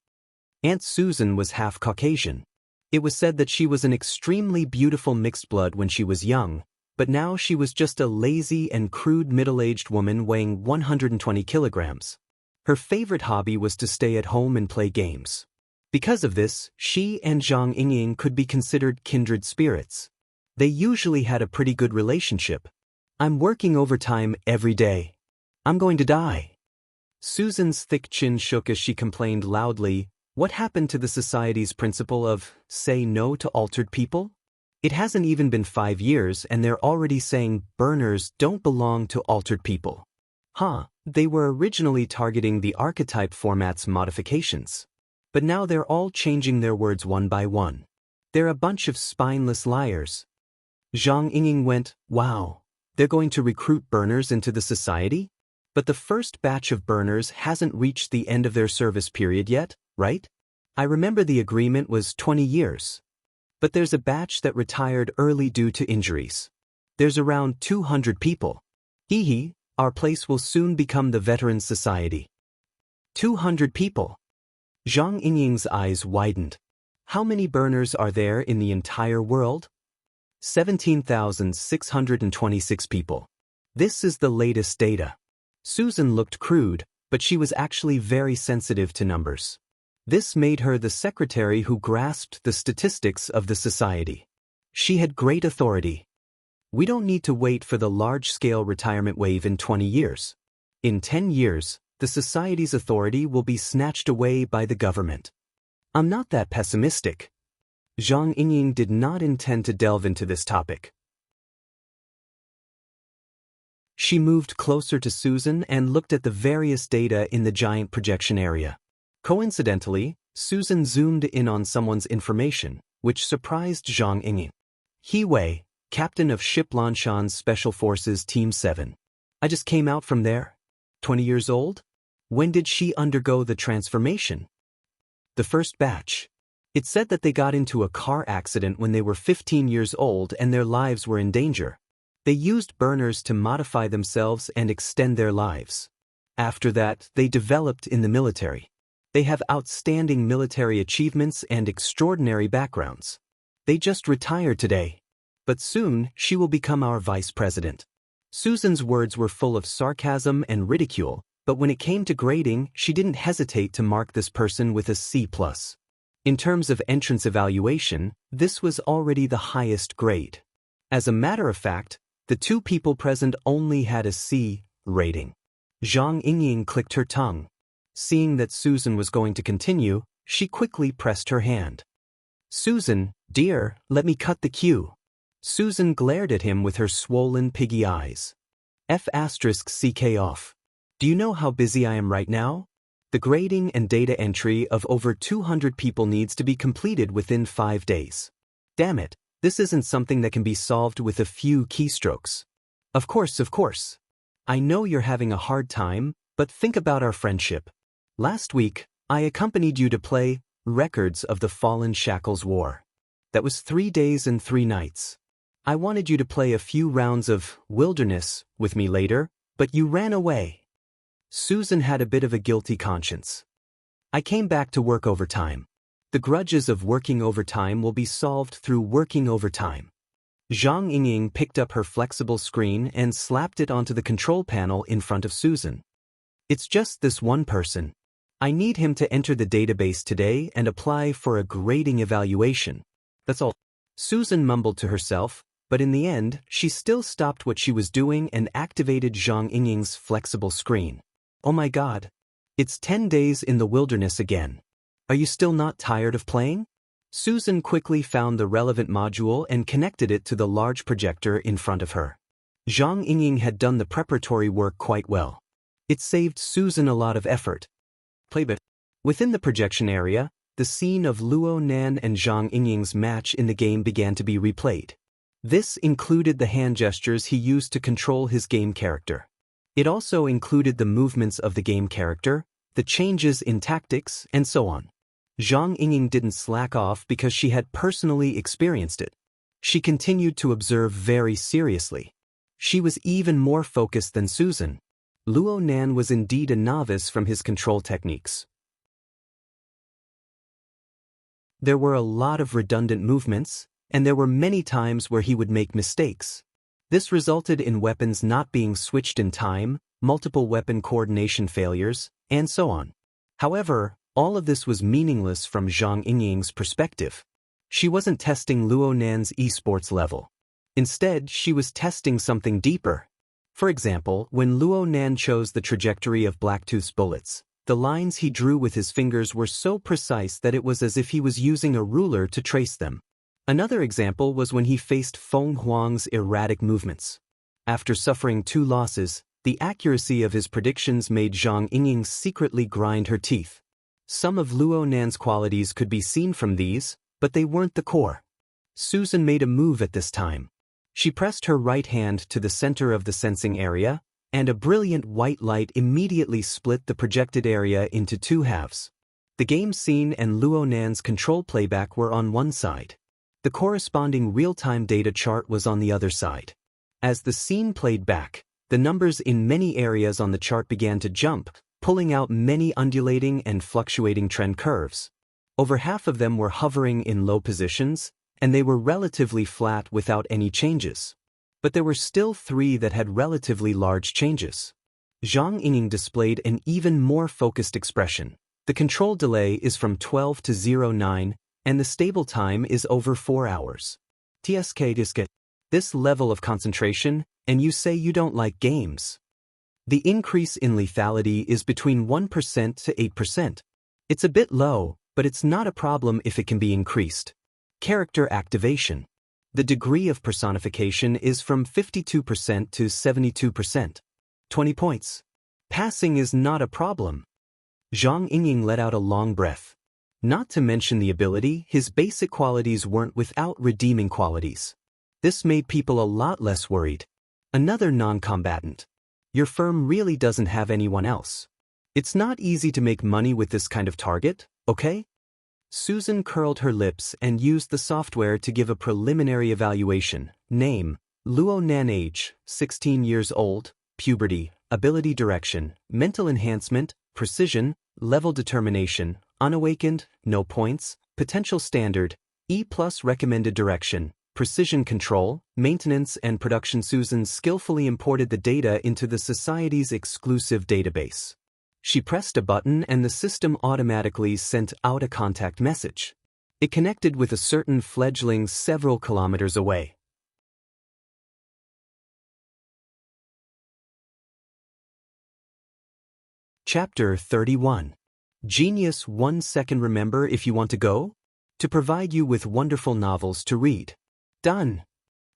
Aunt Susan was half Caucasian. It was said that she was an extremely beautiful mixed blood when she was young, but now she was just a lazy and crude middle-aged woman weighing 120 kilograms. Her favorite hobby was to stay at home and play games. Because of this, she and Zhang Yingying could be considered kindred spirits. They usually had a pretty good relationship. "I'm working overtime every day. I'm going to die." Susan's thick chin shook as she complained loudly, "What happened to the society's principle of, say no to altered people? It hasn't even been 5 years and they're already saying burners don't belong to altered people." They were originally targeting the archetype format's modifications. But now they're all changing their words one by one. They're a bunch of spineless liars. Zhang Yingying went, "Wow, they're going to recruit burners into the society? But the first batch of burners hasn't reached the end of their service period yet, right? I remember the agreement was 20 years. But there's a batch that retired early due to injuries. There's around 200 people. Hee hee, our place will soon become the Veterans Society. 200 people. Zhang Yingying's eyes widened. How many burners are there in the entire world? 17,626 people. This is the latest data. Susan looked crude, but she was actually very sensitive to numbers. This made her the secretary who grasped the statistics of the society. She had great authority. We don't need to wait for the large-scale retirement wave in 20 years. In 10 years, the society's authority will be snatched away by the government. I'm not that pessimistic. Zhang Yingying did not intend to delve into this topic. She moved closer to Susan and looked at the various data in the giant projection area. Coincidentally, Susan zoomed in on someone's information, which surprised Zhang Yingying. He Wei, captain of Ship Lanshan's Special Forces Team 7. I just came out from there. 20 years old? When did she undergo the transformation? The first batch. It said that they got into a car accident when they were 15 years old and their lives were in danger. They used burners to modify themselves and extend their lives. After that, they developed in the military. They have outstanding military achievements and extraordinary backgrounds. They just retired today. But soon, she will become our vice president. Susan's words were full of sarcasm and ridicule, but when it came to grading, she didn't hesitate to mark this person with a C+. In terms of entrance evaluation, this was already the highest grade. As a matter of fact, the two people present only had a C rating. Zhang Yingying clicked her tongue. Seeing that Susan was going to continue, she quickly pressed her hand. Susan, dear, let me cut the queue. Susan glared at him with her swollen piggy eyes. F***ck off. Do you know how busy I am right now? The grading and data entry of over 200 people needs to be completed within 5 days. Damn it, this isn't something that can be solved with a few keystrokes. Of course. I know you're having a hard time, but think about our friendship. Last week, I accompanied you to play Records of the Fallen Shackles War. That was 3 days and 3 nights. I wanted you to play a few rounds of Wilderness with me later, but you ran away. Susan had a bit of a guilty conscience. I came back to work overtime. The grudges of working overtime will be solved through working overtime. Zhang Yingying picked up her flexible screen and slapped it onto the control panel in front of Susan. It's just this one person. I need him to enter the database today and apply for a grading evaluation. That's all. Susan mumbled to herself, but in the end, she still stopped what she was doing and activated Zhang Yingying's flexible screen. Oh my God. It's 10 days in the wilderness again. Are you still not tired of playing? Susan quickly found the relevant module and connected it to the large projector in front of her. Zhang Yingying had done the preparatory work quite well. It saved Susan a lot of effort. Playbit. Within the projection area, the scene of Luo Nan and Zhang Yingying's match in the game began to be replayed. This included the hand gestures he used to control his game character. It also included the movements of the game character, the changes in tactics, and so on. Zhang Yingying didn't slack off because she had personally experienced it. She continued to observe very seriously. She was even more focused than Susan. Luo Nan was indeed a novice from his control techniques. There were a lot of redundant movements, and there were many times where he would make mistakes. This resulted in weapons not being switched in time, multiple weapon coordination failures, and so on. However, all of this was meaningless from Zhang Yingying's perspective. She wasn't testing Luo Nan's esports level. Instead, she was testing something deeper. For example, when Luo Nan chose the trajectory of Blacktooth's bullets, the lines he drew with his fingers were so precise that it was as if he was using a ruler to trace them. Another example was when he faced Feng Huang's erratic movements. After suffering 2 losses, the accuracy of his predictions made Zhang Yingying secretly grind her teeth. Some of Luo Nan's qualities could be seen from these, but they weren't the core. Susan made a move at this time. She pressed her right hand to the center of the sensing area, and a brilliant white light immediately split the projected area into 2 halves. The game scene and Luo Nan's control playback were on one side. The corresponding real-time data chart was on the other side. As the scene played back, The numbers in many areas on the chart began to jump, pulling out many undulating and fluctuating trend curves. Over half of them were hovering in low positions, and they were relatively flat without any changes. But there were still 3 that had relatively large changes. Zhang Yingning displayed an even more focused expression. The control delay is from 12 to 09, and the stable time is over 4 hours. TSK. This level of concentration, and you say you don't like games. The increase in lethality is between 1% to 8%. It's a bit low, but it's not a problem if it can be increased. Character activation. The degree of personification is from 52% to 72%. 20 points. Passing is not a problem. Zhang Yingning let out a long breath. Not to mention the ability, his basic qualities weren't without redeeming qualities. This made people a lot less worried. Another non-combatant. Your firm really doesn't have anyone else. It's not easy to make money with this kind of target, okay? Susan curled her lips and used the software to give a preliminary evaluation. Name, Luo Nan. Age, 16 years old, puberty, ability direction, mental enhancement, precision, level determination, unawakened, no points, potential standard, E+ recommended direction, precision control, maintenance and production. Susan skillfully imported the data into the Society's exclusive database. She pressed a button and the system automatically sent out a contact message. It connected with a certain fledgling several kilometers away. Chapter 31. Genius 1 second. Remember if you want to go? To provide you with wonderful novels to read. Done.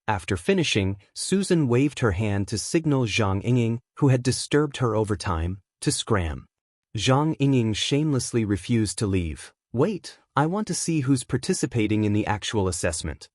After finishing, Susan waved her hand to signal Zhang Yingning, who had disturbed her overtime, to scram. Zhang Yingning shamelessly refused to leave. Wait, I want to see who's participating in the actual assessment.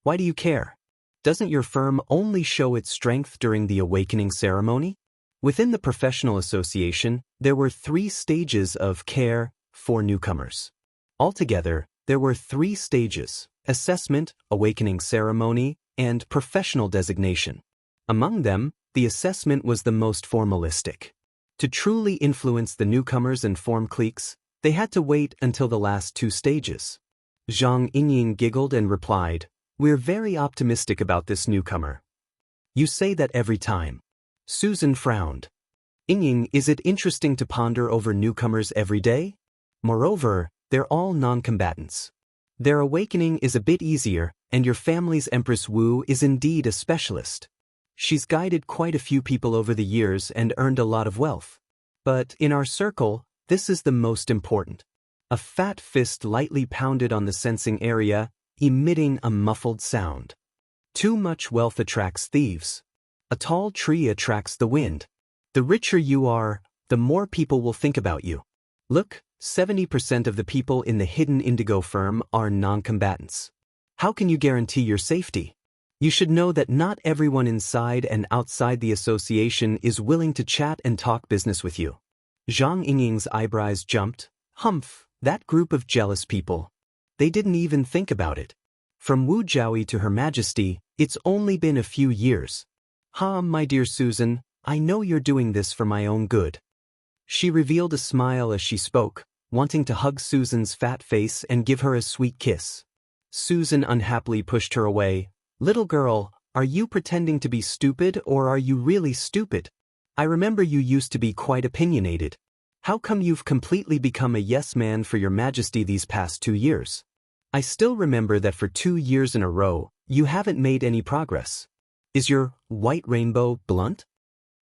Why do you care? Doesn't your firm only show its strength during the awakening ceremony? Within the professional association, there were 3 stages of care for newcomers. Altogether, there were 3 stages: assessment, awakening ceremony, and professional designation. Among them, the assessment was the most formalistic. To truly influence the newcomers and form cliques, they had to wait until the last 2 stages. Zhang Yingning giggled and replied, "We're very optimistic about this newcomer." You say that every time. Susan frowned. Yingning, is it interesting to ponder over newcomers every day? Moreover, they're all non-combatants. Their awakening is a bit easier, and your family's Empress Wu is indeed a specialist. She's guided quite a few people over the years and earned a lot of wealth. But in our circle, this is the most important. A fat fist lightly pounded on the sensing area, emitting a muffled sound. Too much wealth attracts thieves. A tall tree attracts the wind. The richer you are, the more people will think about you. Look, 70% of the people in the hidden indigo firm are non-combatants. How can you guarantee your safety? You should know that not everyone inside and outside the association is willing to chat and talk business with you. Zhang Yingning's eyebrows jumped. Humph, that group of jealous people. They didn't even think about it. From Wu Jiaoyi to Her Majesty, it's only been a few years. My dear Susan, I know you're doing this for my own good. She revealed a smile as she spoke, wanting to hug Susan's fat face and give her a sweet kiss. Susan unhappily pushed her away. Little girl, are you pretending to be stupid or are you really stupid? I remember you used to be quite opinionated. How come you've completely become a yes man for Your Majesty these past 2 years? I still remember that for 2 years in a row, you haven't made any progress. Is your white rainbow blunt?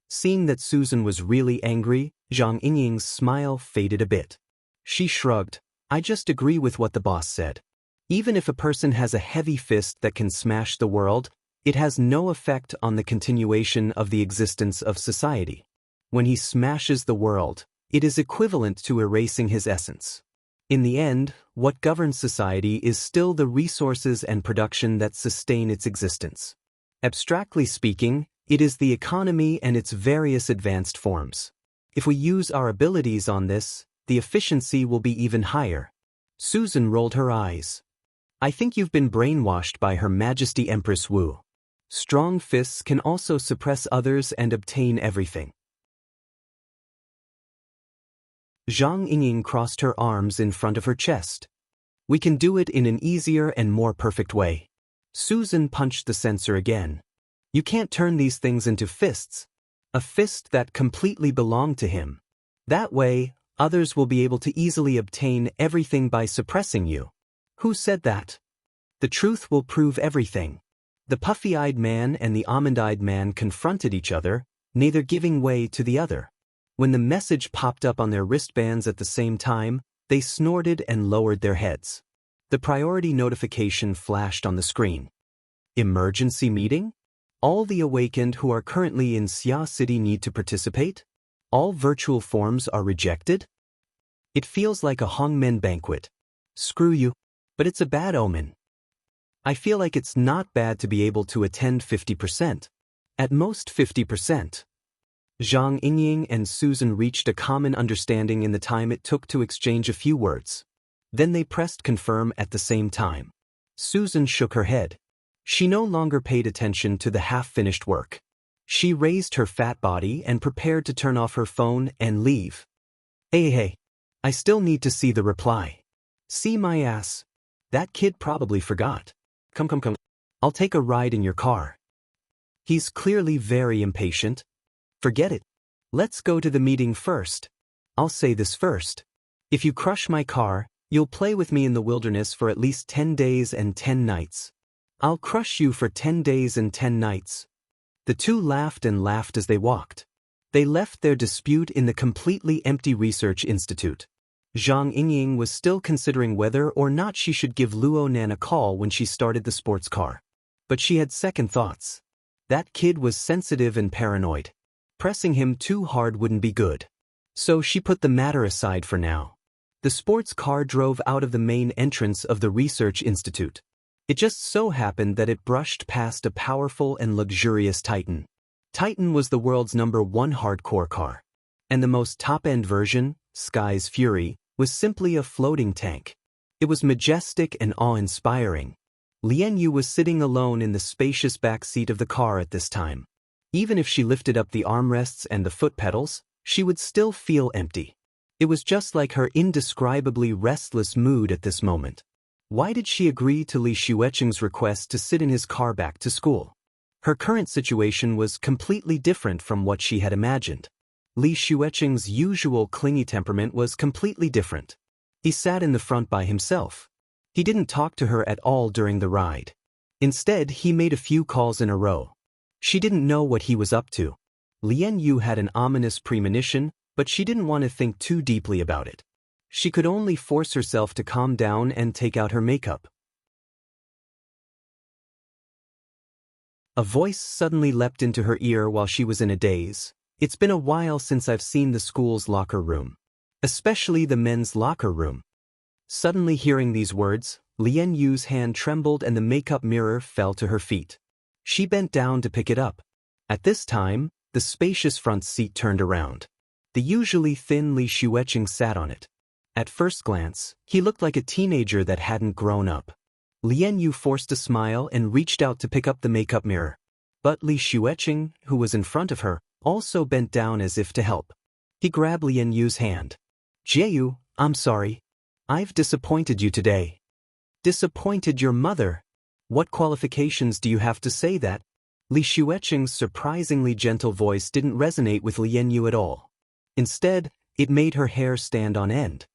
Seeing that Susan was really angry, Zhang Yingning's smile faded a bit. She shrugged. I just agree with what the boss said. Even if a person has a heavy fist that can smash the world, it has no effect on the continuation of the existence of society. When he smashes the world, it is equivalent to erasing his essence. In the end, what governs society is still the resources and production that sustain its existence. Abstractly speaking, it is the economy and its various advanced forms. If we use our abilities on this, the efficiency will be even higher. Susan rolled her eyes. I think you've been brainwashed by Her Majesty Empress Wu. Strong fists can also suppress others and obtain everything. Zhang Yingying crossed her arms in front of her chest. We can do it in an easier and more perfect way. Susan punched the sensor again. You can't turn these things into fists. A fist that completely belonged to him. That way, others will be able to easily obtain everything by suppressing you. Who said that? The truth will prove everything. The puffy-eyed man and the almond-eyed man confronted each other, neither giving way to the other. When the message popped up on their wristbands at the same time, they snorted and lowered their heads. The priority notification flashed on the screen. Emergency meeting? All the awakened who are currently in Xia City need to participate? All virtual forms are rejected? It feels like a Hongmen banquet. Screw you. But it's a bad omen. I feel like it's not bad to be able to attend 50%. At most 50%. Zhang Yingying and Susan reached a common understanding in the time it took to exchange a few words. Then they pressed confirm at the same time. Susan shook her head. She no longer paid attention to the half-finished work. She raised her fat body and prepared to turn off her phone and leave. Hey, I still need to see the reply. See my ass? That kid probably forgot. Come. I'll take a ride in your car. He's clearly very impatient. Forget it. Let's go to the meeting first. I'll say this first. If you crush my car, you'll play with me in the wilderness for at least 10 days and 10 nights. I'll crush you for 10 days and 10 nights. The two laughed and laughed as they walked. They left their dispute in the completely empty research institute. Zhang Yingying was still considering whether or not she should give Luo Nan a call when she started the sports car. But she had second thoughts. That kid was sensitive and paranoid. Pressing him too hard wouldn't be good. So she put the matter aside for now. The sports car drove out of the main entrance of the research institute. It just so happened that it brushed past a powerful and luxurious Titan. Titan was the world's #1 hardcore car. And the most top-end version, Sky's Fury, was simply a floating tank. It was majestic and awe-inspiring. Lian Yu was sitting alone in the spacious back seat of the car at this time. Even if she lifted up the armrests and the foot pedals, she would still feel empty. It was just like her indescribably restless mood at this moment. Why did she agree to Li Xueqing's request to sit in his car back to school? Her current situation was completely different from what she had imagined. Li Xueqing's usual clingy temperament was completely different. He sat in the front by himself. He didn't talk to her at all during the ride. Instead, he made a few calls in a row. She didn't know what he was up to. Lian Yu had an ominous premonition, but she didn't want to think too deeply about it. She could only force herself to calm down and take out her makeup. A voice suddenly leapt into her ear while she was in a daze. It's been a while since I've seen the school's locker room. Especially the men's locker room. Suddenly hearing these words, Lian Yu's hand trembled and the makeup mirror fell to her feet. She bent down to pick it up. At this time, the spacious front seat turned around. The usually thin Li Xueqing sat on it. At first glance, he looked like a teenager that hadn't grown up. Lian Yu forced a smile and reached out to pick up the makeup mirror. But Li Xueqing, who was in front of her, also bent down as if to help. He grabbed Lian Yu's hand. Jieyu, I'm sorry. I've disappointed you today. Disappointed your mother? What qualifications do you have to say that? Li Xueqing's surprisingly gentle voice didn't resonate with Lian Yu at all. Instead, it made her hair stand on end.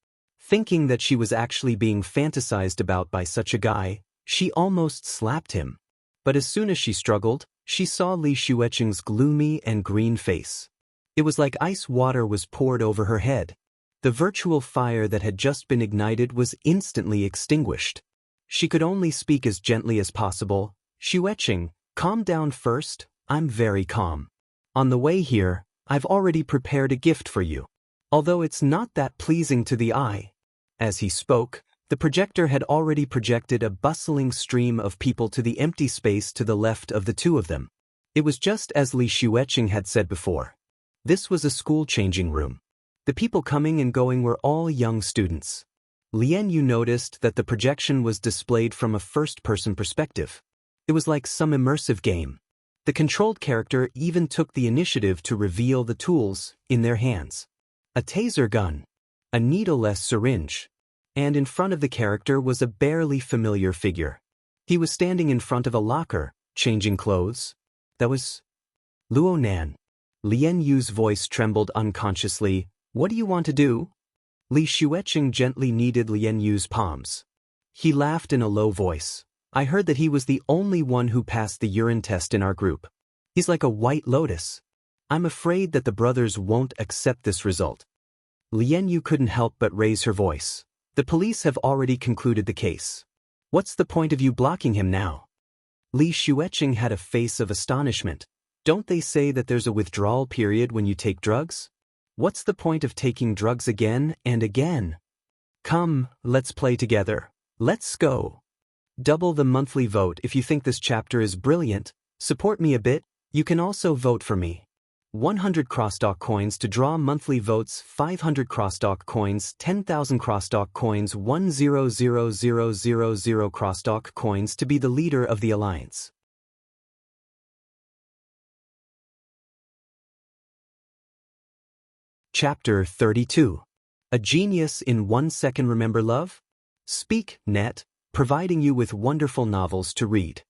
Thinking that she was actually being fantasized about by such a guy, she almost slapped him. But as soon as she struggled, she saw Li Xueqing's gloomy and green face. It was like ice water was poured over her head. The virtual fire that had just been ignited was instantly extinguished. She could only speak as gently as possible. Xueqing, calm down first, I'm very calm. On the way here, I've already prepared a gift for you. Although it's not that pleasing to the eye. As he spoke, the projector had already projected a bustling stream of people to the empty space to the left of the two of them. It was just as Li Xueqing had said before. This was a school changing room. The people coming and going were all young students. Lian Yu noticed that the projection was displayed from a first-person perspective. It was like some immersive game. The controlled character even took the initiative to reveal the tools in their hands. A taser gun, a needleless syringe, and in front of the character was a barely familiar figure. He was standing in front of a locker, changing clothes. That was Luo Nan. Lian Yu's voice trembled unconsciously. What do you want to do? Li Xueqing gently kneaded Lian Yu's palms. He laughed in a low voice. I heard that he was the only one who passed the urine test in our group. He's like a white lotus. I'm afraid that the brothers won't accept this result. Lian Yu couldn't help but raise her voice. The police have already concluded the case. What's the point of you blocking him now? Li Xueqing had a face of astonishment. Don't they say that there's a withdrawal period when you take drugs? What's the point of taking drugs again and again? Come, let's play together. Let's go. Double the monthly vote if you think this chapter is brilliant. Support me a bit. You can also vote for me. 100 crosstalk coins to draw monthly votes, 500 crosstalk coins, 10,000 crosstalk coins, 100,000 crosstalk coins to be the leader of the alliance. Chapter 32. A Genius in 1 Second. Remember love? Speak, Net, providing you with wonderful novels to read.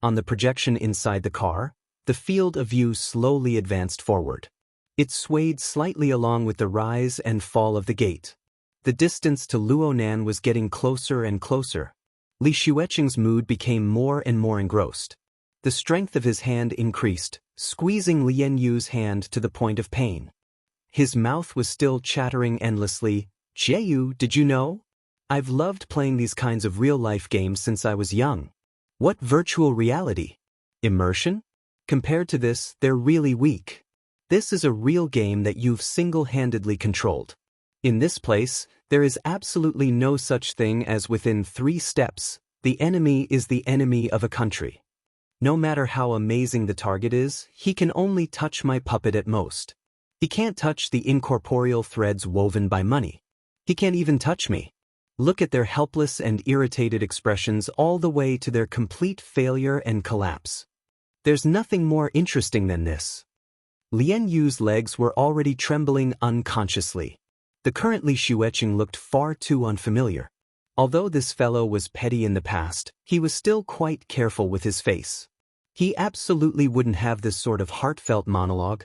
On the projection inside the car, the field of view slowly advanced forward. It swayed slightly along with the rise and fall of the gate. The distance to Luo Nan was getting closer and closer. Li Xueqing's mood became more and more engrossed. The strength of his hand increased, squeezing Lian Yu's hand to the point of pain. His mouth was still chattering endlessly. Jieyu, did you know? I've loved playing these kinds of real-life games since I was young. What virtual reality? Immersion? Compared to this, they're really weak. This is a real game that you've single-handedly controlled. In this place, there is absolutely no such thing as within 3 steps. The enemy is the enemy of a country. No matter how amazing the target is, he can only touch my puppet at most. He can't touch the incorporeal threads woven by money. He can't even touch me. Look at their helpless and irritated expressions all the way to their complete failure and collapse. There's nothing more interesting than this. Lian Yu's legs were already trembling unconsciously. The current Li Xueqing looked far too unfamiliar. Although this fellow was petty in the past, he was still quite careful with his face. He absolutely wouldn't have this sort of heartfelt monologue.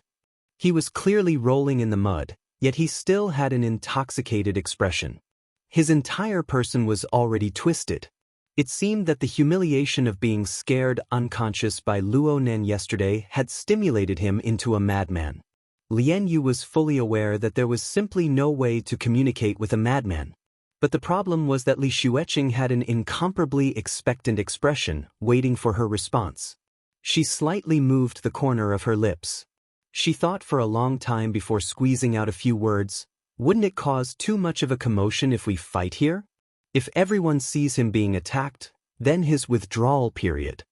He was clearly rolling in the mud, yet he still had an intoxicated expression. His entire person was already twisted. It seemed that the humiliation of being scared unconscious by Luo Nan yesterday had stimulated him into a madman. Lian Yu was fully aware that there was simply no way to communicate with a madman. But the problem was that Li Xueqing had an incomparably expectant expression, waiting for her response. She slightly moved the corner of her lips. She thought for a long time before squeezing out a few words. Wouldn't it cause too much of a commotion if we fight here? If everyone sees him being attacked, then his withdrawal period.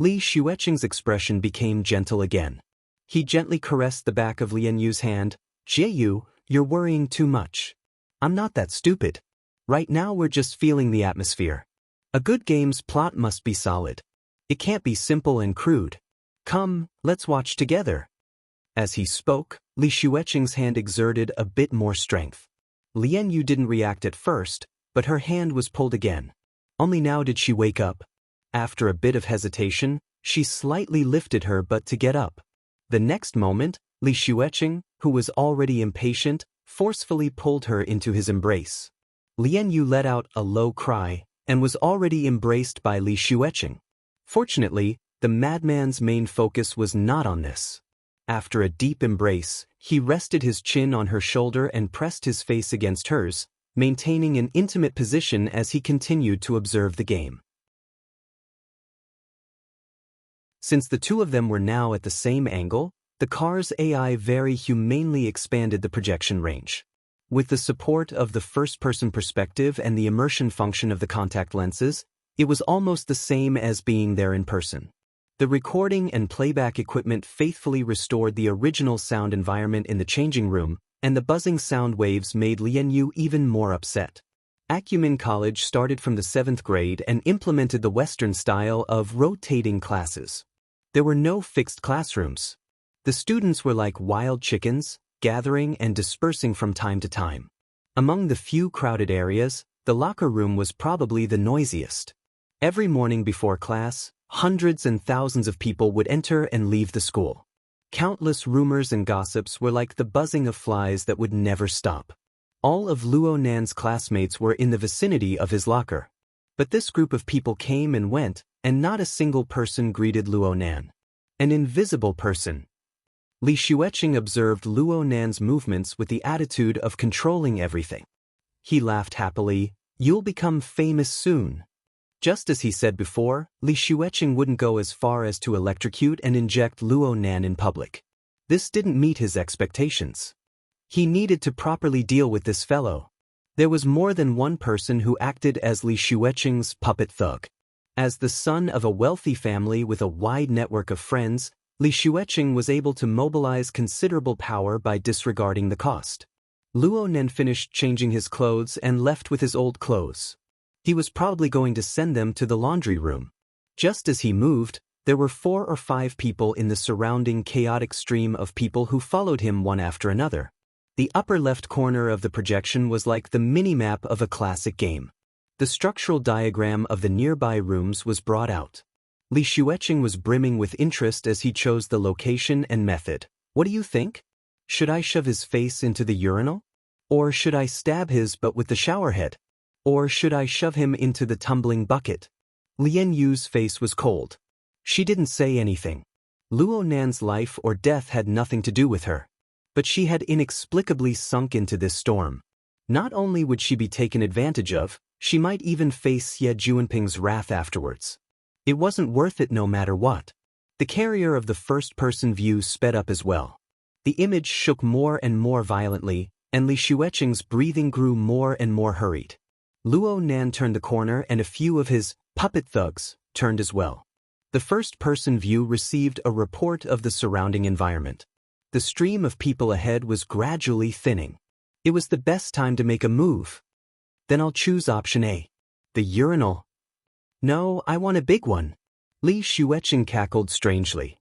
Li Xueqing's expression became gentle again. He gently caressed the back of Lian Yu's hand. Jieyu, you're worrying too much. I'm not that stupid. Right now we're just feeling the atmosphere. A good game's plot must be solid. It can't be simple and crude. Come, let's watch together. As he spoke, Li Xueqing's hand exerted a bit more strength. Lian Yu didn't react at first, but her hand was pulled again. Only now did she wake up. After a bit of hesitation, she slightly lifted her butt to get up. The next moment, Li Xueqing, who was already impatient, forcefully pulled her into his embrace. Lian Yu let out a low cry, and was already embraced by Li Xueqing. Fortunately, the madman's main focus was not on this. After a deep embrace, he rested his chin on her shoulder and pressed his face against hers, maintaining an intimate position as he continued to observe the game. Since the two of them were now at the same angle, the car's AI very humanely expanded the projection range. With the support of the first-person perspective and the immersion function of the contact lenses, it was almost the same as being there in person. The recording and playback equipment faithfully restored the original sound environment in the changing room, and the buzzing sound waves made Lian Yu even more upset. Acumen College started from the 7th grade and implemented the Western style of rotating classes. There were no fixed classrooms. The students were like wild chickens, gathering and dispersing from time to time. Among the few crowded areas, the locker room was probably the noisiest. Every morning before class, hundreds and thousands of people would enter and leave the school. Countless rumors and gossips were like the buzzing of flies that would never stop. All of Luo Nan's classmates were in the vicinity of his locker. But this group of people came and went, and not a single person greeted Luo Nan. An invisible person. Li Xueqing observed Luo Nan's movements with the attitude of controlling everything. He laughed happily, "You'll become famous soon." Just as he said before, Li Xueqing wouldn't go as far as to electrocute and inject Luo Nan in public. This didn't meet his expectations. He needed to properly deal with this fellow. There was more than one person who acted as Li Xueqing's puppet thug. As the son of a wealthy family with a wide network of friends, Li Xueqing was able to mobilize considerable power by disregarding the cost. Luo Nan finished changing his clothes and left with his old clothes. He was probably going to send them to the laundry room. Just as he moved, there were 4 or 5 people in the surrounding chaotic stream of people who followed him one after another. The upper left corner of the projection was like the mini-map of a classic game. The structural diagram of the nearby rooms was brought out. Li Xueqing was brimming with interest as he chose the location and method. "What do you think? Should I shove his face into the urinal? Or should I stab his butt with the shower head? Or should I shove him into the tumbling bucket?" Lian Yu's face was cold. She didn't say anything. Luo Nan's life or death had nothing to do with her. But she had inexplicably sunk into this storm. Not only would she be taken advantage of, she might even face Xie Juanping's wrath afterwards. It wasn't worth it no matter what. The carrier of the first-person view sped up as well. The image shook more and more violently, and Li Xueqing's breathing grew more and more hurried. Luo Nan turned the corner and a few of his puppet thugs turned as well. The first-person view received a report of the surrounding environment. The stream of people ahead was gradually thinning. It was the best time to make a move. Then I'll choose option A. The urinal. No, I want a big one. Li Xueqing cackled strangely.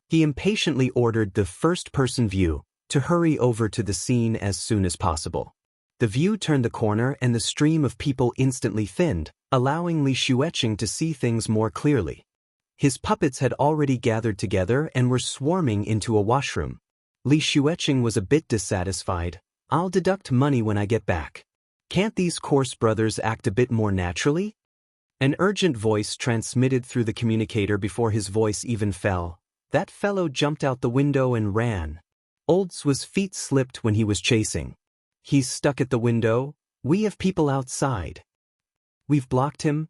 He impatiently ordered the first-person view to hurry over to the scene as soon as possible. The view turned the corner and the stream of people instantly thinned, allowing Li Xueqing to see things more clearly. His puppets had already gathered together and were swarming into a washroom. Li Xueqing was a bit dissatisfied. "I'll deduct money when I get back. Can't these coarse brothers act a bit more naturally?" An urgent voice transmitted through the communicator before his voice even fell. That fellow jumped out the window and ran. Old Zhu's feet slipped when he was chasing. "He's stuck at the window. We have people outside. We've blocked him."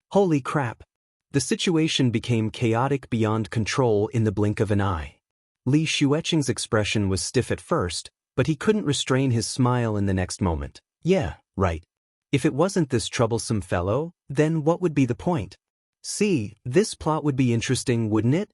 Holy crap. The situation became chaotic beyond control in the blink of an eye. Li Xueqing's expression was stiff at first, but he couldn't restrain his smile in the next moment. Yeah, right. If it wasn't this troublesome fellow, then what would be the point? See, this plot would be interesting, wouldn't it?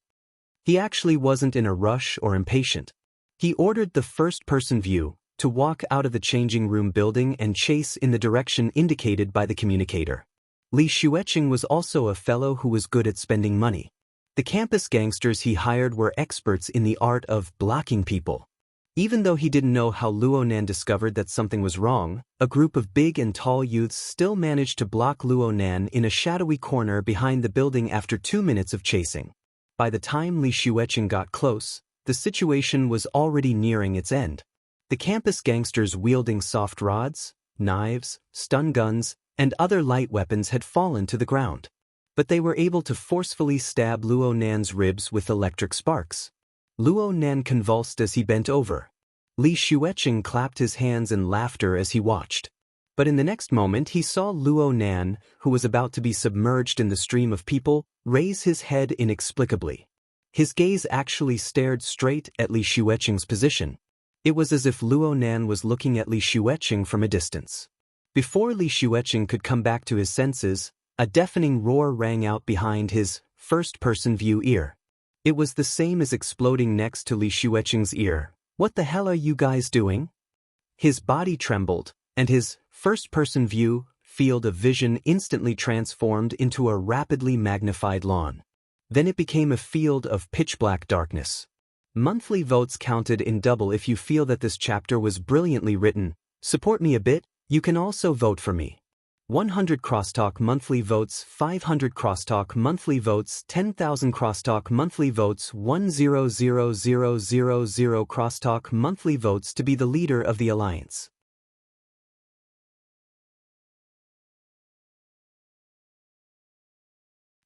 He actually wasn't in a rush or impatient. He ordered the first-person view to walk out of the changing room building and chase in the direction indicated by the communicator. Li Xueqing was also a fellow who was good at spending money. The campus gangsters he hired were experts in the art of blocking people. Even though he didn't know how Luo Nan discovered that something was wrong, a group of big and tall youths still managed to block Luo Nan in a shadowy corner behind the building after 2 minutes of chasing. By the time Li Xueqing got close, the situation was already nearing its end. The campus gangsters wielding soft rods, knives, stun guns, and other light weapons had fallen to the ground. But they were able to forcefully stab Luo Nan's ribs with electric sparks. Luo Nan convulsed as he bent over. Li Xueqing clapped his hands in laughter as he watched. But in the next moment he saw Luo Nan, who was about to be submerged in the stream of people, raise his head inexplicably. His gaze actually stared straight at Li Xueqing's position. It was as if Luo Nan was looking at Li Xueqing from a distance. Before Li Xueqing could come back to his senses, a deafening roar rang out behind his first-person view ear. It was the same as exploding next to Li Xueqing's ear. "What the hell are you guys doing?" His body trembled, and his first-person view field of vision instantly transformed into a rapidly magnified lawn. Then it became a field of pitch-black darkness. Monthly votes counted in double. If you feel that this chapter was brilliantly written, support me a bit, you can also vote for me. 100 crosstalk monthly votes, 500 crosstalk monthly votes, 10,000 crosstalk monthly votes, 100,000 crosstalk monthly votes to be the leader of the alliance.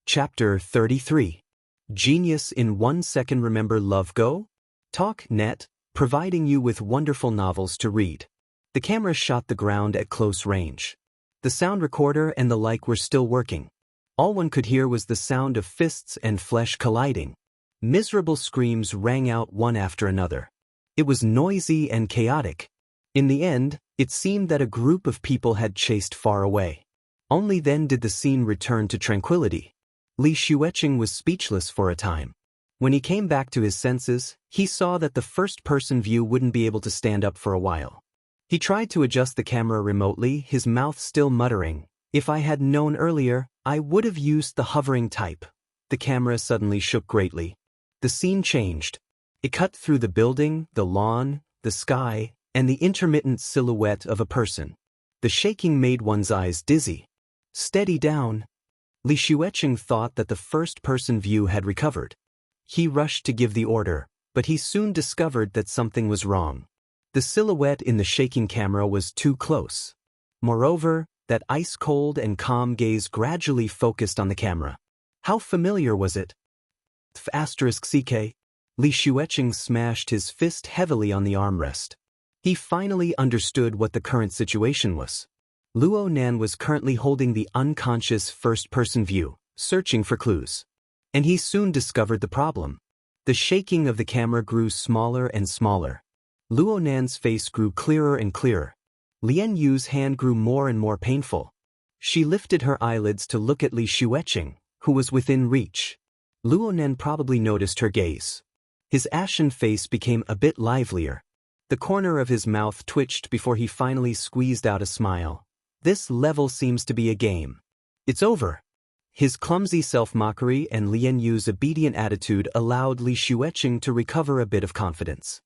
Chapter 33. Genius in 1 second. Remember Love Go? Talk Net, providing you with wonderful novels to read. The camera shot the ground at close range. The sound recorder and the like were still working. All one could hear was the sound of fists and flesh colliding. Miserable screams rang out one after another. It was noisy and chaotic. In the end, it seemed that a group of people had chased far away. Only then did the scene return to tranquility. Li Xueqing was speechless for a time. When he came back to his senses, he saw that the first-person view wouldn't be able to stand up for a while. He tried to adjust the camera remotely, his mouth still muttering, "If I had known earlier, I would have used the hovering type." The camera suddenly shook greatly. The scene changed. It cut through the building, the lawn, the sky, and the intermittent silhouette of a person. The shaking made one's eyes dizzy. "Steady down." Li Xueqing thought that the first-person view had recovered. He rushed to give the order, but he soon discovered that something was wrong. The silhouette in the shaking camera was too close. Moreover, that ice-cold and calm gaze gradually focused on the camera. How familiar was it? *CK. Li Xueqing smashed his fist heavily on the armrest. He finally understood what the current situation was. Luo Nan was currently holding the unconscious first-person view, searching for clues. And he soon discovered the problem. The shaking of the camera grew smaller and smaller. Luo Nan's face grew clearer and clearer. Lian Yu's hand grew more and more painful. She lifted her eyelids to look at Li Xueqing, who was within reach. Luo Nan probably noticed her gaze. His ashen face became a bit livelier. The corner of his mouth twitched before he finally squeezed out a smile. "This level seems to be a game. It's over." His clumsy self-mockery and Lian Yu's obedient attitude allowed Li Xueqing to recover a bit of confidence.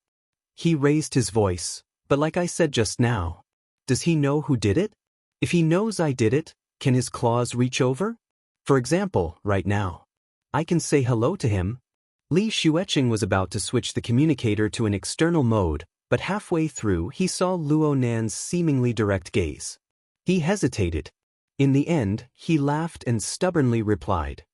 He raised his voice, "But like I said just now, does he know who did it? If he knows I did it, can his claws reach over? For example, right now. I can say hello to him." Li Xueqing was about to switch the communicator to an external mode, but halfway through he saw Luo Nan's seemingly direct gaze. He hesitated. In the end, he laughed and stubbornly replied,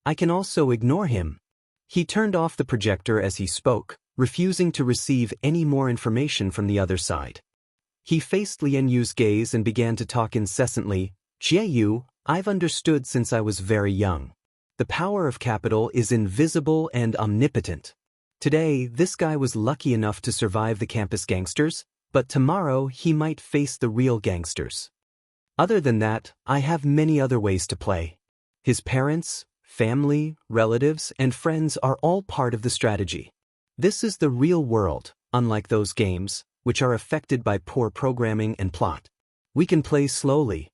"I can also ignore him." He turned off the projector as he spoke, refusing to receive any more information from the other side. He faced Lian Yu's gaze and began to talk incessantly. "Jie Yu, I've understood since I was very young. The power of capital is invisible and omnipotent. Today, this guy was lucky enough to survive the campus gangsters, but tomorrow he might face the real gangsters. Other than that, I have many other ways to play. His parents, family, relatives, and friends are all part of the strategy. This is the real world, unlike those games, which are affected by poor programming and plot. We can play slowly."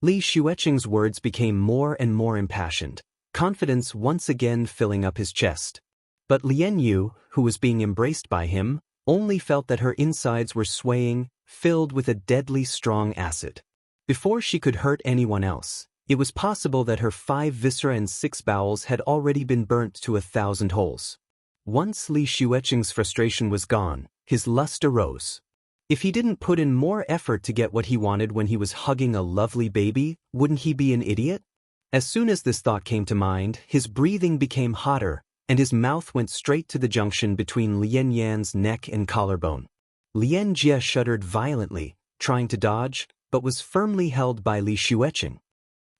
Li Xueqing's words became more and more impassioned, confidence once again filling up his chest. But Lian Yu, who was being embraced by him, only felt that her insides were swaying, filled with a deadly strong acid. Before she could hurt anyone else, it was possible that her 5 viscera and 6 bowels had already been burnt to 1,000 holes. Once Li Xueqing's frustration was gone, his lust arose. If he didn't put in more effort to get what he wanted when he was hugging a lovely baby, wouldn't he be an idiot? As soon as this thought came to mind, his breathing became hotter, and his mouth went straight to the junction between Lian Yan's neck and collarbone. Lian Jie shuddered violently, trying to dodge, but was firmly held by Li Xueqing.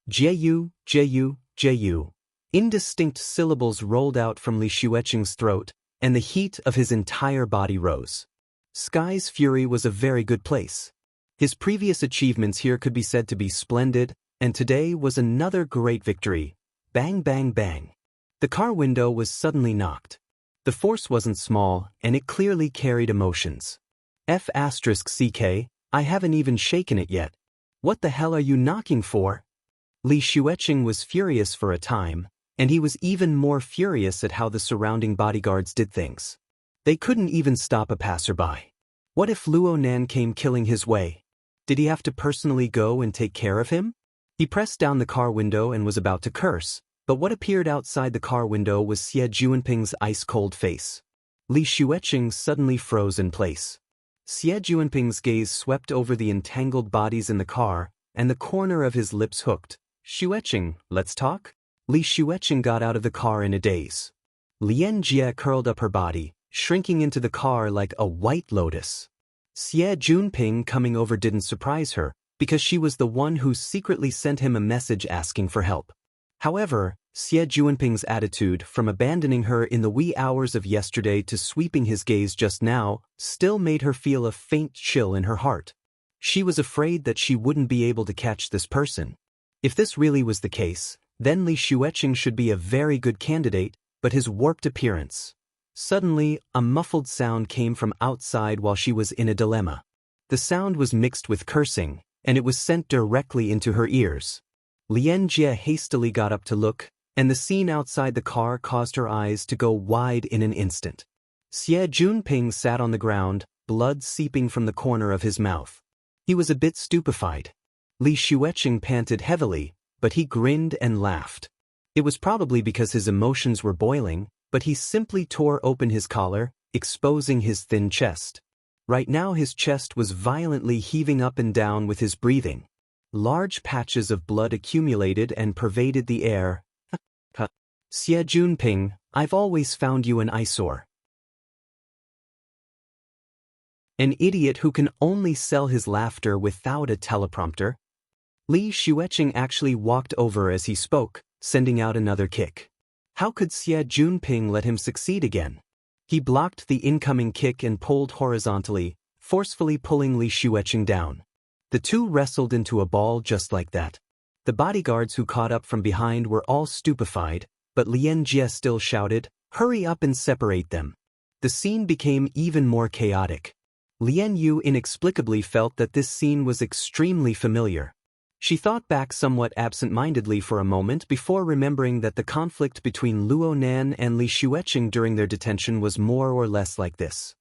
"Jie Yu, Jie Yu, Jie Yu." Indistinct syllables rolled out from Li Xueqing's throat, and the heat of his entire body rose. Sky's Fury was a very good place. His previous achievements here could be said to be splendid, and today was another great victory. Bang, bang, bang. The car window was suddenly knocked. The force wasn't small, and it clearly carried emotions. F***CK, I haven't even shaken it yet. What the hell are you knocking for? Li Xueqing was furious for a time, and he was even more furious at how the surrounding bodyguards did things. They couldn't even stop a passerby. What if Luo Nan came killing his way? Did he have to personally go and take care of him? He pressed down the car window and was about to curse, but what appeared outside the car window was Xie Juanping's ice-cold face. Li Xueqing suddenly froze in place. Xie Juanping's gaze swept over the entangled bodies in the car, and the corner of his lips hooked. Xueqing, let's talk? Li Xueqing got out of the car in a daze. Lian Jie curled up her body, shrinking into the car like a white lotus. Xie Juanping coming over didn't surprise her, because she was the one who secretly sent him a message asking for help. However, Xie Juanping's attitude, from abandoning her in the wee hours of yesterday to sweeping his gaze just now, still made her feel a faint chill in her heart. She was afraid that she wouldn't be able to catch this person. If this really was the case, then Li Xueqing should be a very good candidate, but his warped appearance. Suddenly, a muffled sound came from outside while she was in a dilemma. The sound was mixed with cursing, and it was sent directly into her ears. Lian Jie hastily got up to look, and the scene outside the car caused her eyes to go wide in an instant. Xie Juanping sat on the ground, blood seeping from the corner of his mouth. He was a bit stupefied. Li Xueqing panted heavily, but he grinned and laughed. It was probably because his emotions were boiling, but he simply tore open his collar, exposing his thin chest. Right now his chest was violently heaving up and down with his breathing. Large patches of blood accumulated and pervaded the air. Xie Juanping, I've always found you an eyesore. An idiot who can only sell his laughter without a teleprompter. Li Xueqing actually walked over as he spoke, sending out another kick. How could Xie Juanping let him succeed again? He blocked the incoming kick and pulled horizontally, forcefully pulling Li Xueqing down. The two wrestled into a ball just like that. The bodyguards who caught up from behind were all stupefied, but Lian Jie still shouted, "Hurry up and separate them." The scene became even more chaotic. Lian Yu inexplicably felt that this scene was extremely familiar. She thought back somewhat absent-mindedly for a moment before remembering that the conflict between Luo Nan and Li Xueqing during their detention was more or less like this.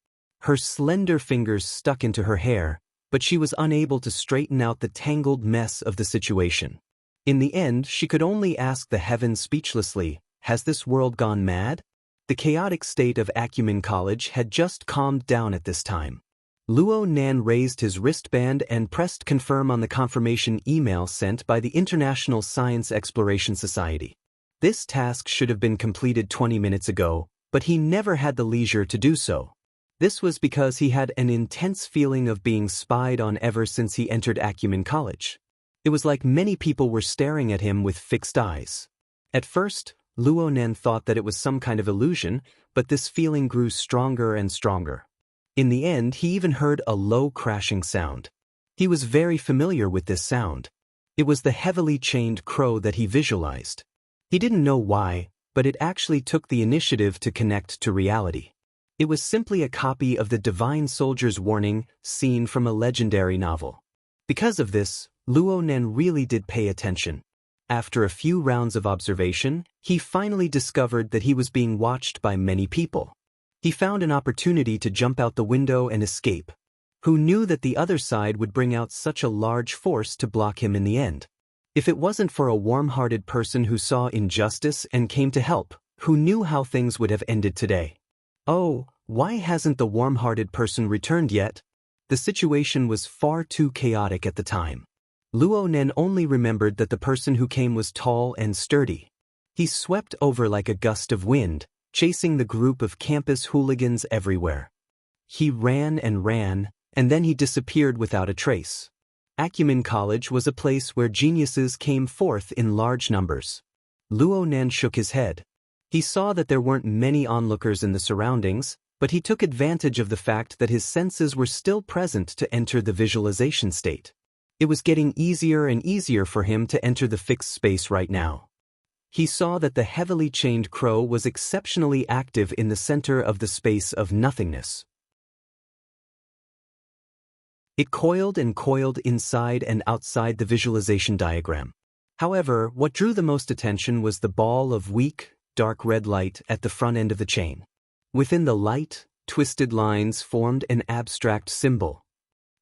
Her slender fingers stuck into her hair, but she was unable to straighten out the tangled mess of the situation. In the end, she could only ask the heavens speechlessly, has this world gone mad? The chaotic state of Acumen College had just calmed down at this time. Luo Nan raised his wristband and pressed confirm on the confirmation email sent by the International Science Exploration Society. This task should have been completed 20 minutes ago, but he never had the leisure to do so. This was because he had an intense feeling of being spied on ever since he entered Acumen College. It was like many people were staring at him with fixed eyes. At first, Luo Nan thought that it was some kind of illusion, but this feeling grew stronger and stronger. In the end, he even heard a low crashing sound. He was very familiar with this sound. It was the heavily chained crow that he visualized. He didn't know why, but it actually took the initiative to connect to reality. It was simply a copy of the Divine Soldier's Warning scene from a legendary novel. Because of this, Luo Nan really did pay attention. After a few rounds of observation, he finally discovered that he was being watched by many people. He found an opportunity to jump out the window and escape. Who knew that the other side would bring out such a large force to block him in the end? If it wasn't for a warm-hearted person who saw injustice and came to help, who knew how things would have ended today? Oh, why hasn't the warm-hearted person returned yet? The situation was far too chaotic at the time. Luo Nan only remembered that the person who came was tall and sturdy. He swept over like a gust of wind, chasing the group of campus hooligans everywhere. He ran, and then he disappeared without a trace. Acumen College was a place where geniuses came forth in large numbers. Luo Nan shook his head. He saw that there weren't many onlookers in the surroundings, but he took advantage of the fact that his senses were still present to enter the visualization state. It was getting easier and easier for him to enter the fixed space right now. he saw that the heavily chained crow was exceptionally active in the center of the space of nothingness. It coiled and coiled inside and outside the visualization diagram. However, what drew the most attention was the ball of weak, dark red light at the front end of the chain. Within the light, twisted lines formed an abstract symbol.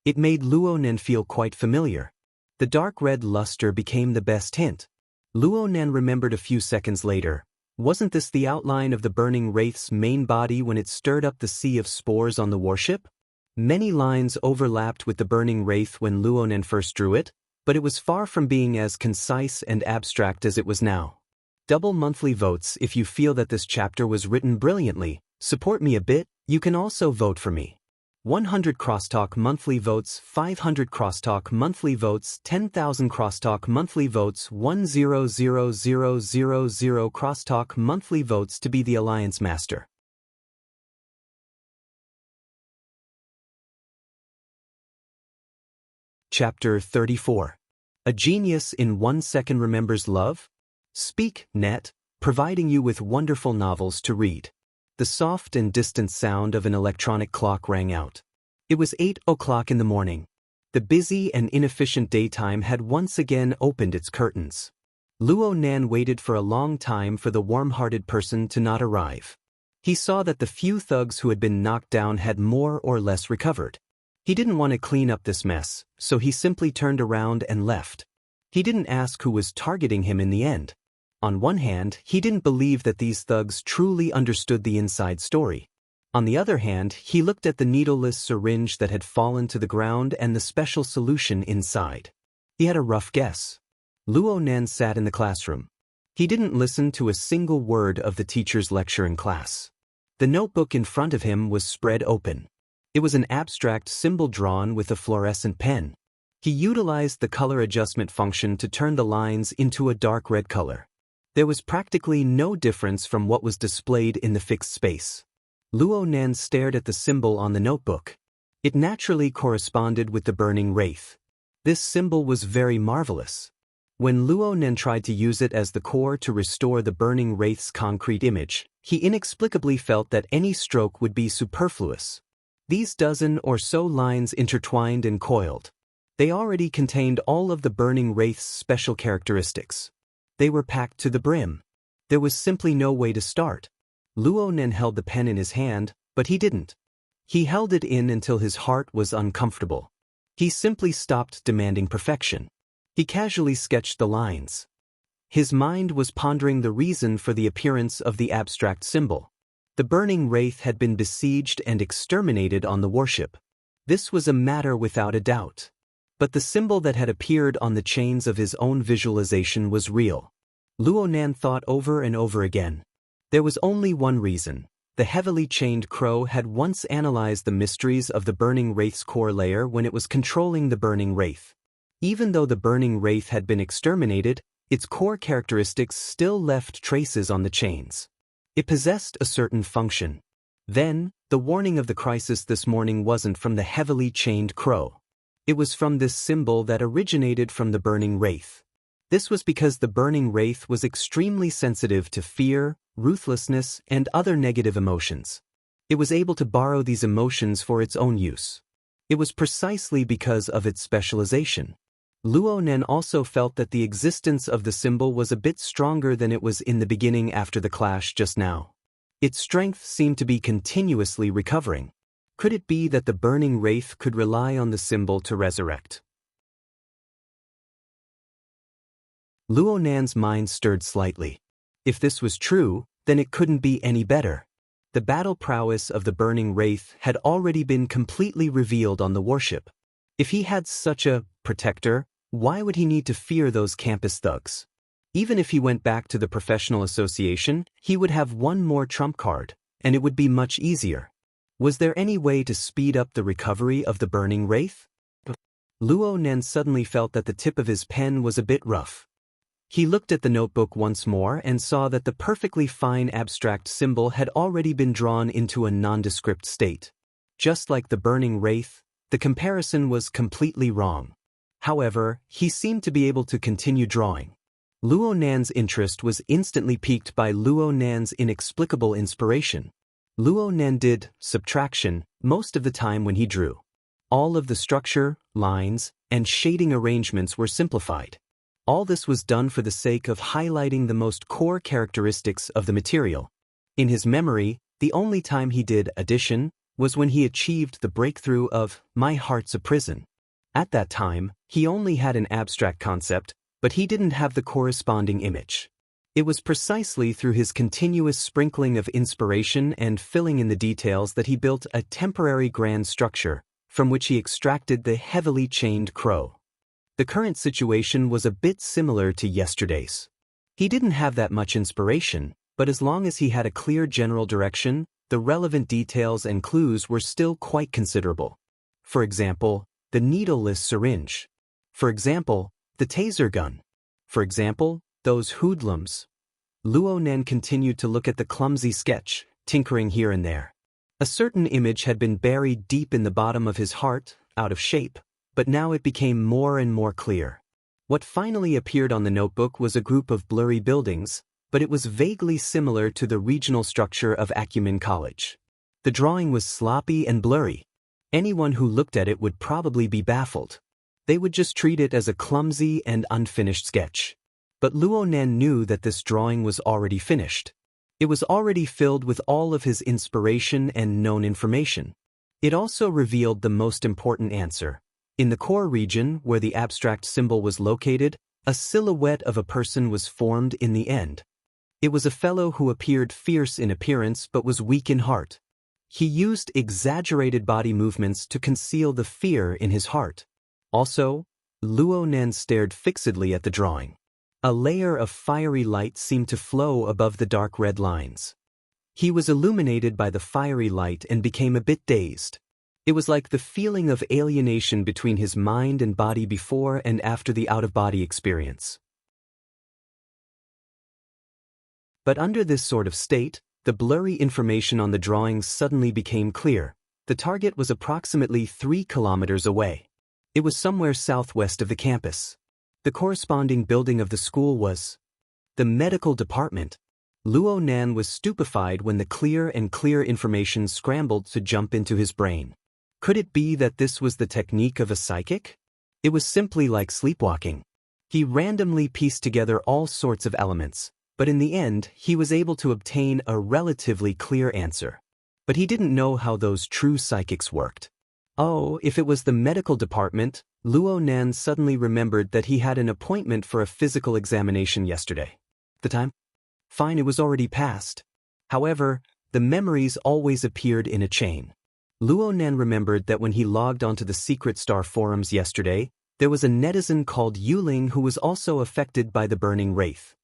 It made Luo Nen feel quite familiar. The dark red luster became the best hint. Luo Nen remembered a few seconds later. Wasn't this the outline of the burning wraith's main body when it stirred up the sea of spores on the warship? Many lines overlapped with the burning wraith when Luo Nen first drew it, but it was far from being as concise and abstract as it was now. Double monthly votes if you feel that this chapter was written brilliantly. Support me a bit, you can also vote for me. 100 Crosstalk monthly votes, 500 Crosstalk monthly votes, 10,000 Crosstalk monthly votes, 100,000 Crosstalk monthly votes to be the Alliance Master. Chapter 34. A Genius in 1 Second Remembers Love? Speak, Net, providing you with wonderful novels to read. The soft and distant sound of an electronic clock rang out. It was 8 o'clock in the morning. The busy and inefficient daytime had once again opened its curtains. Luo Nan waited for a long time for the warm-hearted person to not arrive. He saw that the few thugs who had been knocked down had more or less recovered. He didn't want to clean up this mess, so he simply turned around and left. He didn't ask who was targeting him in the end. On one hand, he didn't believe that these thugs truly understood the inside story. On the other hand, he looked at the needleless syringe that had fallen to the ground and the special solution inside. He had a rough guess. Luo Nan sat in the classroom. He didn't listen to a single word of the teacher's lecture in class. The notebook in front of him was spread open. It was an abstract symbol drawn with a fluorescent pen. He utilized the color adjustment function to turn the lines into a dark red color. There was practically no difference from what was displayed in the fixed space. Luo Nan stared at the symbol on the notebook. It naturally corresponded with the burning wraith. This symbol was very marvelous. When Luo Nan tried to use it as the core to restore the burning wraith's concrete image, he inexplicably felt that any stroke would be superfluous. These dozen or so lines intertwined and coiled. They already contained all of the burning wraith's special characteristics. They were packed to the brim. There was simply no way to start. Luo Nen held the pen in his hand, but he didn't. He held it in until his heart was uncomfortable. He simply stopped demanding perfection. He casually sketched the lines. His mind was pondering the reason for the appearance of the abstract symbol. The burning wraith had been besieged and exterminated on the warship. This was a matter without a doubt. But the symbol that had appeared on the chains of his own visualization was real. Luo Nan thought over and over again. There was only one reason. The heavily chained crow had once analyzed the mysteries of the burning wraith's core layer when it was controlling the burning wraith. Even though the burning wraith had been exterminated, its core characteristics still left traces on the chains. It possessed a certain function. Then, the warning of the crisis this morning wasn't from the heavily chained crow. It was from this symbol that originated from the burning wraith. This was because the burning wraith was extremely sensitive to fear, ruthlessness, and other negative emotions. It was able to borrow these emotions for its own use. It was precisely because of its specialization. Luo Nen also felt that the existence of the symbol was a bit stronger than it was in the beginning after the clash just now. Its strength seemed to be continuously recovering. Could it be that the burning wraith could rely on the symbol to resurrect? Luo Nan's mind stirred slightly. If this was true, then it couldn't be any better. The battle prowess of the burning wraith had already been completely revealed on the warship. If he had such a protector, why would he need to fear those campus thugs? Even if he went back to the professional association, he would have one more trump card, and it would be much easier. Was there any way to speed up the recovery of the burning wraith? Luo Nen suddenly felt that the tip of his pen was a bit rough. He looked at the notebook once more and saw that the perfectly fine abstract symbol had already been drawn into a nondescript state. Just like the burning wraith, the comparison was completely wrong. However, he seemed to be able to continue drawing. Luo Nan's interest was instantly piqued by Luo Nan's inexplicable inspiration. Luo Nan did subtraction most of the time when he drew. All of the structure, lines, and shading arrangements were simplified. All this was done for the sake of highlighting the most core characteristics of the material. In his memory, the only time he did addition was when he achieved the breakthrough of "My heart's a prison." At that time, he only had an abstract concept, but he didn't have the corresponding image. It was precisely through his continuous sprinkling of inspiration and filling in the details that he built a temporary grand structure, from which he extracted the heavily chained crow. The current situation was a bit similar to yesterday's. He didn't have that much inspiration, but as long as he had a clear general direction, the relevant details and clues were still quite considerable. For example, the needleless syringe. For example, the taser gun. For example, those hoodlums. Luo Nan continued to look at the clumsy sketch, tinkering here and there. A certain image had been buried deep in the bottom of his heart, out of shape, but now it became more and more clear. What finally appeared on the notebook was a group of blurry buildings, but it was vaguely similar to the regional structure of Acumen College. The drawing was sloppy and blurry. Anyone who looked at it would probably be baffled. They would just treat it as a clumsy and unfinished sketch. But Luo Nan knew that this drawing was already finished. It was already filled with all of his inspiration and known information. It also revealed the most important answer. In the core region, where the abstract symbol was located, a silhouette of a person was formed in the end. It was a fellow who appeared fierce in appearance but was weak in heart. He used exaggerated body movements to conceal the fear in his heart. Also, Luo Nan stared fixedly at the drawing. A layer of fiery light seemed to flow above the dark red lines. He was illuminated by the fiery light and became a bit dazed. It was like the feeling of alienation between his mind and body before and after the out-of-body experience. But under this sort of state, the blurry information on the drawings suddenly became clear. The target was approximately 3 kilometers away. It was somewhere southwest of the campus. The corresponding building of the school was the medical department. Luo Nan was stupefied when the clear information scrambled to jump into his brain. Could it be that this was the technique of a psychic? It was simply like sleepwalking. He randomly pieced together all sorts of elements, but in the end he was able to obtain a relatively clear answer. But he didn't know how those true psychics worked. Oh, if it was the medical department, Luo Nan suddenly remembered that he had an appointment for a physical examination yesterday. The time? Fine, it was already past. However, the memories always appeared in a chain. Luo Nan remembered that when he logged onto the Secret Star forums yesterday, there was a netizen called Yuling who was also affected by the burning wraith.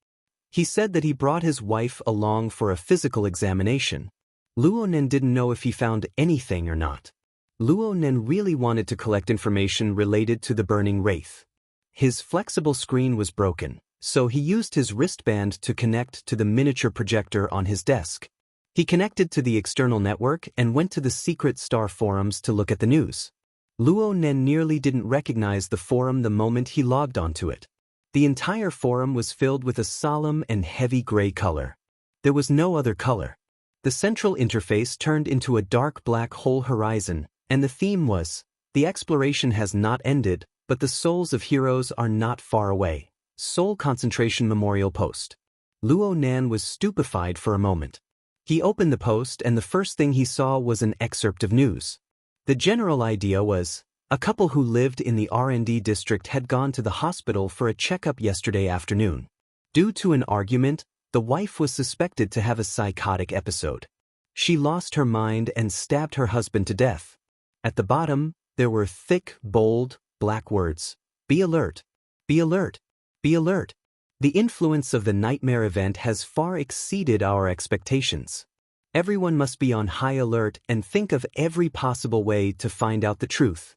He said that he brought his wife along for a physical examination. Luo Nan didn't know if he found anything or not. Luo Nan really wanted to collect information related to the burning wraith. His flexible screen was broken, so he used his wristband to connect to the miniature projector on his desk. He connected to the external network and went to the Secret Star forums to look at the news. Luo Nan nearly didn't recognize the forum the moment he logged onto it. The entire forum was filled with a solemn and heavy gray color. There was no other color. The central interface turned into a dark black hole horizon, and the theme was, "The exploration has not ended, but the souls of heroes are not far away." Soul Concentration Memorial Post. Luo Nan was stupefied for a moment. He opened the post and the first thing he saw was an excerpt of news. The general idea was, a couple who lived in the R&D district had gone to the hospital for a checkup yesterday afternoon. Due to an argument, the wife was suspected to have a psychotic episode. She lost her mind and stabbed her husband to death. At the bottom, there were thick, bold, black words. Be alert. Be alert. Be alert. The influence of the nightmare event has far exceeded our expectations. Everyone must be on high alert and think of every possible way to find out the truth.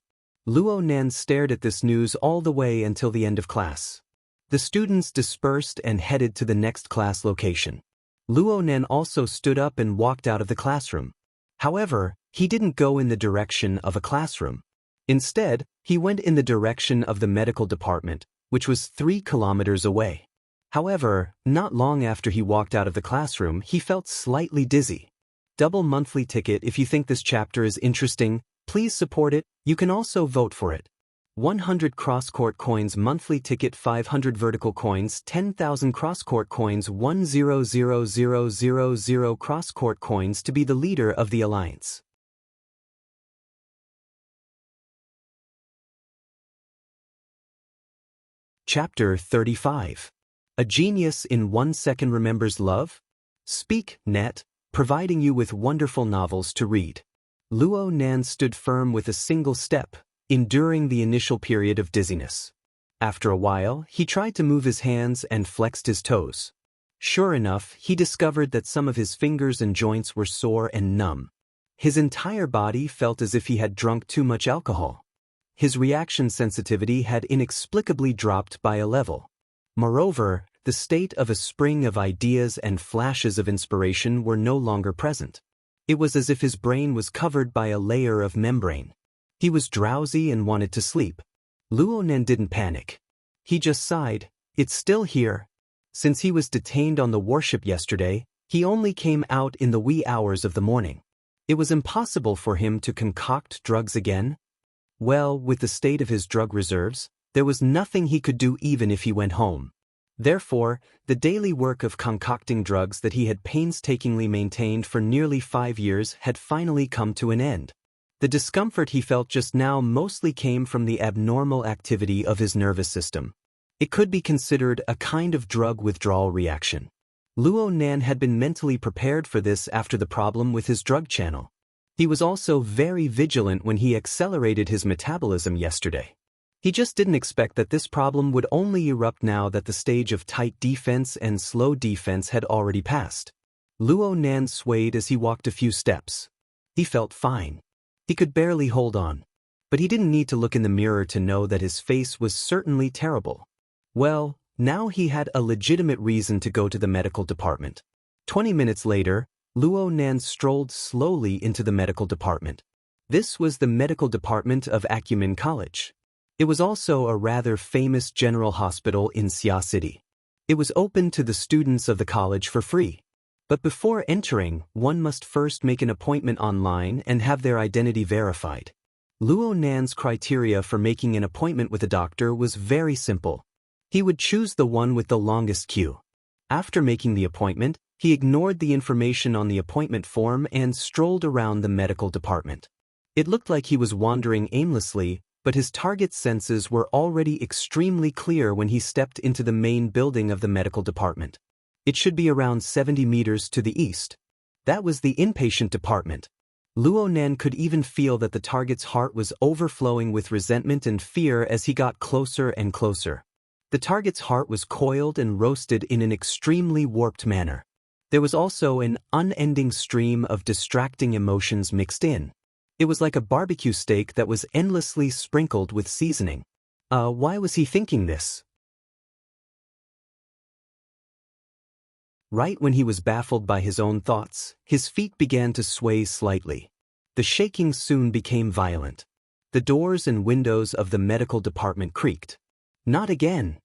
Luo Nan stared at this news all the way until the end of class. The students dispersed and headed to the next class location. Luo Nan also stood up and walked out of the classroom. However, he didn't go in the direction of a classroom. Instead, he went in the direction of the medical department, which was 3 kilometers away. However, not long after he walked out of the classroom, he felt slightly dizzy. Double monthly ticket. If you think this chapter is interesting, please support it. You can also vote for it. 100 cross-court coins monthly ticket, 500 vertical coins, 10,000 cross-court coins, 100,000 cross-court coins to be the leader of the alliance. Chapter 35. A Genius in 1 Second Remembers Love? Speak, Net, providing you with wonderful novels to read. Luo Nan stood firm with a single step, enduring the initial period of dizziness. After a while, he tried to move his hands and flexed his toes. Sure enough, he discovered that some of his fingers and joints were sore and numb. His entire body felt as if he had drunk too much alcohol. His reaction sensitivity had inexplicably dropped by a level. Moreover, the state of a spring of ideas and flashes of inspiration were no longer present. It was as if his brain was covered by a layer of membrane. He was drowsy and wanted to sleep. Luo Nan didn't panic. He just sighed. It's still here. Since he was detained on the warship yesterday, he only came out in the wee hours of the morning. It was impossible for him to concoct drugs again. Well, with the state of his drug reserves, there was nothing he could do even if he went home. Therefore, the daily work of concocting drugs that he had painstakingly maintained for nearly 5 years had finally come to an end. The discomfort he felt just now mostly came from the abnormal activity of his nervous system. It could be considered a kind of drug withdrawal reaction. Luo Nan had been mentally prepared for this after the problem with his drug channel. He was also very vigilant when he accelerated his metabolism yesterday. He just didn't expect that this problem would only erupt now that the stage of tight defense and slow defense had already passed. Luo Nan swayed as he walked a few steps. He felt fine. He could barely hold on. But he didn't need to look in the mirror to know that his face was certainly terrible. Well, now he had a legitimate reason to go to the medical department. 20 minutes later, Luo Nan strolled slowly into the medical department. This was the medical department of Acumen College. It was also a rather famous general hospital in Xia City. It was open to the students of the college for free. But before entering, one must first make an appointment online and have their identity verified. Luo Nan's criteria for making an appointment with a doctor was very simple. He would choose the one with the longest queue. After making the appointment, he ignored the information on the appointment form and strolled around the medical department. It looked like he was wandering aimlessly, but his target senses were already extremely clear when he stepped into the main building of the medical department. It should be around 70 meters to the east. That was the inpatient department. Luo Nan could even feel that the target's heart was overflowing with resentment and fear as he got closer and closer. The target's heart was coiled and roasted in an extremely warped manner. There was also an unending stream of distracting emotions mixed in. It was like a barbecue steak that was endlessly sprinkled with seasoning. Why was he thinking this? Right when he was baffled by his own thoughts, his feet began to sway slightly. The shaking soon became violent. The doors and windows of the medical department creaked. Not again.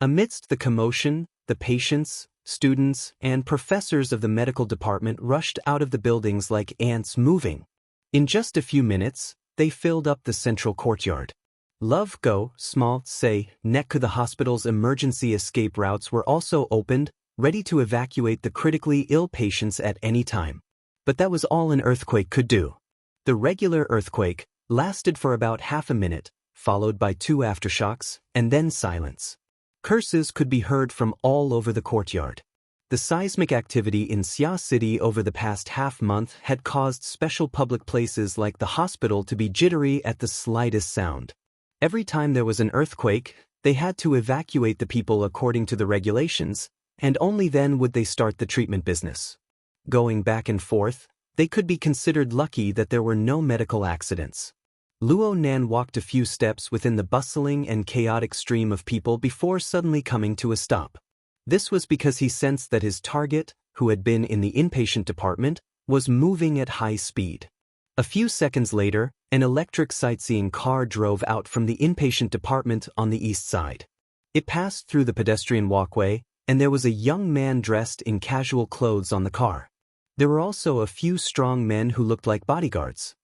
Amidst the commotion, the patients, students, and professors of the medical department rushed out of the buildings like ants moving. In just a few minutes, they filled up the central courtyard. Love Go, Small, Say, Neck. The hospital's emergency escape routes were also opened, ready to evacuate the critically ill patients at any time. But that was all an earthquake could do. The regular earthquake lasted for about half a minute, followed by 2 aftershocks, and then silence. Curses could be heard from all over the courtyard. The seismic activity in Xia City over the past half-month had caused special public places like the hospital to be jittery at the slightest sound. Every time there was an earthquake, they had to evacuate the people according to the regulations, and only then would they start the treatment business. Going back and forth, they could be considered lucky that there were no medical accidents. Luo Nan walked a few steps within the bustling and chaotic stream of people before suddenly coming to a stop. This was because he sensed that his target, who had been in the inpatient department, was moving at high speed. A few seconds later, an electric sightseeing car drove out from the inpatient department on the east side. It passed through the pedestrian walkway, and there was a young man dressed in casual clothes on the car. There were also a few strong men who looked like bodyguards.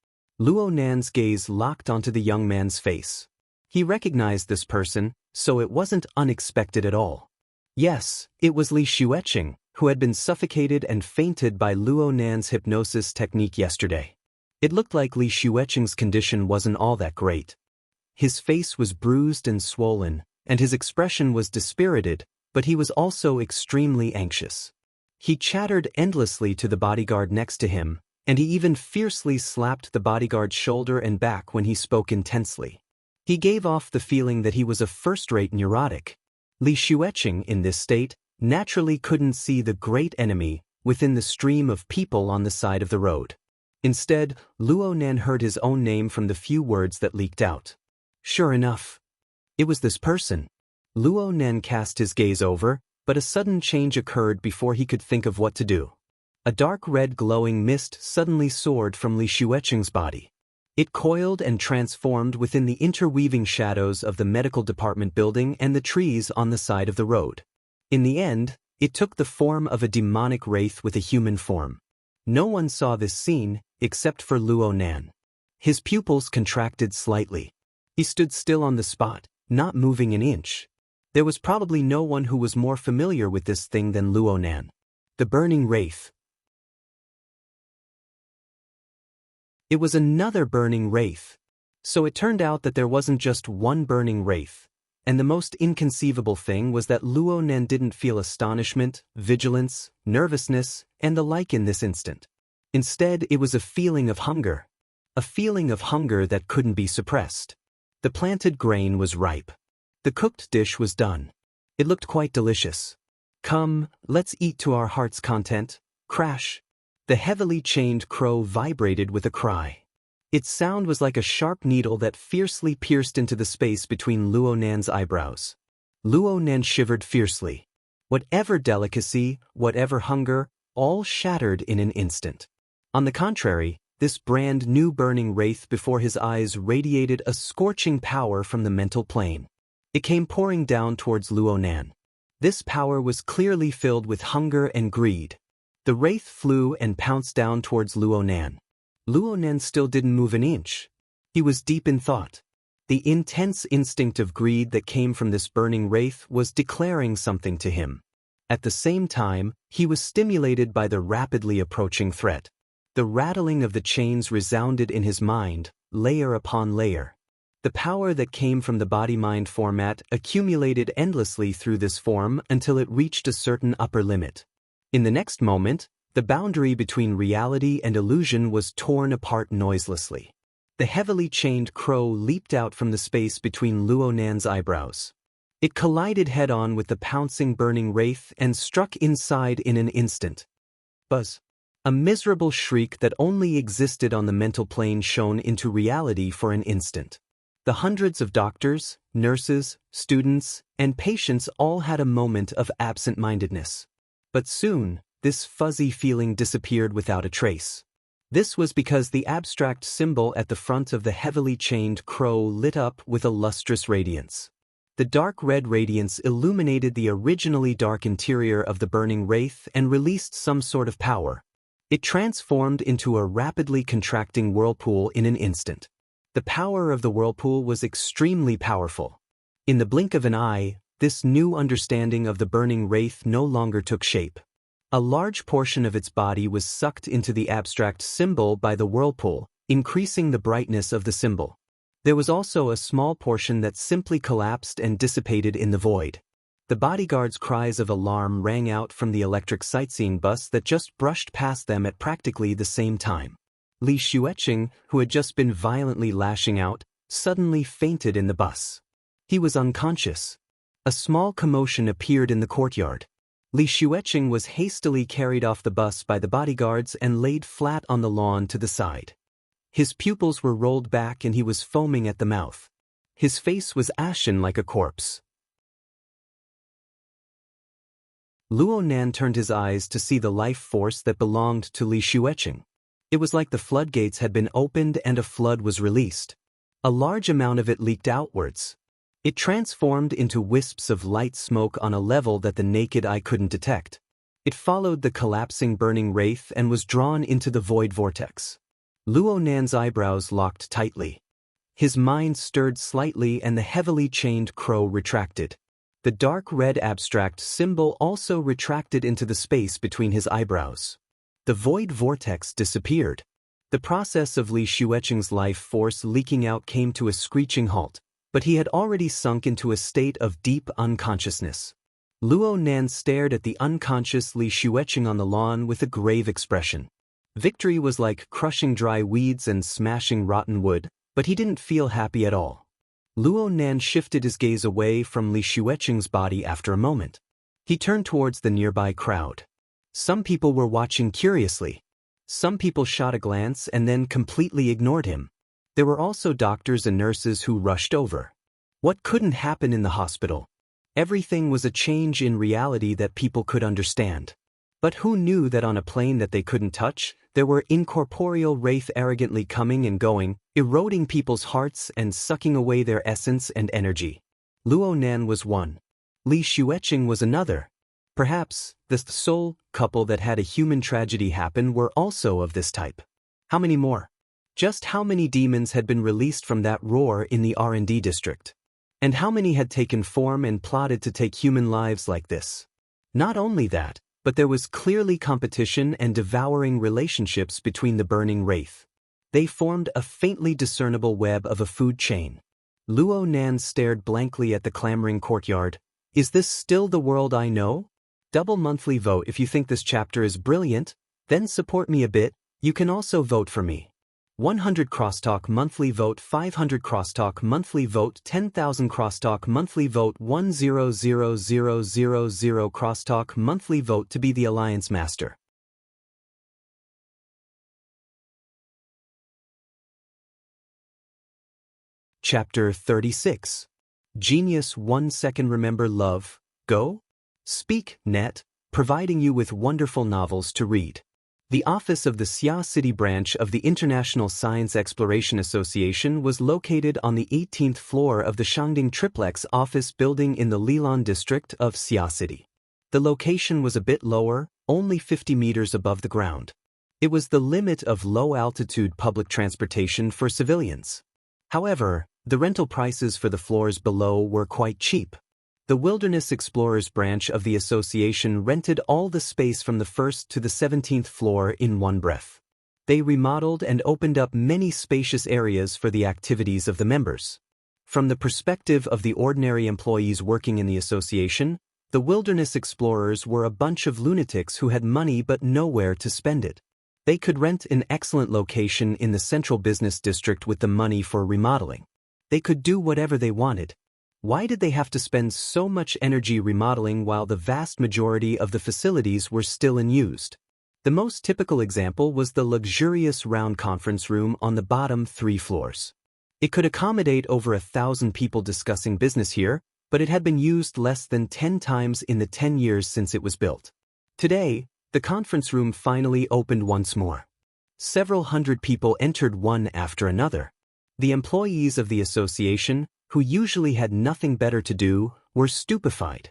Luo Nan's gaze locked onto the young man's face. He recognized this person, so it wasn't unexpected at all. Yes, it was Li Xueqing, who had been suffocated and fainted by Luo Nan's hypnosis technique yesterday. It looked like Li Xueqing's condition wasn't all that great. His face was bruised and swollen, and his expression was dispirited, but he was also extremely anxious. He chattered endlessly to the bodyguard next to him, and he even fiercely slapped the bodyguard's shoulder and back when he spoke intensely. He gave off the feeling that he was a first-rate neurotic. Li Xueqing, in this state, naturally couldn't see the great enemy within the stream of people on the side of the road. Instead, Luo Nan heard his own name from the few words that leaked out. Sure enough, it was this person. Luo Nan cast his gaze over, but a sudden change occurred before he could think of what to do. A dark red glowing mist suddenly soared from Li Xueqing's body. It coiled and transformed within the interweaving shadows of the medical department building and the trees on the side of the road. In the end, it took the form of a demonic wraith with a human form. No one saw this scene, except for Luo Nan. His pupils contracted slightly. He stood still on the spot, not moving an inch. There was probably no one who was more familiar with this thing than Luo Nan. The burning wraith. It was another burning wraith. So it turned out that there wasn't just one burning wraith. And the most inconceivable thing was that Luo Nan didn't feel astonishment, vigilance, nervousness, and the like in this instant. Instead, it was a feeling of hunger. A feeling of hunger that couldn't be suppressed. The planted grain was ripe. The cooked dish was done. It looked quite delicious. Come, let's eat to our heart's content. Crash. The heavily chained crow vibrated with a cry. Its sound was like a sharp needle that fiercely pierced into the space between Luo Nan's eyebrows. Luo Nan shivered fiercely. Whatever delicacy, whatever hunger, all shattered in an instant. On the contrary, this brand new burning wraith before his eyes radiated a scorching power from the mental plane. It came pouring down towards Luo Nan. This power was clearly filled with hunger and greed. The wraith flew and pounced down towards Luo Nan. Luo Nan still didn't move an inch. He was deep in thought. The intense instinct of greed that came from this burning wraith was declaring something to him. At the same time, he was stimulated by the rapidly approaching threat. The rattling of the chains resounded in his mind, layer upon layer. The power that came from the body-mind format accumulated endlessly through this form until it reached a certain upper limit. In the next moment, the boundary between reality and illusion was torn apart noiselessly. The heavily chained crow leaped out from the space between Luo Nan's eyebrows. It collided head-on with the pouncing burning wraith and struck inside in an instant. Buzz. A miserable shriek that only existed on the mental plane shone into reality for an instant. The hundreds of doctors, nurses, students, and patients all had a moment of absent-mindedness. But soon, this fuzzy feeling disappeared without a trace. This was because the abstract symbol at the front of the heavily chained crow lit up with a lustrous radiance. The dark red radiance illuminated the originally dark interior of the burning wraith and released some sort of power. It transformed into a rapidly contracting whirlpool in an instant. The power of the whirlpool was extremely powerful. In the blink of an eye, this new understanding of the burning wraith no longer took shape. A large portion of its body was sucked into the abstract symbol by the whirlpool, increasing the brightness of the symbol. There was also a small portion that simply collapsed and dissipated in the void. The bodyguards' cries of alarm rang out from the electric sightseeing bus that just brushed past them at practically the same time. Li Xueqing, who had just been violently lashing out, suddenly fainted in the bus. He was unconscious. A small commotion appeared in the courtyard. Li Xueqing was hastily carried off the bus by the bodyguards and laid flat on the lawn to the side. His pupils were rolled back and he was foaming at the mouth. His face was ashen like a corpse. Luo Nan turned his eyes to see the life force that belonged to Li Xueqing. It was like the floodgates had been opened and a flood was released. A large amount of it leaked outwards. It transformed into wisps of light smoke on a level that the naked eye couldn't detect. It followed the collapsing burning wraith and was drawn into the void vortex. Luo Nan's eyebrows locked tightly. His mind stirred slightly and the heavily chained crow retracted. The dark red abstract symbol also retracted into the space between his eyebrows. The void vortex disappeared. The process of Li Xueqing's life force leaking out came to a screeching halt, but he had already sunk into a state of deep unconsciousness. Luo Nan stared at the unconscious Li Xueqing on the lawn with a grave expression. Victory was like crushing dry weeds and smashing rotten wood, but he didn't feel happy at all. Luo Nan shifted his gaze away from Li Xueqing's body after a moment. He turned towards the nearby crowd. Some people were watching curiously. Some people shot a glance and then completely ignored him. There were also doctors and nurses who rushed over. What couldn't happen in the hospital? Everything was a change in reality that people could understand. But who knew that on a plane that they couldn't touch, there were incorporeal wraith arrogantly coming and going, eroding people's hearts and sucking away their essence and energy. Luo Nan was one. Li Xueqing was another. Perhaps, the soul couple that had a human tragedy happen were also of this type. How many more? Just how many demons had been released from that roar in the R&D district? And how many had taken form and plotted to take human lives like this? Not only that, but there was clearly competition and devouring relationships between the burning wraith. They formed a faintly discernible web of a food chain. Luo Nan stared blankly at the clamoring courtyard. Is this still the world I know? Double monthly vote if you think this chapter is brilliant, then support me a bit. You can also vote for me. 100 crosstalk monthly vote, 500 crosstalk monthly vote, 10,000 crosstalk monthly vote, 100,000 crosstalk monthly vote to be the Alliance Master. Chapter 36. Genius 1 second. Remember love, go? Speak, net, providing you with wonderful novels to read. The office of the Xia City branch of the International Science Exploration Association was located on the 18th floor of the Shangding Triplex office building in the Lilan district of Xia City. The location was a bit lower, only 50 meters above the ground. It was the limit of low-altitude public transportation for civilians. However, the rental prices for the floors below were quite cheap. The Wilderness Explorers branch of the association rented all the space from the 1st to the 17th floor in one breath. They remodeled and opened up many spacious areas for the activities of the members. From the perspective of the ordinary employees working in the association, the Wilderness Explorers were a bunch of lunatics who had money but nowhere to spend it. They could rent an excellent location in the central business district with the money for remodeling. They could do whatever they wanted. Why did they have to spend so much energy remodeling while the vast majority of the facilities were still unused? The most typical example was the luxurious round conference room on the bottom 3 floors. It could accommodate over 1,000 people discussing business here, but it had been used less than 10 times in the 10 years since it was built. Today, the conference room finally opened once more. Several hundred people entered one after another. The employees of the association, who usually had nothing better to do, were stupefied.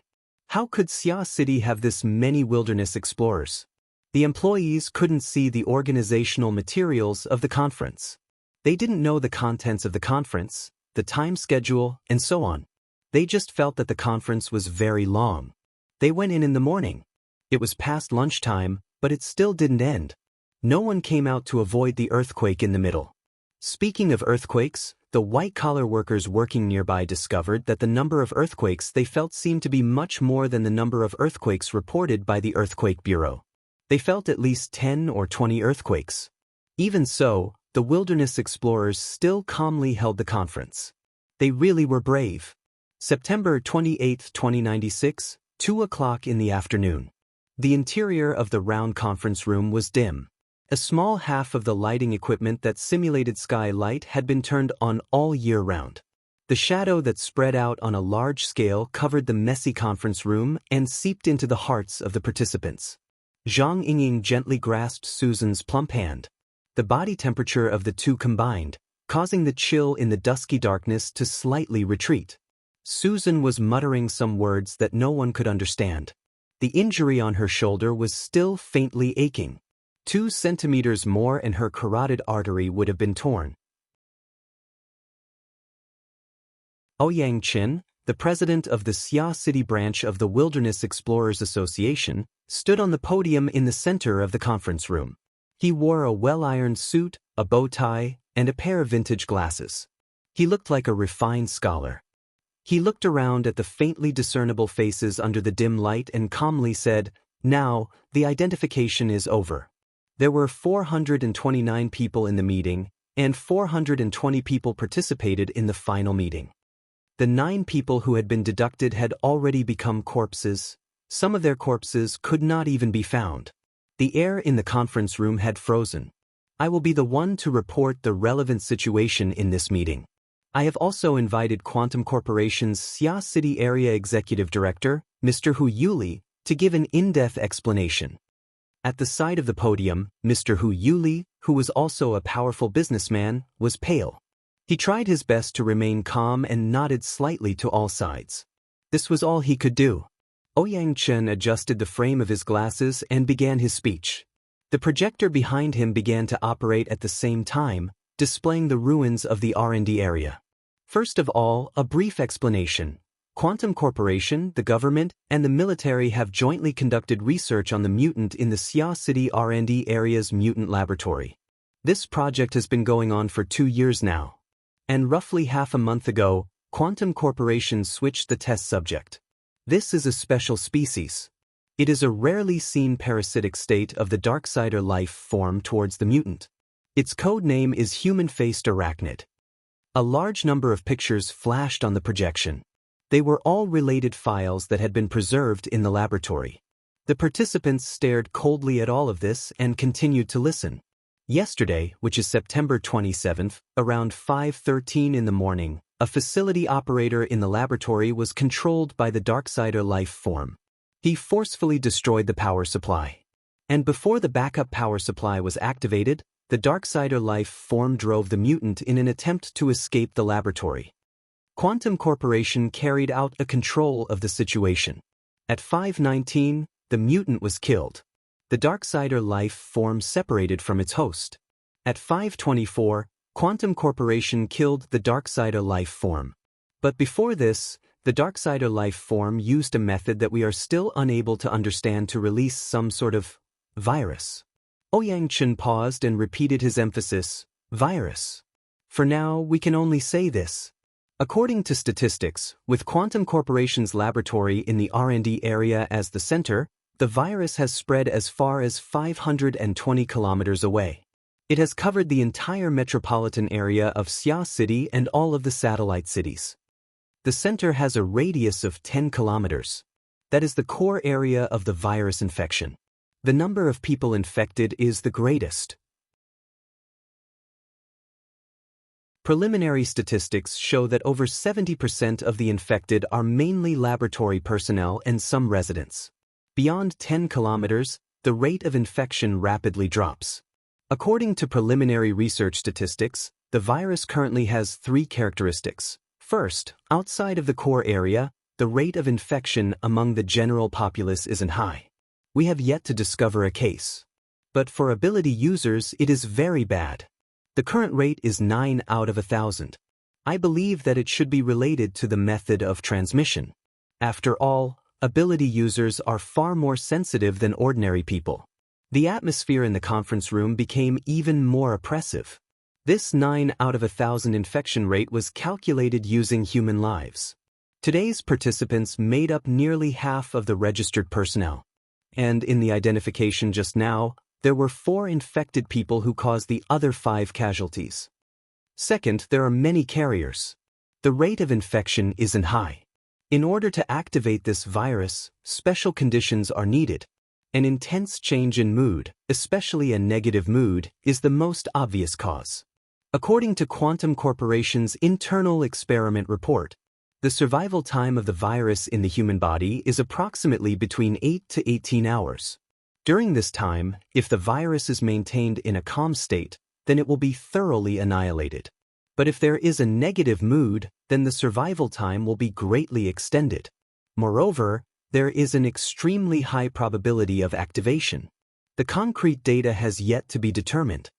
How could Xia City have this many wilderness explorers? The employees couldn't see the organizational materials of the conference. They didn't know the contents of the conference, the time schedule, and so on. They just felt that the conference was very long. They went in the morning. It was past lunchtime, but it still didn't end. No one came out to avoid the earthquake in the middle. Speaking of earthquakes, the white-collar workers working nearby discovered that the number of earthquakes they felt seemed to be much more than the number of earthquakes reported by the Earthquake Bureau. They felt at least 10 or 20 earthquakes. Even so, the wilderness explorers still calmly held the conference. They really were brave. September 28, 2096, 2 o'clock in the afternoon. The interior of the round conference room was dim. A small half of the lighting equipment that simulated skylight had been turned on all year round. The shadow that spread out on a large scale covered the messy conference room and seeped into the hearts of the participants. Zhang Yingying gently grasped Susan's plump hand. The body temperature of the two combined, causing the chill in the dusky darkness to slightly retreat. Susan was muttering some words that no one could understand. The injury on her shoulder was still faintly aching. 2 centimeters more and her carotid artery would have been torn. Ouyang Chin, the president of the Xia City branch of the Wilderness Explorers Association, stood on the podium in the center of the conference room. He wore a well-ironed suit, a bow tie, and a pair of vintage glasses. He looked like a refined scholar. He looked around at the faintly discernible faces under the dim light and calmly said, "Now, the identification is over." There were 429 people in the meeting, and 420 people participated in the final meeting. The 9 people who had been deducted had already become corpses. Some of their corpses could not even be found. The air in the conference room had frozen. I will be the one to report the relevant situation in this meeting. I have also invited Quantum Corporation's Xia City Area Executive Director, Mr. Hu Yuli, to give an in-depth explanation. At the side of the podium, Mr. Hu Yuli, who was also a powerful businessman, was pale. He tried his best to remain calm and nodded slightly to all sides. This was all he could do. Ouyang Chen adjusted the frame of his glasses and began his speech. The projector behind him began to operate at the same time, displaying the ruins of the R&D area. First of all, a brief explanation. Quantum Corporation, the government, and the military have jointly conducted research on the mutant in the Xia City R&D area's mutant laboratory. This project has been going on for 2 years now. And roughly half a month ago, Quantum Corporation switched the test subject. This is a special species. It is a rarely seen parasitic state of the Darksider life form towards the mutant. Its code name is human-faced arachnid. A large number of pictures flashed on the projection. They were all related files that had been preserved in the laboratory. The participants stared coldly at all of this and continued to listen. Yesterday, which is September 27th, around 5:13 in the morning, a facility operator in the laboratory was controlled by the Darksider life form. He forcefully destroyed the power supply. And before the backup power supply was activated, the Darksider life form drove the mutant in an attempt to escape the laboratory. Quantum Corporation carried out a control of the situation. At 5:19, the mutant was killed. The Darksider life form separated from its host. At 5:24, Quantum Corporation killed the Darksider life form. But before this, the Darksider life form used a method that we are still unable to understand to release some sort of virus. Ouyang Chen paused and repeated his emphasis, virus. For now, we can only say this. According to statistics, with Quantum Corporation's laboratory in the R&D area as the center, the virus has spread as far as 520 kilometers away. It has covered the entire metropolitan area of Xia City and all of the satellite cities. The center has a radius of 10 kilometers. That is the core area of the virus infection. The number of people infected is the greatest. Preliminary statistics show that over 70% of the infected are mainly laboratory personnel and some residents. Beyond 10 kilometers, the rate of infection rapidly drops. According to preliminary research statistics, the virus currently has 3 characteristics. First, outside of the core area, the rate of infection among the general populace isn't high. We have yet to discover a case. But for ability users, it is very bad. The current rate is 9 out of 1,000. I believe that it should be related to the method of transmission. After all, ability users are far more sensitive than ordinary people. The atmosphere in the conference room became even more oppressive. This 9 out of 1,000 infection rate was calculated using human lives. Today's participants made up nearly half of the registered personnel. And in the identification just now, there were 4 infected people who caused the other 5 casualties. Second, there are many carriers. The rate of infection isn't high. In order to activate this virus, special conditions are needed. An intense change in mood, especially a negative mood, is the most obvious cause. According to Quantum Corporation's internal experiment report, the survival time of the virus in the human body is approximately between 8 to 18 hours. During this time, if the virus is maintained in a calm state, then it will be thoroughly annihilated. But if there is a negative mood, then the survival time will be greatly extended. Moreover, there is an extremely high probability of activation. The concrete data has yet to be determined.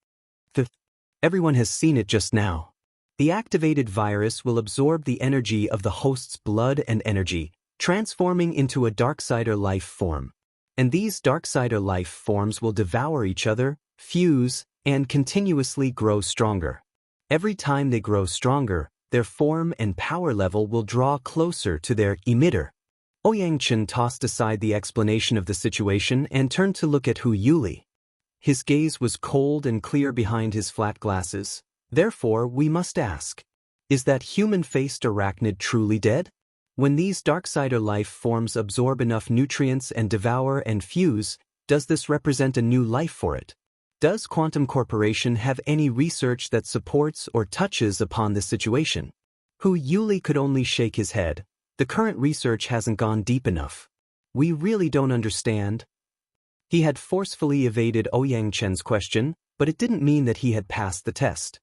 Everyone has seen it just now. The activated virus will absorb the energy of the host's blood and energy, transforming into a Darksider life form. And these Darksider life forms will devour each other, fuse, and continuously grow stronger. Every time they grow stronger, their form and power level will draw closer to their emitter. Ouyang Chen tossed aside the explanation of the situation and turned to look at Hu Yuli. His gaze was cold and clear behind his flat glasses. Therefore, we must ask, is that human-faced arachnid truly dead? When these Darksider life forms absorb enough nutrients and devour and fuse, does this represent a new life for it? Does Quantum Corporation have any research that supports or touches upon this situation? Hu Yuli could only shake his head. The current research hasn't gone deep enough. We really don't understand. He had forcefully evaded Ouyang Chen's question, but it didn't mean that he had passed the test.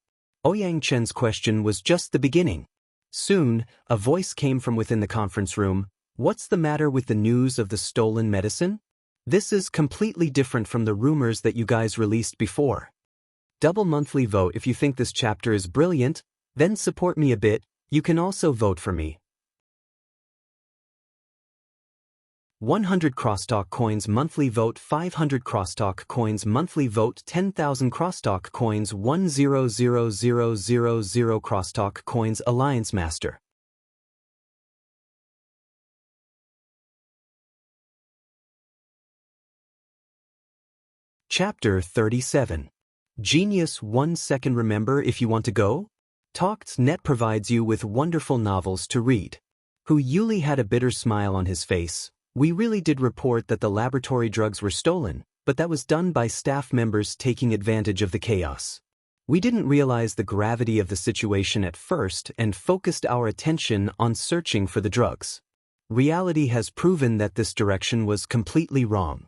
Ouyang Chen's question was just the beginning. Soon, a voice came from within the conference room. What's the matter with the news of the stolen medicine? This is completely different from the rumors that you guys released before. Double monthly vote if you think this chapter is brilliant, then support me a bit. You can also vote for me. 100 crosstalk coins monthly vote, 500 crosstalk coins monthly vote, 10,000 crosstalk coins, 100,000 crosstalk coins. Alliance Master. Chapter 37. Genius 1 second. Remember if you want to go? Talks.net provides you with wonderful novels to read. Hu Yuli had a bitter smile on his face. We really did report that the laboratory drugs were stolen, but that was done by staff members taking advantage of the chaos. We didn't realize the gravity of the situation at first and focused our attention on searching for the drugs. Reality has proven that this direction was completely wrong.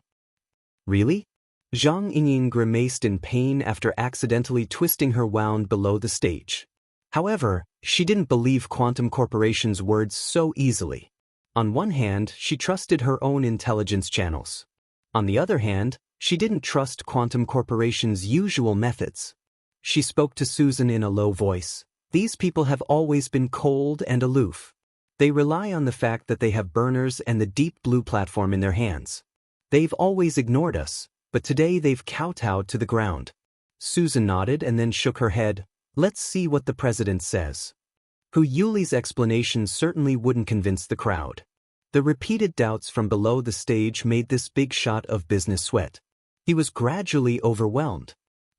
Really? Zhang Yingying grimaced in pain after accidentally twisting her wound below the stage. However, she didn't believe Quantum Corporation's words so easily. On one hand, she trusted her own intelligence channels. On the other hand, she didn't trust Quantum Corporation's usual methods. She spoke to Susan in a low voice. These people have always been cold and aloof. They rely on the fact that they have burners and the deep blue platform in their hands. They've always ignored us, but today they've kowtowed to the ground. Susan nodded and then shook her head. Let's see what the president says. Hu Yuli's explanation certainly wouldn't convince the crowd. The repeated doubts from below the stage made this big shot of business sweat. He was gradually overwhelmed.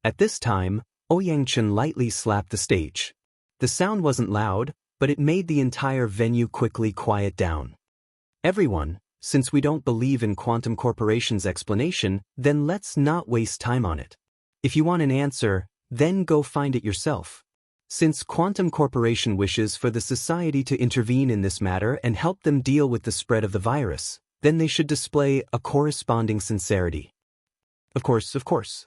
At this time, Ouyang Chen lightly slapped the stage. The sound wasn't loud, but it made the entire venue quickly quiet down. Everyone, since we don't believe in Quantum Corporation's explanation, then let's not waste time on it. If you want an answer, then go find it yourself. Since Quantum Corporation wishes for the society to intervene in this matter and help them deal with the spread of the virus, then they should display a corresponding sincerity. Of course.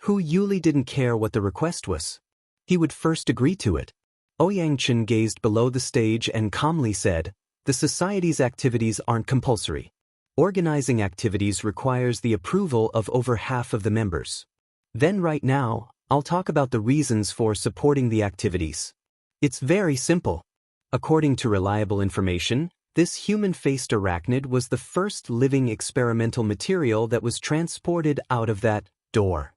Hu Yuli didn't care what the request was. He would first agree to it. Ouyang Chen gazed below the stage and calmly said, the society's activities aren't compulsory. Organizing activities requires the approval of over half of the members. Then right now, I'll talk about the reasons for supporting the activities. It's very simple. According to reliable information, this human-faced arachnid was the first living experimental material that was transported out of that door.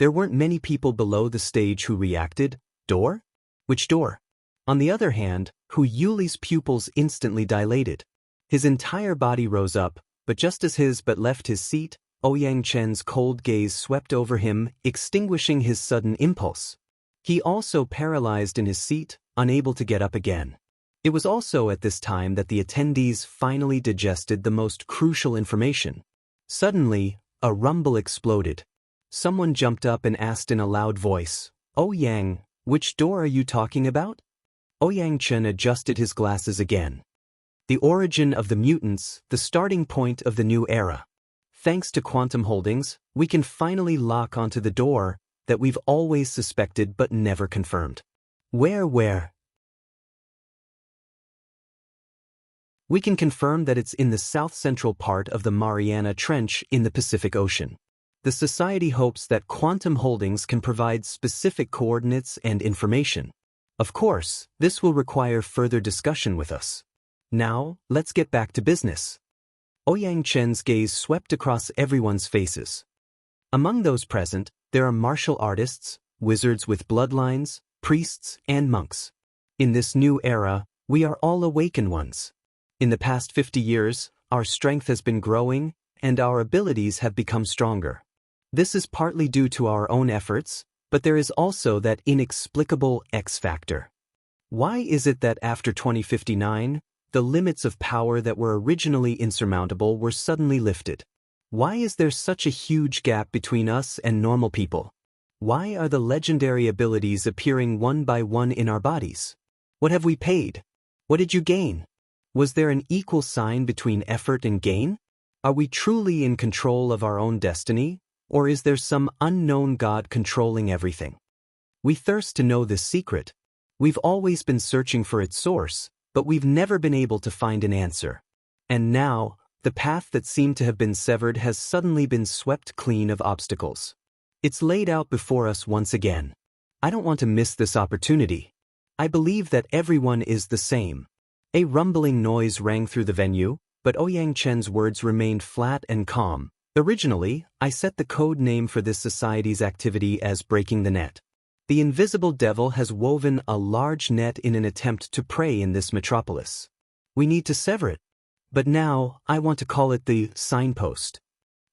There weren't many people below the stage who reacted. Door? Which door? On the other hand, Hu Yuli's pupils instantly dilated. His entire body rose up, but just as his butt left his seat, Ouyang Chen's cold gaze swept over him, extinguishing his sudden impulse. He also paralyzed in his seat, unable to get up again. It was also at this time that the attendees finally digested the most crucial information. Suddenly, a rumble exploded. Someone jumped up and asked in a loud voice, Ouyang, which door are you talking about? Ouyang Chen adjusted his glasses again. The origin of the mutants, the starting point of the new era. Thanks to Quantum Holdings, we can finally lock onto the door that we've always suspected but never confirmed. Where? We can confirm that it's in the south-central part of the Mariana Trench in the Pacific Ocean. The Society hopes that quantum holdings can provide specific coordinates and information. Of course, this will require further discussion with us. Now, let's get back to business. Ouyang Chen's gaze swept across everyone's faces. Among those present, there are martial artists, wizards with bloodlines, priests, and monks. In this new era, we are all awakened ones. In the past 50 years, our strength has been growing, and our abilities have become stronger. This is partly due to our own efforts, but there is also that inexplicable X factor. Why is it that after 2059, the limits of power that were originally insurmountable were suddenly lifted? Why is there such a huge gap between us and normal people? Why are the legendary abilities appearing one by one in our bodies? What have we paid? What did you gain? Was there an equal sign between effort and gain? Are we truly in control of our own destiny, or is there some unknown God controlling everything? We thirst to know this secret. We've always been searching for its source, but we've never been able to find an answer. And now, the path that seemed to have been severed has suddenly been swept clean of obstacles. It's laid out before us once again. I don't want to miss this opportunity. I believe that everyone is the same. A rumbling noise rang through the venue, but Ouyang Chen's words remained flat and calm. Originally, I set the code name for this society's activity as breaking the net. The invisible devil has woven a large net in an attempt to prey in this metropolis. We need to sever it. But now, I want to call it the signpost.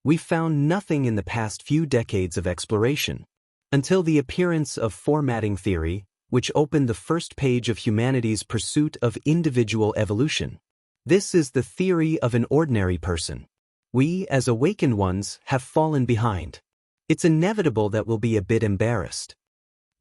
We've found nothing in the past few decades of exploration, until the appearance of formatting theory, which opened the first page of humanity's pursuit of individual evolution. This is the theory of an ordinary person. We, as awakened ones, have fallen behind. It's inevitable that we'll be a bit embarrassed.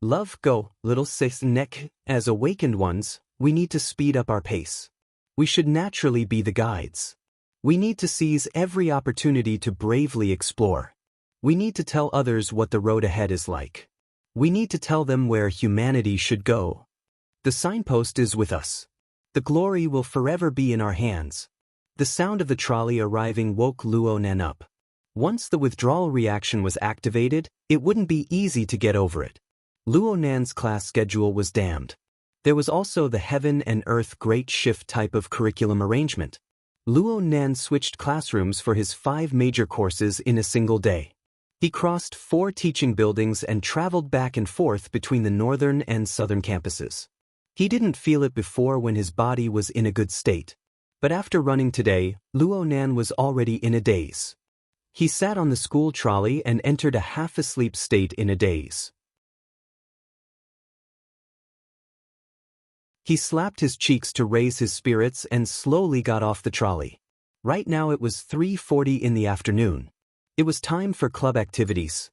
Love go, little sis neck. As awakened ones, we need to speed up our pace. We should naturally be the guides. We need to seize every opportunity to bravely explore. We need to tell others what the road ahead is like. We need to tell them where humanity should go. The signpost is with us. The glory will forever be in our hands. The sound of the trolley arriving woke Luo Nan up. Once the withdrawal reaction was activated, it wouldn't be easy to get over it. Luo Nan's class schedule was damned. There was also the heaven and earth great shift type of curriculum arrangement. Luo Nan switched classrooms for his 5 major courses in a single day. He crossed 4 teaching buildings and traveled back and forth between the northern and southern campuses. He didn't feel it before when his body was in a good state. But after running today, Luo Nan was already in a daze. He sat on the school trolley and entered a half-asleep state in a daze. He slapped his cheeks to raise his spirits and slowly got off the trolley. Right now it was 3:40 in the afternoon. It was time for club activities.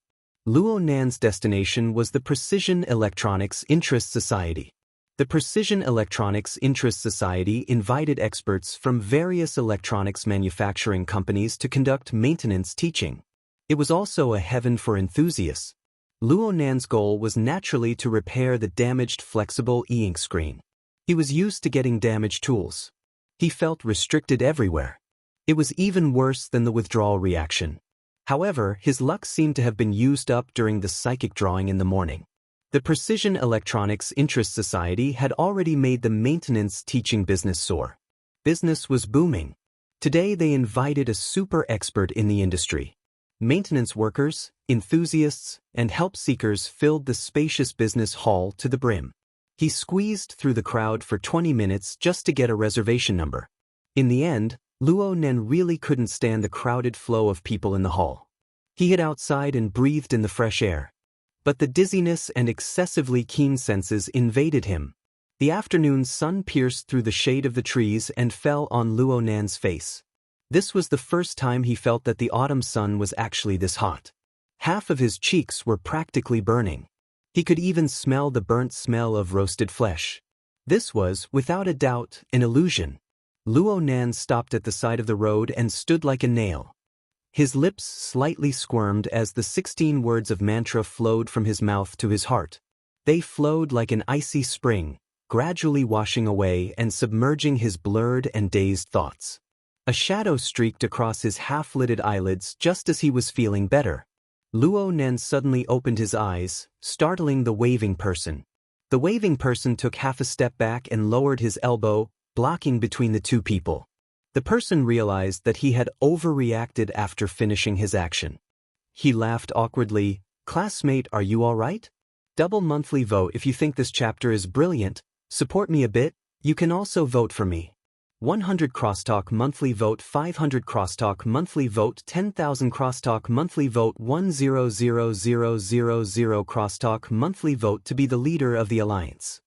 Luo Nan's destination was the Precision Electronics Interest Society. The Precision Electronics Interest Society invited experts from various electronics manufacturing companies to conduct maintenance teaching. It was also a heaven for enthusiasts. Luo Nan's goal was naturally to repair the damaged flexible e-ink screen. He was used to getting damaged tools. He felt restricted everywhere. It was even worse than the withdrawal reaction. However, his luck seemed to have been used up during the psychic drawing in the morning. The Precision Electronics Interest Society had already made the maintenance teaching business soar. Business was booming. Today they invited a super expert in the industry. Maintenance workers, enthusiasts, and help seekers filled the spacious business hall to the brim. He squeezed through the crowd for 20 minutes just to get a reservation number. In the end, Luo Nan really couldn't stand the crowded flow of people in the hall. He hid outside and breathed in the fresh air. But the dizziness and excessively keen senses invaded him. The afternoon sun pierced through the shade of the trees and fell on Luo Nan's face. This was the first time he felt that the autumn sun was actually this hot. Half of his cheeks were practically burning. He could even smell the burnt smell of roasted flesh. This was, without a doubt, an illusion. Luo Nan stopped at the side of the road and stood like a nail. His lips slightly squirmed as the 16 words of mantra flowed from his mouth to his heart. They flowed like an icy spring, gradually washing away and submerging his blurred and dazed thoughts. A shadow streaked across his half-lidded eyelids just as he was feeling better. Luo Nen suddenly opened his eyes, startling the waving person. The waving person took half a step back and lowered his elbow, blocking between the two people. The person realized that he had overreacted after finishing his action. He laughed awkwardly. "Classmate, are you all right? Double monthly vote if you think this chapter is brilliant. Support me a bit. You can also vote for me. 100 crosstalk monthly vote, 500 crosstalk monthly vote, 10,000 crosstalk monthly vote, 100,000 crosstalk monthly vote to be the leader of the alliance."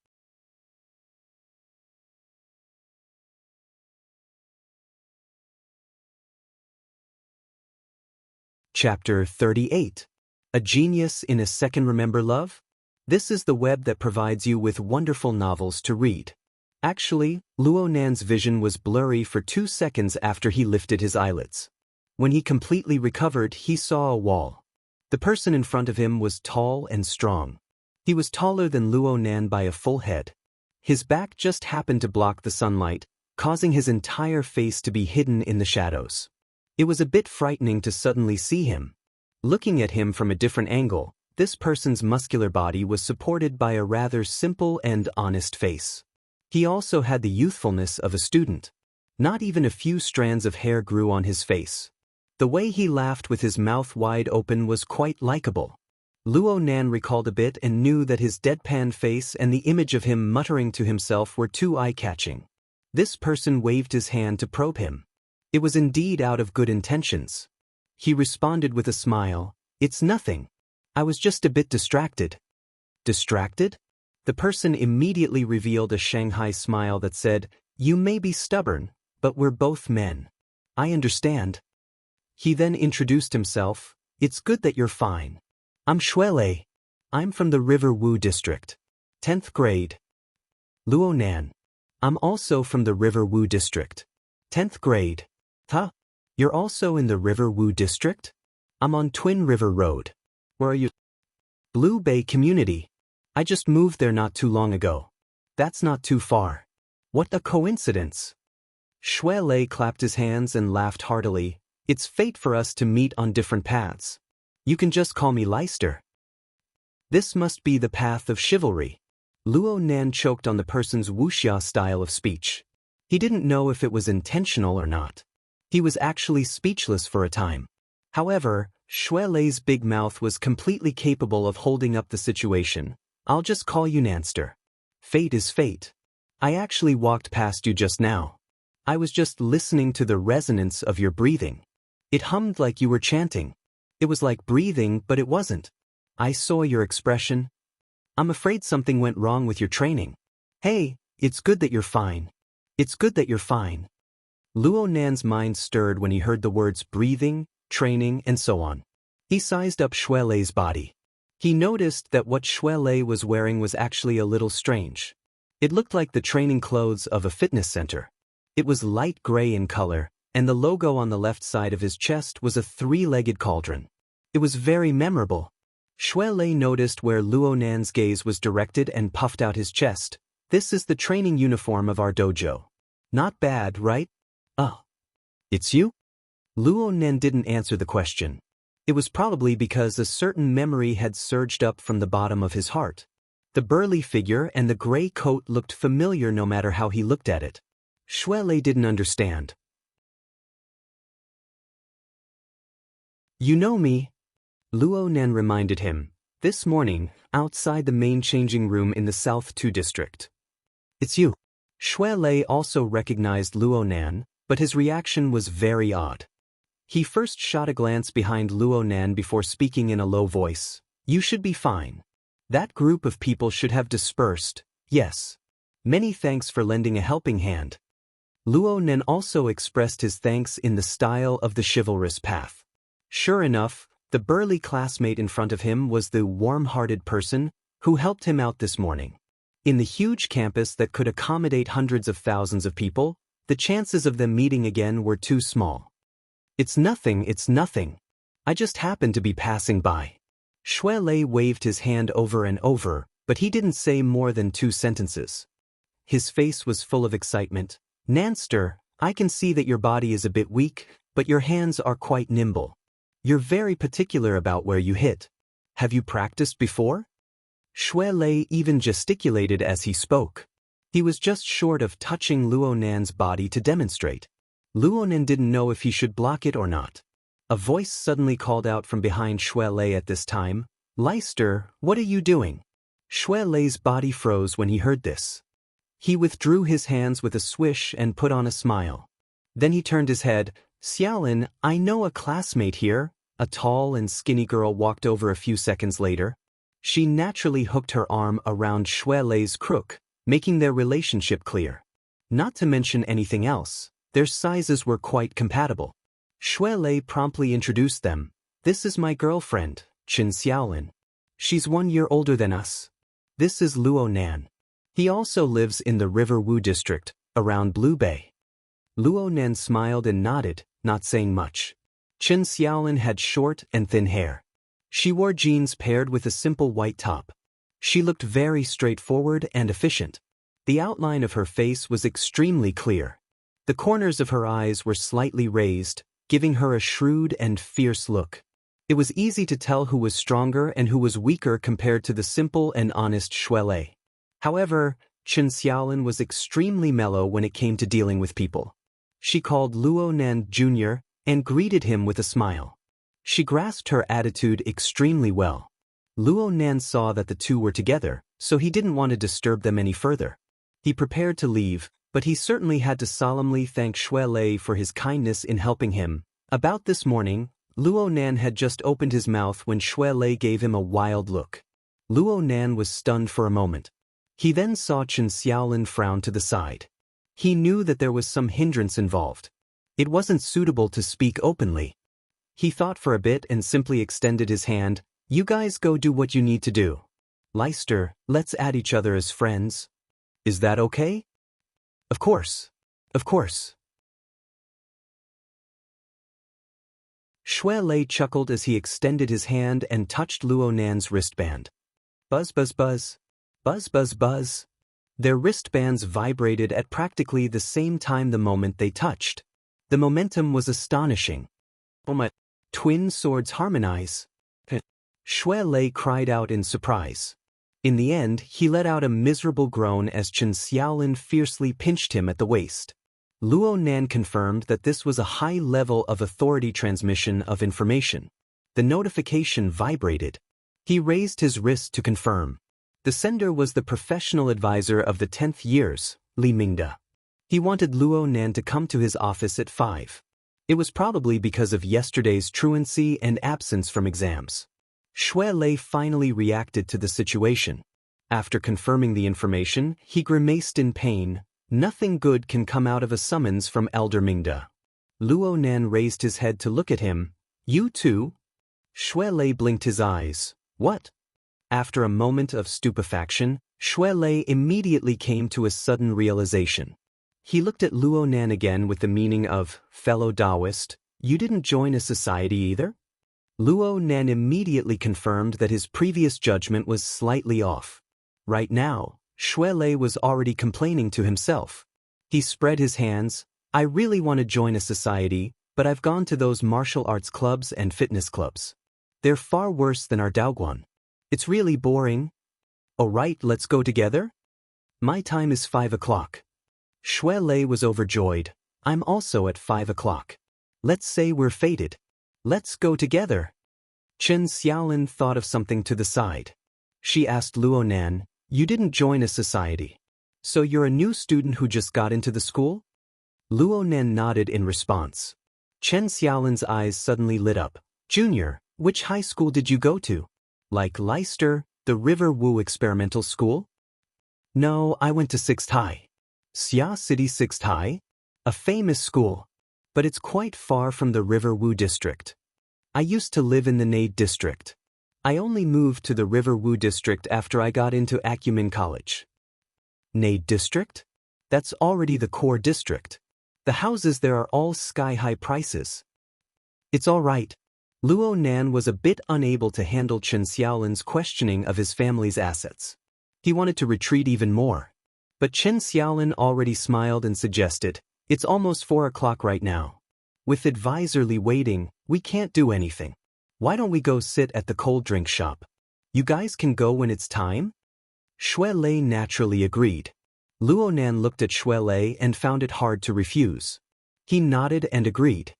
Chapter 38. A Genius in a Second. Remember love? This is the web that provides you with wonderful novels to read. Actually, Luo Nan's vision was blurry for 2 seconds after he lifted his eyelids. When he completely recovered, he saw a wall. The person in front of him was tall and strong. He was taller than Luo Nan by a full head. His back just happened to block the sunlight, causing his entire face to be hidden in the shadows. It was a bit frightening to suddenly see him. Looking at him from a different angle, this person's muscular body was supported by a rather simple and honest face. He also had the youthfulness of a student. Not even a few strands of hair grew on his face. The way he laughed with his mouth wide open was quite likable. Luo Nan recalled a bit and knew that his deadpan face and the image of him muttering to himself were too eye-catching. This person waved his hand to probe him. It was indeed out of good intentions. He responded with a smile, "It's nothing. I was just a bit distracted." Distracted? The person immediately revealed a Shanghai smile that said, "You may be stubborn, but we're both men. I understand." He then introduced himself, "It's good that you're fine. I'm Shuelei. I'm from the River Wu district. 10th grade. Luo Nan. I'm also from the River Wu district. 10th grade. Huh? You're also in the River Wu district? I'm on Twin River Road. Where are you? Blue Bay Community. I just moved there not too long ago. That's not too far. What a coincidence." Shuelei clapped his hands and laughed heartily. "It's fate for us to meet on different paths. You can just call me Leister. This must be the path of chivalry." Luo Nan choked on the person's wuxia style of speech. He didn't know if it was intentional or not. He was actually speechless for a time. However, Shuelei's big mouth was completely capable of holding up the situation. "I'll just call you Nanster. Fate is fate. I actually walked past you just now. I was just listening to the resonance of your breathing. It hummed like you were chanting. It was like breathing, but it wasn't. I saw your expression. I'm afraid something went wrong with your training. Hey, it's good that you're fine. It's good that you're fine." Luo Nan's mind stirred when he heard the words breathing, training, and so on. He sized up Shuelei's body. He noticed that what Shuelei was wearing was actually a little strange. It looked like the training clothes of a fitness center. It was light gray in color, and the logo on the left side of his chest was a 3-legged cauldron. It was very memorable. Shuelei noticed where Luo Nan's gaze was directed and puffed out his chest. "This is the training uniform of our dojo. Not bad, right?" "Oh. It's you?" Luo Nan didn't answer the question. It was probably because a certain memory had surged up from the bottom of his heart. The burly figure and the gray coat looked familiar no matter how he looked at it. Shuelei didn't understand. "You know me," Luo Nan reminded him. "This morning, outside the main changing room in the South 2 district." "It's you." Shuelei also recognized Luo Nan, but his reaction was very odd. He first shot a glance behind Luo Nan before speaking in a low voice. "You should be fine. That group of people should have dispersed, yes. Many thanks for lending a helping hand." Luo Nan also expressed his thanks in the style of the chivalrous path. Sure enough, the burly classmate in front of him was the warm-hearted person who helped him out this morning. In the huge campus that could accommodate hundreds of thousands of people, the chances of them meeting again were too small. It's nothing. I just happened to be passing by." Shuelei waved his hand over and over, but he didn't say more than 2 sentences. His face was full of excitement. Nanster, I can see that your body is a bit weak, but your hands are quite nimble. You're very particular about where you hit. Have you practiced before? Shui Lei even gesticulated as he spoke. He was just short of touching Luo Nan's body to demonstrate. Luo Nan didn't know if he should block it or not. A voice suddenly called out from behind Shui Lei at this time. Leister, what are you doing? Shui Lei's body froze when he heard this. He withdrew his hands with a swish and put on a smile. Then he turned his head. Xiaolin, I know a classmate here. A tall and skinny girl walked over a few seconds later. She naturally hooked her arm around Shui Lei's crook, making their relationship clear. Not to mention anything else, their sizes were quite compatible. Shui Lei promptly introduced them. This is my girlfriend, Qin Xiaolin. She's 1 year older than us. This is Luo Nan. He also lives in the River Wu district, around Blue Bay. Luo Nan smiled and nodded, not saying much. Qin Xiaolin had short and thin hair. She wore jeans paired with a simple white top. She looked very straightforward and efficient. The outline of her face was extremely clear. The corners of her eyes were slightly raised, giving her a shrewd and fierce look. It was easy to tell who was stronger and who was weaker compared to the simple and honest Shui Lei. However, Qin Xiaolin was extremely mellow when it came to dealing with people. She called Luo Nan Jr. and greeted him with a smile. She grasped her attitude extremely well. Luo Nan saw that the two were together, so he didn't want to disturb them any further. He prepared to leave, but he certainly had to solemnly thank Shui Lei for his kindness in helping him. About this morning, Luo Nan had just opened his mouth when Shui Lei gave him a wild look. Luo Nan was stunned for a moment. He then saw Qin Xiaolin frown to the side. He knew that there was some hindrance involved. It wasn't suitable to speak openly. He thought for a bit and simply extended his hand. You guys go do what you need to do. Leister, let's add each other as friends. Is that okay? Of course. Of course. Shui Lei chuckled as he extended his hand and touched Luo Nan's wristband. Buzz buzz buzz. Buzz buzz buzz. Their wristbands vibrated at practically the same time the moment they touched. The momentum was astonishing. Oh my! Twin swords harmonize. Shui Lei cried out in surprise. In the end, he let out a miserable groan as Qin Xiaolin fiercely pinched him at the waist. Luo Nan confirmed that this was a high level of authority transmission of information. The notification vibrated. He raised his wrist to confirm. The sender was the professional advisor of the 10th years, Li Mingda. He wanted Luo Nan to come to his office at 5. It was probably because of yesterday's truancy and absence from exams. Shui Lei finally reacted to the situation. After confirming the information, he grimaced in pain. Nothing good can come out of a summons from Elder Mingda. Luo Nan raised his head to look at him. You too? Shui Lei blinked his eyes. What? After a moment of stupefaction, Shui Lei immediately came to a sudden realization. He looked at Luo Nan again with the meaning of, fellow Taoist, you didn't join a society either? Luo Nan immediately confirmed that his previous judgment was slightly off. Right now, Shui Lei was already complaining to himself. He spread his hands. I really want to join a society, but I've gone to those martial arts clubs and fitness clubs. They're far worse than our Daoguan. It's really boring. Alright, let's go together? My time is 5 o'clock. Shui Lei was overjoyed. I'm also at 5 o'clock. Let's say we're fated. Let's go together. Qin Xiaolin thought of something to the side. She asked Luo Nan, you didn't join a society. So you're a new student who just got into the school? Luo Nan nodded in response. Qin Xiaolin's eyes suddenly lit up. Junior, which high school did you go to? Like Leicester, the River Wu Experimental School? No, I went to 6th High. Xia City 6th High? A famous school. But it's quite far from the River Wu district. I used to live in the Nade district. I only moved to the River Wu district after I got into Acumen College. Nade district? That's already the core district. The houses there are all sky-high prices. It's all right. Luo Nan was a bit unable to handle Qin Xiaolin's questioning of his family's assets. He wanted to retreat even more. But Chen Xiaolin already smiled and suggested, "It's almost 4 o'clock right now. With advisorly waiting, we can't do anything. Why don't we go sit at the cold drink shop? You guys can go when it's time?" Shui Lei naturally agreed. Luo Nan looked at Shui Lei and found it hard to refuse. He nodded and agreed.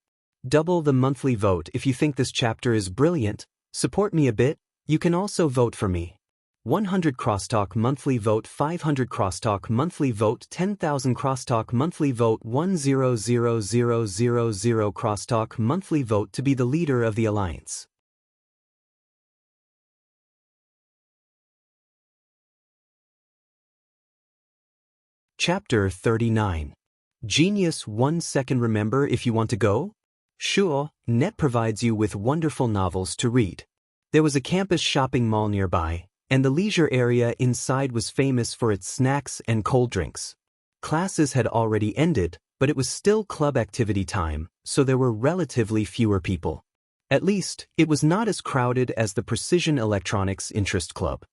Double the monthly vote if you think this chapter is brilliant. Support me a bit. You can also vote for me. 100 crosstalk monthly vote, 500 crosstalk monthly vote, 10,000 crosstalk monthly vote, 100,000 crosstalk monthly vote to be the leader of the alliance. Chapter 39. Genius 1 second. Remember if you want to go? Sure, Net provides you with wonderful novels to read. There was a campus shopping mall nearby, and the leisure area inside was famous for its snacks and cold drinks. Classes had already ended, but it was still club activity time, so there were relatively fewer people. At least, it was not as crowded as the Precision Electronics Interest Club.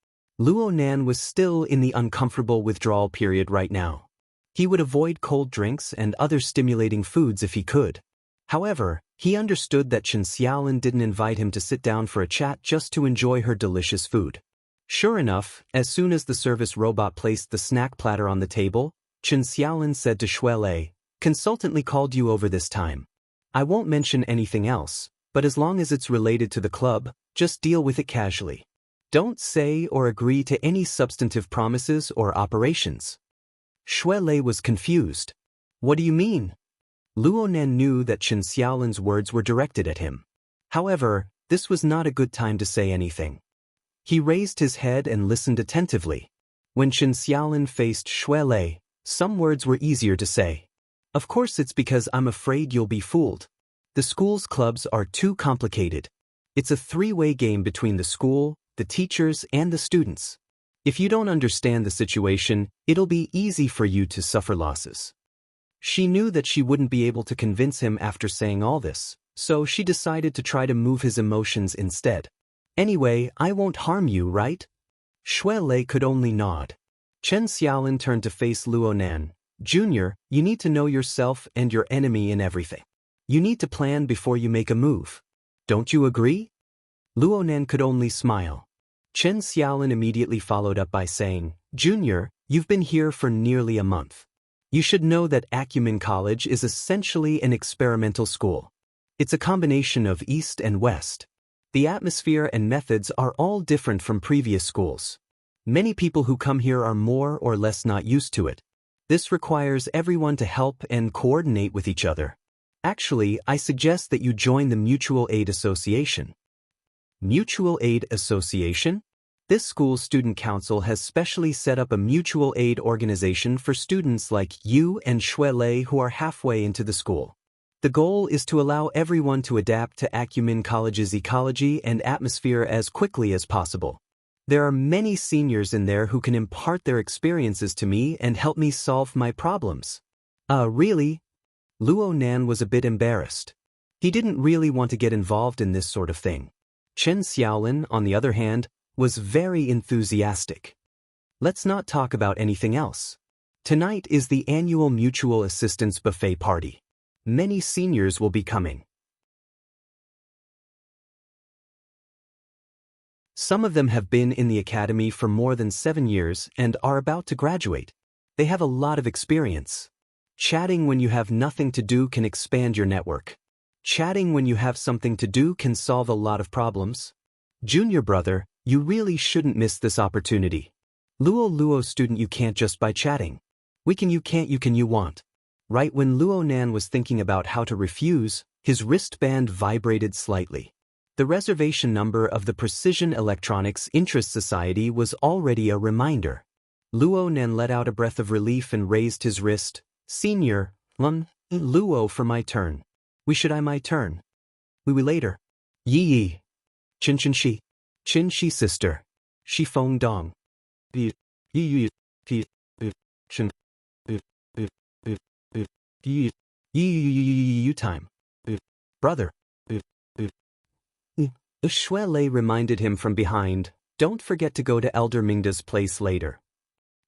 Luo Nan was still in the uncomfortable withdrawal period right now. He would avoid cold drinks and other stimulating foods if he could. However, he understood that Chen Xiaolin didn't invite him to sit down for a chat just to enjoy her delicious food. Sure enough, as soon as the service robot placed the snack platter on the table, Chen Xiaolin said to Shui Lei, "Consultantly called you over this time. I won't mention anything else, but as long as it's related to the club, just deal with it casually. Don't say or agree to any substantive promises or operations." Shui Lei was confused. "What do you mean?" Luo Nan knew that Chen Xiaolin's words were directed at him. However, this was not a good time to say anything. He raised his head and listened attentively. When Chen Xiaolin faced Shui Lei, some words were easier to say. "Of course it's because I'm afraid you'll be fooled. The school's clubs are too complicated. It's a three-way game between the school, the teachers, and the students. If you don't understand the situation, it'll be easy for you to suffer losses." She knew that she wouldn't be able to convince him after saying all this, so she decided to try to move his emotions instead. "Anyway, I won't harm you, right?" Shui Lei could only nod. Chen Xiaolin turned to face Luo Nan. "Junior, you need to know yourself and your enemy in everything. You need to plan before you make a move. Don't you agree?" Luo Nan could only smile. Chen Xiaolin immediately followed up by saying, "Junior, you've been here for nearly a month. You should know that Acumen College is essentially an experimental school. It's a combination of East and West. The atmosphere and methods are all different from previous schools. Many people who come here are more or less not used to it. This requires everyone to help and coordinate with each other. Actually, I suggest that you join the Mutual Aid Association." Mutual Aid Association? This school's student council has specially set up a mutual aid organization for students like you and Shui Lei who are halfway into the school. The goal is to allow everyone to adapt to Acumen College's ecology and atmosphere as quickly as possible. There are many seniors in there who can impart their experiences to me and help me solve my problems. Really? Luo Nan was a bit embarrassed. He didn't really want to get involved in this sort of thing. Chen Xiaolin, on the other hand, was very enthusiastic. "Let's not talk about anything else. Tonight is the annual Mutual Assistance Buffet Party. Many seniors will be coming. Some of them have been in the academy for more than 7 years and are about to graduate. They have a lot of experience. Chatting when you have nothing to do can expand your network. Chatting when you have something to do can solve a lot of problems. Junior brother, you really shouldn't miss this opportunity. Luo student, you can't just by chatting. We can, you can't, you can, you want." Right when Luo Nan was thinking about how to refuse, his wristband vibrated slightly. The reservation number of the Precision Electronics Interest Society was already a reminder. Luo Nan let out a breath of relief and raised his wrist. "Senior, Luo, for my turn. We should I my turn? We later. Yi. Chin Shi. Chin Shi sister. Shi Feng Dong. Yi time. Brother. Shui Lei reminded him from behind, "Don't forget to go to Elder Mingda's place later.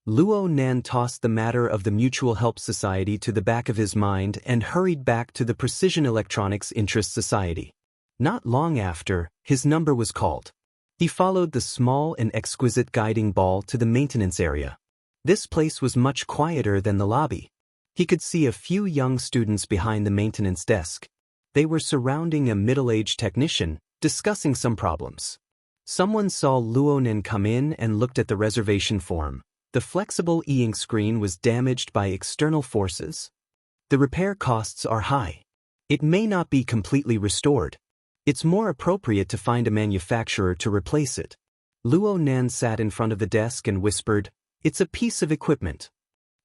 Luo Nan tossed the matter of the Mutual Help Society to the back of his mind and hurried back to the Precision Electronics Interest Society. Not long after, his number was called. He followed the small and exquisite guiding ball to the maintenance area. This place was much quieter than the lobby. He could see a few young students behind the maintenance desk. They were surrounding a middle-aged technician, discussing some problems. Someone saw Luo Nan come in and looked at the reservation form. The flexible e-ink screen was damaged by external forces. The repair costs are high. It may not be completely restored. It's more appropriate to find a manufacturer to replace it. Luo Nan sat in front of the desk and whispered, "It's a piece of equipment."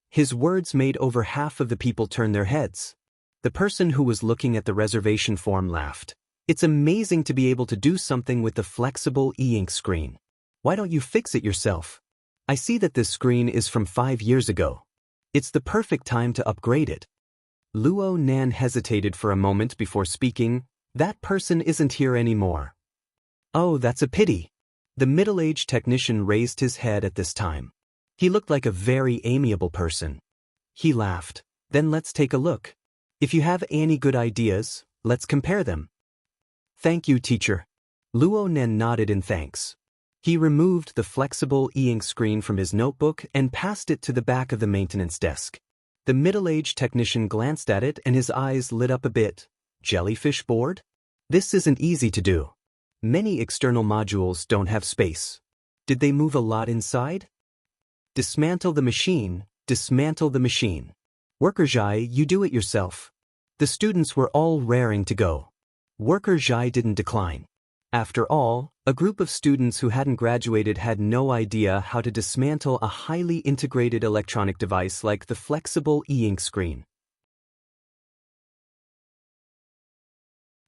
His words made over half of the people turn their heads. The person who was looking at the reservation form laughed. "It's amazing to be able to do something with the flexible e-ink screen. Why don't you fix it yourself? I see that this screen is from 5 years ago. It's the perfect time to upgrade it." Luo Nan hesitated for a moment before speaking. "That person isn't here anymore." "Oh, that's a pity." The middle-aged technician raised his head at this time. He looked like a very amiable person. He laughed. "Then let's take a look. If you have any good ideas, let's compare them." "Thank you, teacher." Luo Nan nodded in thanks. He removed the flexible e-ink screen from his notebook and passed it to the back of the maintenance desk. The middle-aged technician glanced at it and his eyes lit up a bit. "Jellyfish board? This isn't easy to do. Many external modules don't have space. Did they move a lot inside?" "Dismantle the machine, dismantle the machine. Worker Zhai, you do it yourself." The students were all raring to go. Worker Zhai didn't decline. After all, a group of students who hadn't graduated had no idea how to dismantle a highly integrated electronic device like the flexible e-ink screen.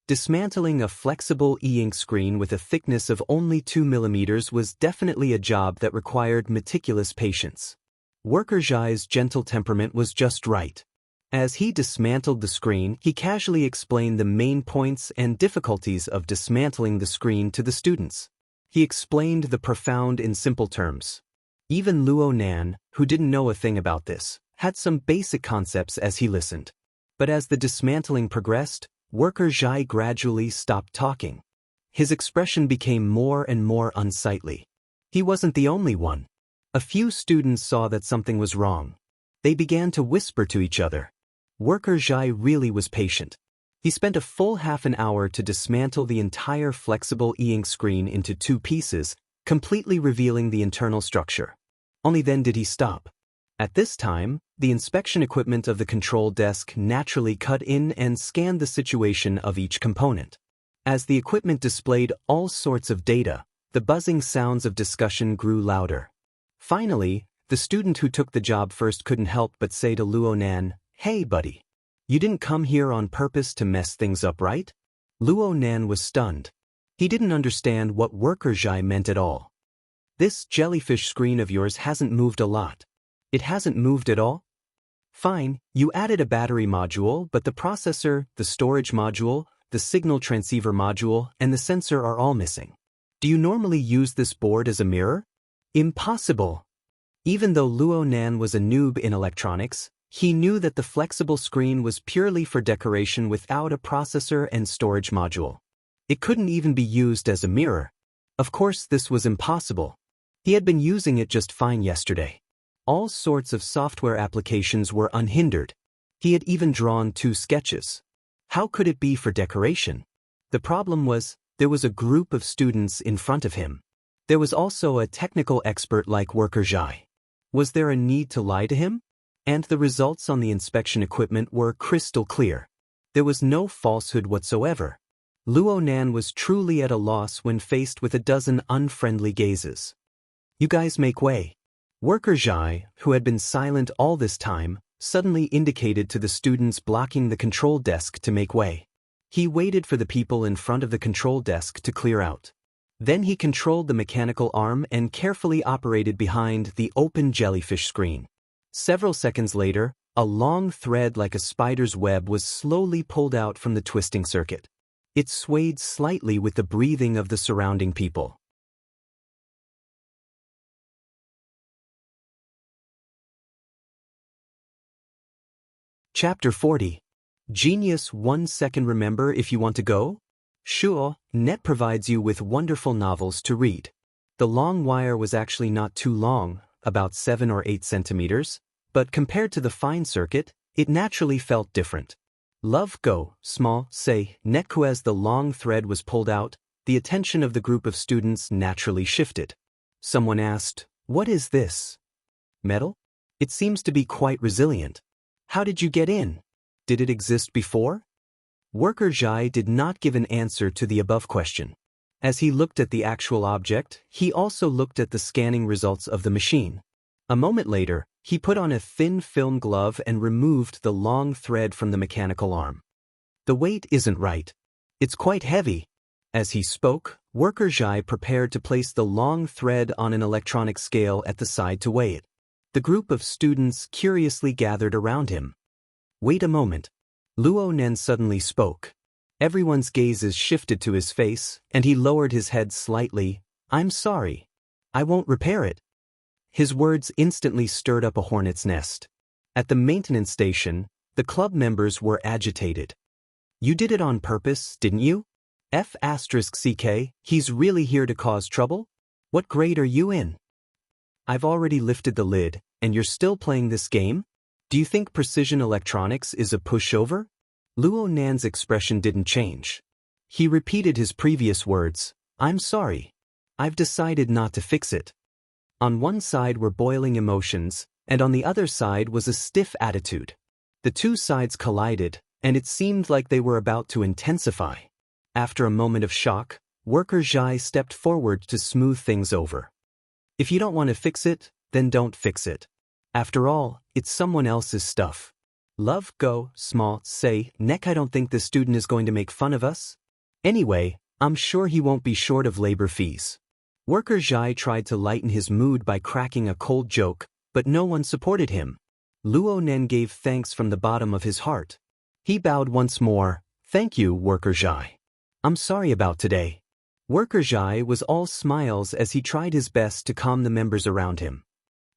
Dismantling a flexible e-ink screen with a thickness of only 2 millimeters was definitely a job that required meticulous patience. Worker Zhai's gentle temperament was just right. As he dismantled the screen, he casually explained the main points and difficulties of dismantling the screen to the students. He explained the profound in simple terms. Even Luo Nan, who didn't know a thing about this, had some basic concepts as he listened. But as the dismantling progressed, Worker Zhai gradually stopped talking. His expression became more and more unsightly. He wasn't the only one. A few students saw that something was wrong. They began to whisper to each other. Worker Zhai really was patient. He spent a full half an hour to dismantle the entire flexible e-ink screen into 2 pieces, completely revealing the internal structure. Only then did he stop. At this time, the inspection equipment of the control desk naturally cut in and scanned the situation of each component. As the equipment displayed all sorts of data, the buzzing sounds of discussion grew louder. Finally, the student who took the job first couldn't help but say to Luo Nan, "Hey, buddy. You didn't come here on purpose to mess things up, right?" Luo Nan was stunned. He didn't understand what Worker Zhai meant at all. "This jellyfish screen of yours hasn't moved a lot." "It hasn't moved at all?" "Fine, you added a battery module, but the processor, the storage module, the signal transceiver module, and the sensor are all missing. Do you normally use this board as a mirror?" "Impossible." Even though Luo Nan was a noob in electronics, he knew that the flexible screen was purely for decoration without a processor and storage module. It couldn't even be used as a mirror. Of course, this was impossible. He had been using it just fine yesterday. All sorts of software applications were unhindered. He had even drawn 2 sketches. How could it be for decoration? The problem was, there was a group of students in front of him. There was also a technical expert like Worker Zhai. Was there a need to lie to him? And the results on the inspection equipment were crystal clear. There was no falsehood whatsoever. Luo Nan was truly at a loss when faced with a dozen unfriendly gazes. "You guys make way." Worker Zhai, who had been silent all this time, suddenly indicated to the students blocking the control desk to make way. He waited for the people in front of the control desk to clear out. Then he controlled the mechanical arm and carefully operated behind the open jellyfish screen. Several seconds later, a long thread like a spider's web was slowly pulled out from the twisting circuit. It swayed slightly with the breathing of the surrounding people. Chapter 40. Genius 1 second remember if you want to go? Sure, Net provides you with wonderful novels to read. The long wire was actually not too long, about 7 or 8 centimeters, but compared to the fine circuit, it naturally felt different. Love go, small, say, Netku as the long thread was pulled out, the attention of the group of students naturally shifted. Someone asked, "What is this? Metal? It seems to be quite resilient. How did you get in? Did it exist before?" Worker Jai did not give an answer to the above question. As he looked at the actual object, he also looked at the scanning results of the machine. A moment later, he put on a thin film glove and removed the long thread from the mechanical arm. "The weight isn't right. It's quite heavy." As he spoke, Worker Jai prepared to place the long thread on an electronic scale at the side to weigh it. The group of students curiously gathered around him. "Wait a moment." Luo Nen suddenly spoke. Everyone's gazes shifted to his face, and he lowered his head slightly. "I'm sorry. I won't repair it." His words instantly stirred up a hornet's nest. At the maintenance station, the club members were agitated. "You did it on purpose, didn't you? F***CK, he's really here to cause trouble? What grade are you in? I've already lifted the lid, and you're still playing this game? Do you think precision electronics is a pushover?" Luo Nan's expression didn't change. He repeated his previous words, "I'm sorry. I've decided not to fix it." On one side were boiling emotions, and on the other side was a stiff attitude. The two sides collided, and it seemed like they were about to intensify. After a moment of shock, Worker Jai stepped forward to smooth things over. "If you don't want to fix it, then don't fix it. After all, it's someone else's stuff. Love go, small, say, Neck, I don't think this student is going to make fun of us. Anyway, I'm sure he won't be short of labor fees." Worker Jai tried to lighten his mood by cracking a cold joke, but no one supported him. Luo Nen gave thanks from the bottom of his heart. He bowed once more. "Thank you, Worker Jai. I'm sorry about today." Worker Jai was all smiles as he tried his best to calm the members around him.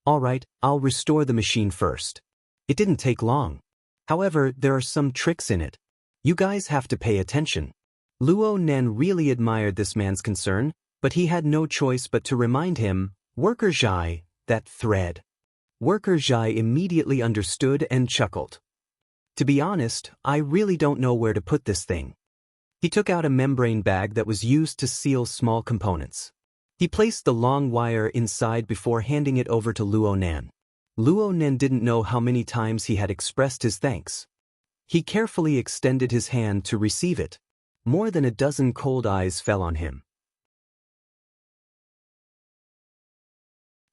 "All right, I'll restore the machine first." It didn't take long. However, there are some tricks in it. You guys have to pay attention. Luo Nen really admired this man's concern, but he had no choice but to remind him, "Worker Jai, that thread." Worker Jai immediately understood and chuckled. "To be honest, I really don't know where to put this thing." He took out a membrane bag that was used to seal small components. He placed the long wire inside before handing it over to Luo Nan. Luo Nan didn't know how many times he had expressed his thanks. He carefully extended his hand to receive it. More than a dozen cold eyes fell on him.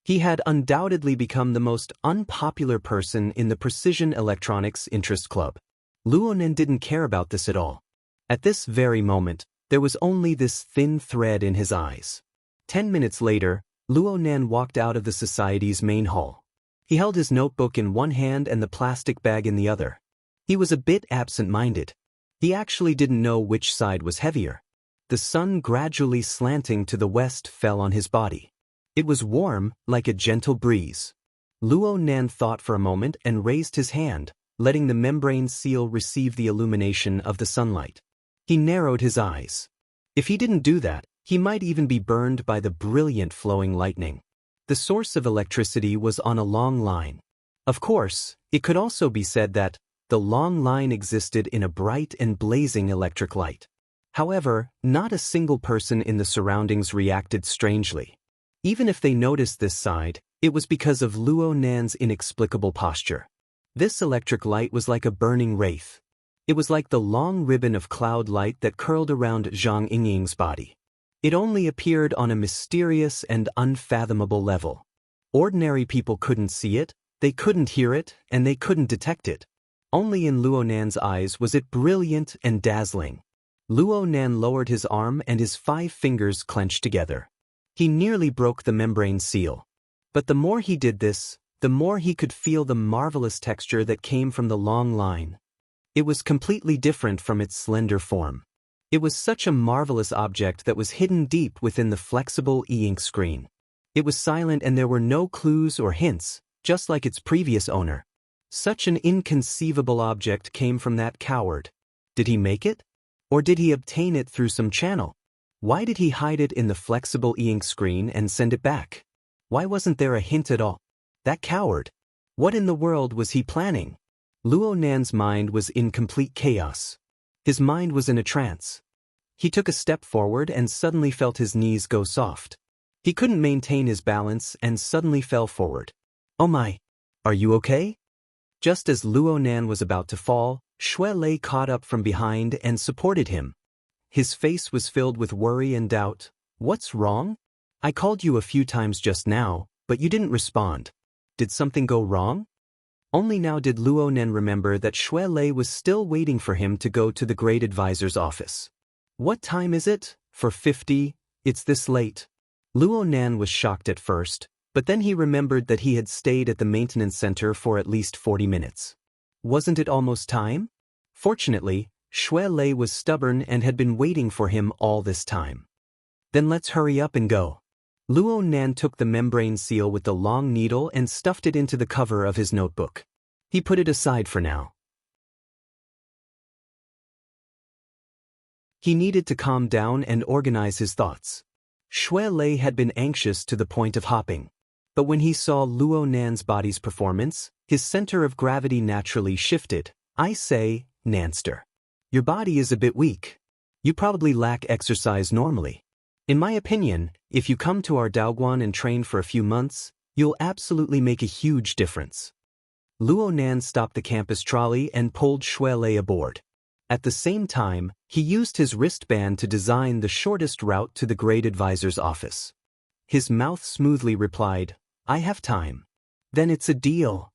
He had undoubtedly become the most unpopular person in the Precision Electronics Interest Club. Luo Nan didn't care about this at all. At this very moment, there was only this thin thread in his eyes. 10 minutes later, Luo Nan walked out of the society's main hall. He held his notebook in one hand and the plastic bag in the other. He was a bit absent-minded. He actually didn't know which side was heavier. The sun gradually slanting to the west fell on his body. It was warm, like a gentle breeze. Luo Nan thought for a moment and raised his hand, letting the membrane seal receive the illumination of the sunlight. He narrowed his eyes. If he didn't do that, he might even be burned by the brilliant flowing lightning. The source of electricity was on a long line. Of course, it could also be said that the long line existed in a bright and blazing electric light. However, not a single person in the surroundings reacted strangely. Even if they noticed this side, it was because of Luo Nan's inexplicable posture. This electric light was like a burning wraith. It was like the long ribbon of cloud light that curled around Zhang Yingying's body. It only appeared on a mysterious and unfathomable level. Ordinary people couldn't see it, they couldn't hear it, and they couldn't detect it. Only in Luo Nan's eyes was it brilliant and dazzling. Luo Nan lowered his arm and his 5 fingers clenched together. He nearly broke the membrane seal. But the more he did this, the more he could feel the marvelous texture that came from the long line. It was completely different from its slender form. It was such a marvelous object that was hidden deep within the flexible e-ink screen. It was silent and there were no clues or hints, just like its previous owner. Such an inconceivable object came from that coward. Did he make it? Or did he obtain it through some channel? Why did he hide it in the flexible e-ink screen and send it back? Why wasn't there a hint at all? That coward. What in the world was he planning? Luo Nan's mind was in complete chaos. His mind was in a trance. He took a step forward and suddenly felt his knees go soft. He couldn't maintain his balance and suddenly fell forward. Oh my! Are you okay? Just as Luo Nan was about to fall, Xue Lei caught up from behind and supported him. His face was filled with worry and doubt. What's wrong? I called you a few times just now, but you didn't respond. Did something go wrong? Only now did Luo Nan remember that Xue Lei was still waiting for him to go to the grade advisor's office. What time is it? 4:50. It's this late. Luo Nan was shocked at first, but then he remembered that he had stayed at the maintenance center for at least 40 minutes. Wasn't it almost time? Fortunately, Xue Lei was stubborn and had been waiting for him all this time. Then let's hurry up and go. Luo Nan took the membrane seal with the long needle and stuffed it into the cover of his notebook. He put it aside for now. He needed to calm down and organize his thoughts. Xue Lei had been anxious to the point of hopping. But when he saw Luo Nan's body's performance, his center of gravity naturally shifted. I say, Nanster. Your body is a bit weak. You probably lack exercise normally. In my opinion, if you come to our Daoguan and train for a few months, you'll absolutely make a huge difference. Luo Nan stopped the campus trolley and pulled Xue Lei aboard. At the same time, he used his wristband to design the shortest route to the grade advisor's office. His mouth smoothly replied, I have time. Then it's a deal.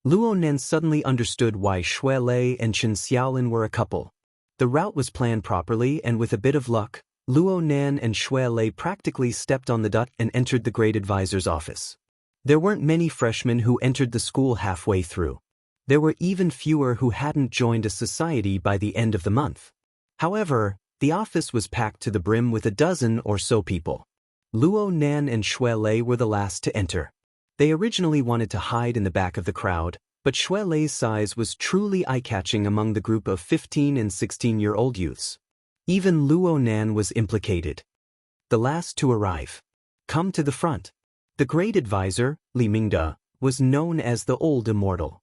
Luo Nan suddenly understood why Xue Lei and Chen Xiaolin were a couple. The route was planned properly, and with a bit of luck, Luo Nan and Xue Lei practically stepped on the dot and entered the grade advisor's office. There weren't many freshmen who entered the school halfway through. There were even fewer who hadn't joined a society by the end of the month. However, the office was packed to the brim with a dozen or so people. Luo Nan and Xue Lei were the last to enter. They originally wanted to hide in the back of the crowd, but Xue Lei's size was truly eye-catching among the group of 15 and 16-year-old youths. Even Luo Nan was implicated. The last to arrive. Come to the front. The grade advisor, Li Mingde, was known as the Old Immortal.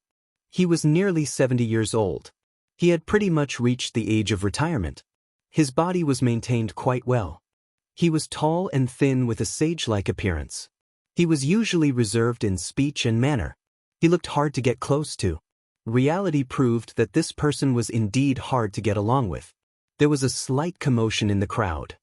He was nearly 70 years old. He had pretty much reached the age of retirement. His body was maintained quite well. He was tall and thin with a sage-like appearance. He was usually reserved in speech and manner. He looked hard to get close to. Reality proved that this person was indeed hard to get along with. There was a slight commotion in the crowd.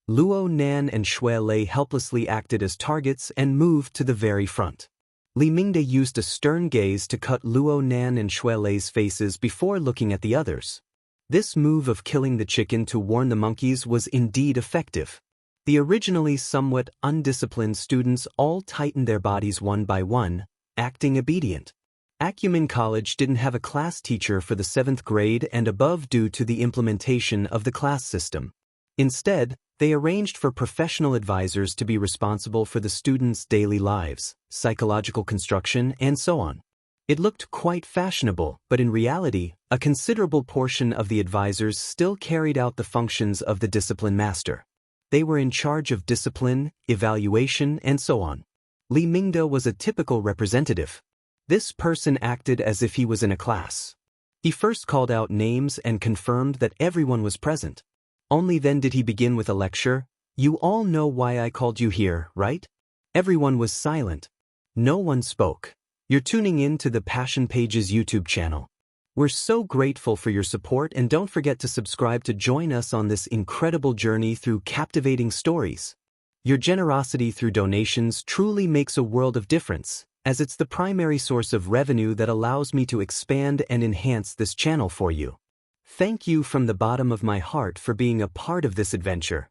Luo Nan and Xue Lei helplessly acted as targets and moved to the very front. Li Mingde used a stern gaze to cut Luo Nan and Xue Lei's faces before looking at the others. This move of killing the chicken to warn the monkeys was indeed effective. The originally somewhat undisciplined students all tightened their bodies one by one, acting obedient. Acumen College didn't have a class teacher for the 7th grade and above due to the implementation of the class system. Instead, they arranged for professional advisors to be responsible for the students' daily lives, psychological construction, and so on. It looked quite fashionable, but in reality, a considerable portion of the advisors still carried out the functions of the discipline master. They were in charge of discipline, evaluation, and so on. Li Mingde was a typical representative. This person acted as if he was in a class. He first called out names and confirmed that everyone was present. Only then did he begin with a lecture. You all know why I called you here, right? Everyone was silent. No one spoke. You're tuning in to the Passion Pages YouTube channel. We're so grateful for your support, and don't forget to subscribe to join us on this incredible journey through captivating stories. Your generosity through donations truly makes a world of difference, as it's the primary source of revenue that allows me to expand and enhance this channel for you. Thank you from the bottom of my heart for being a part of this adventure.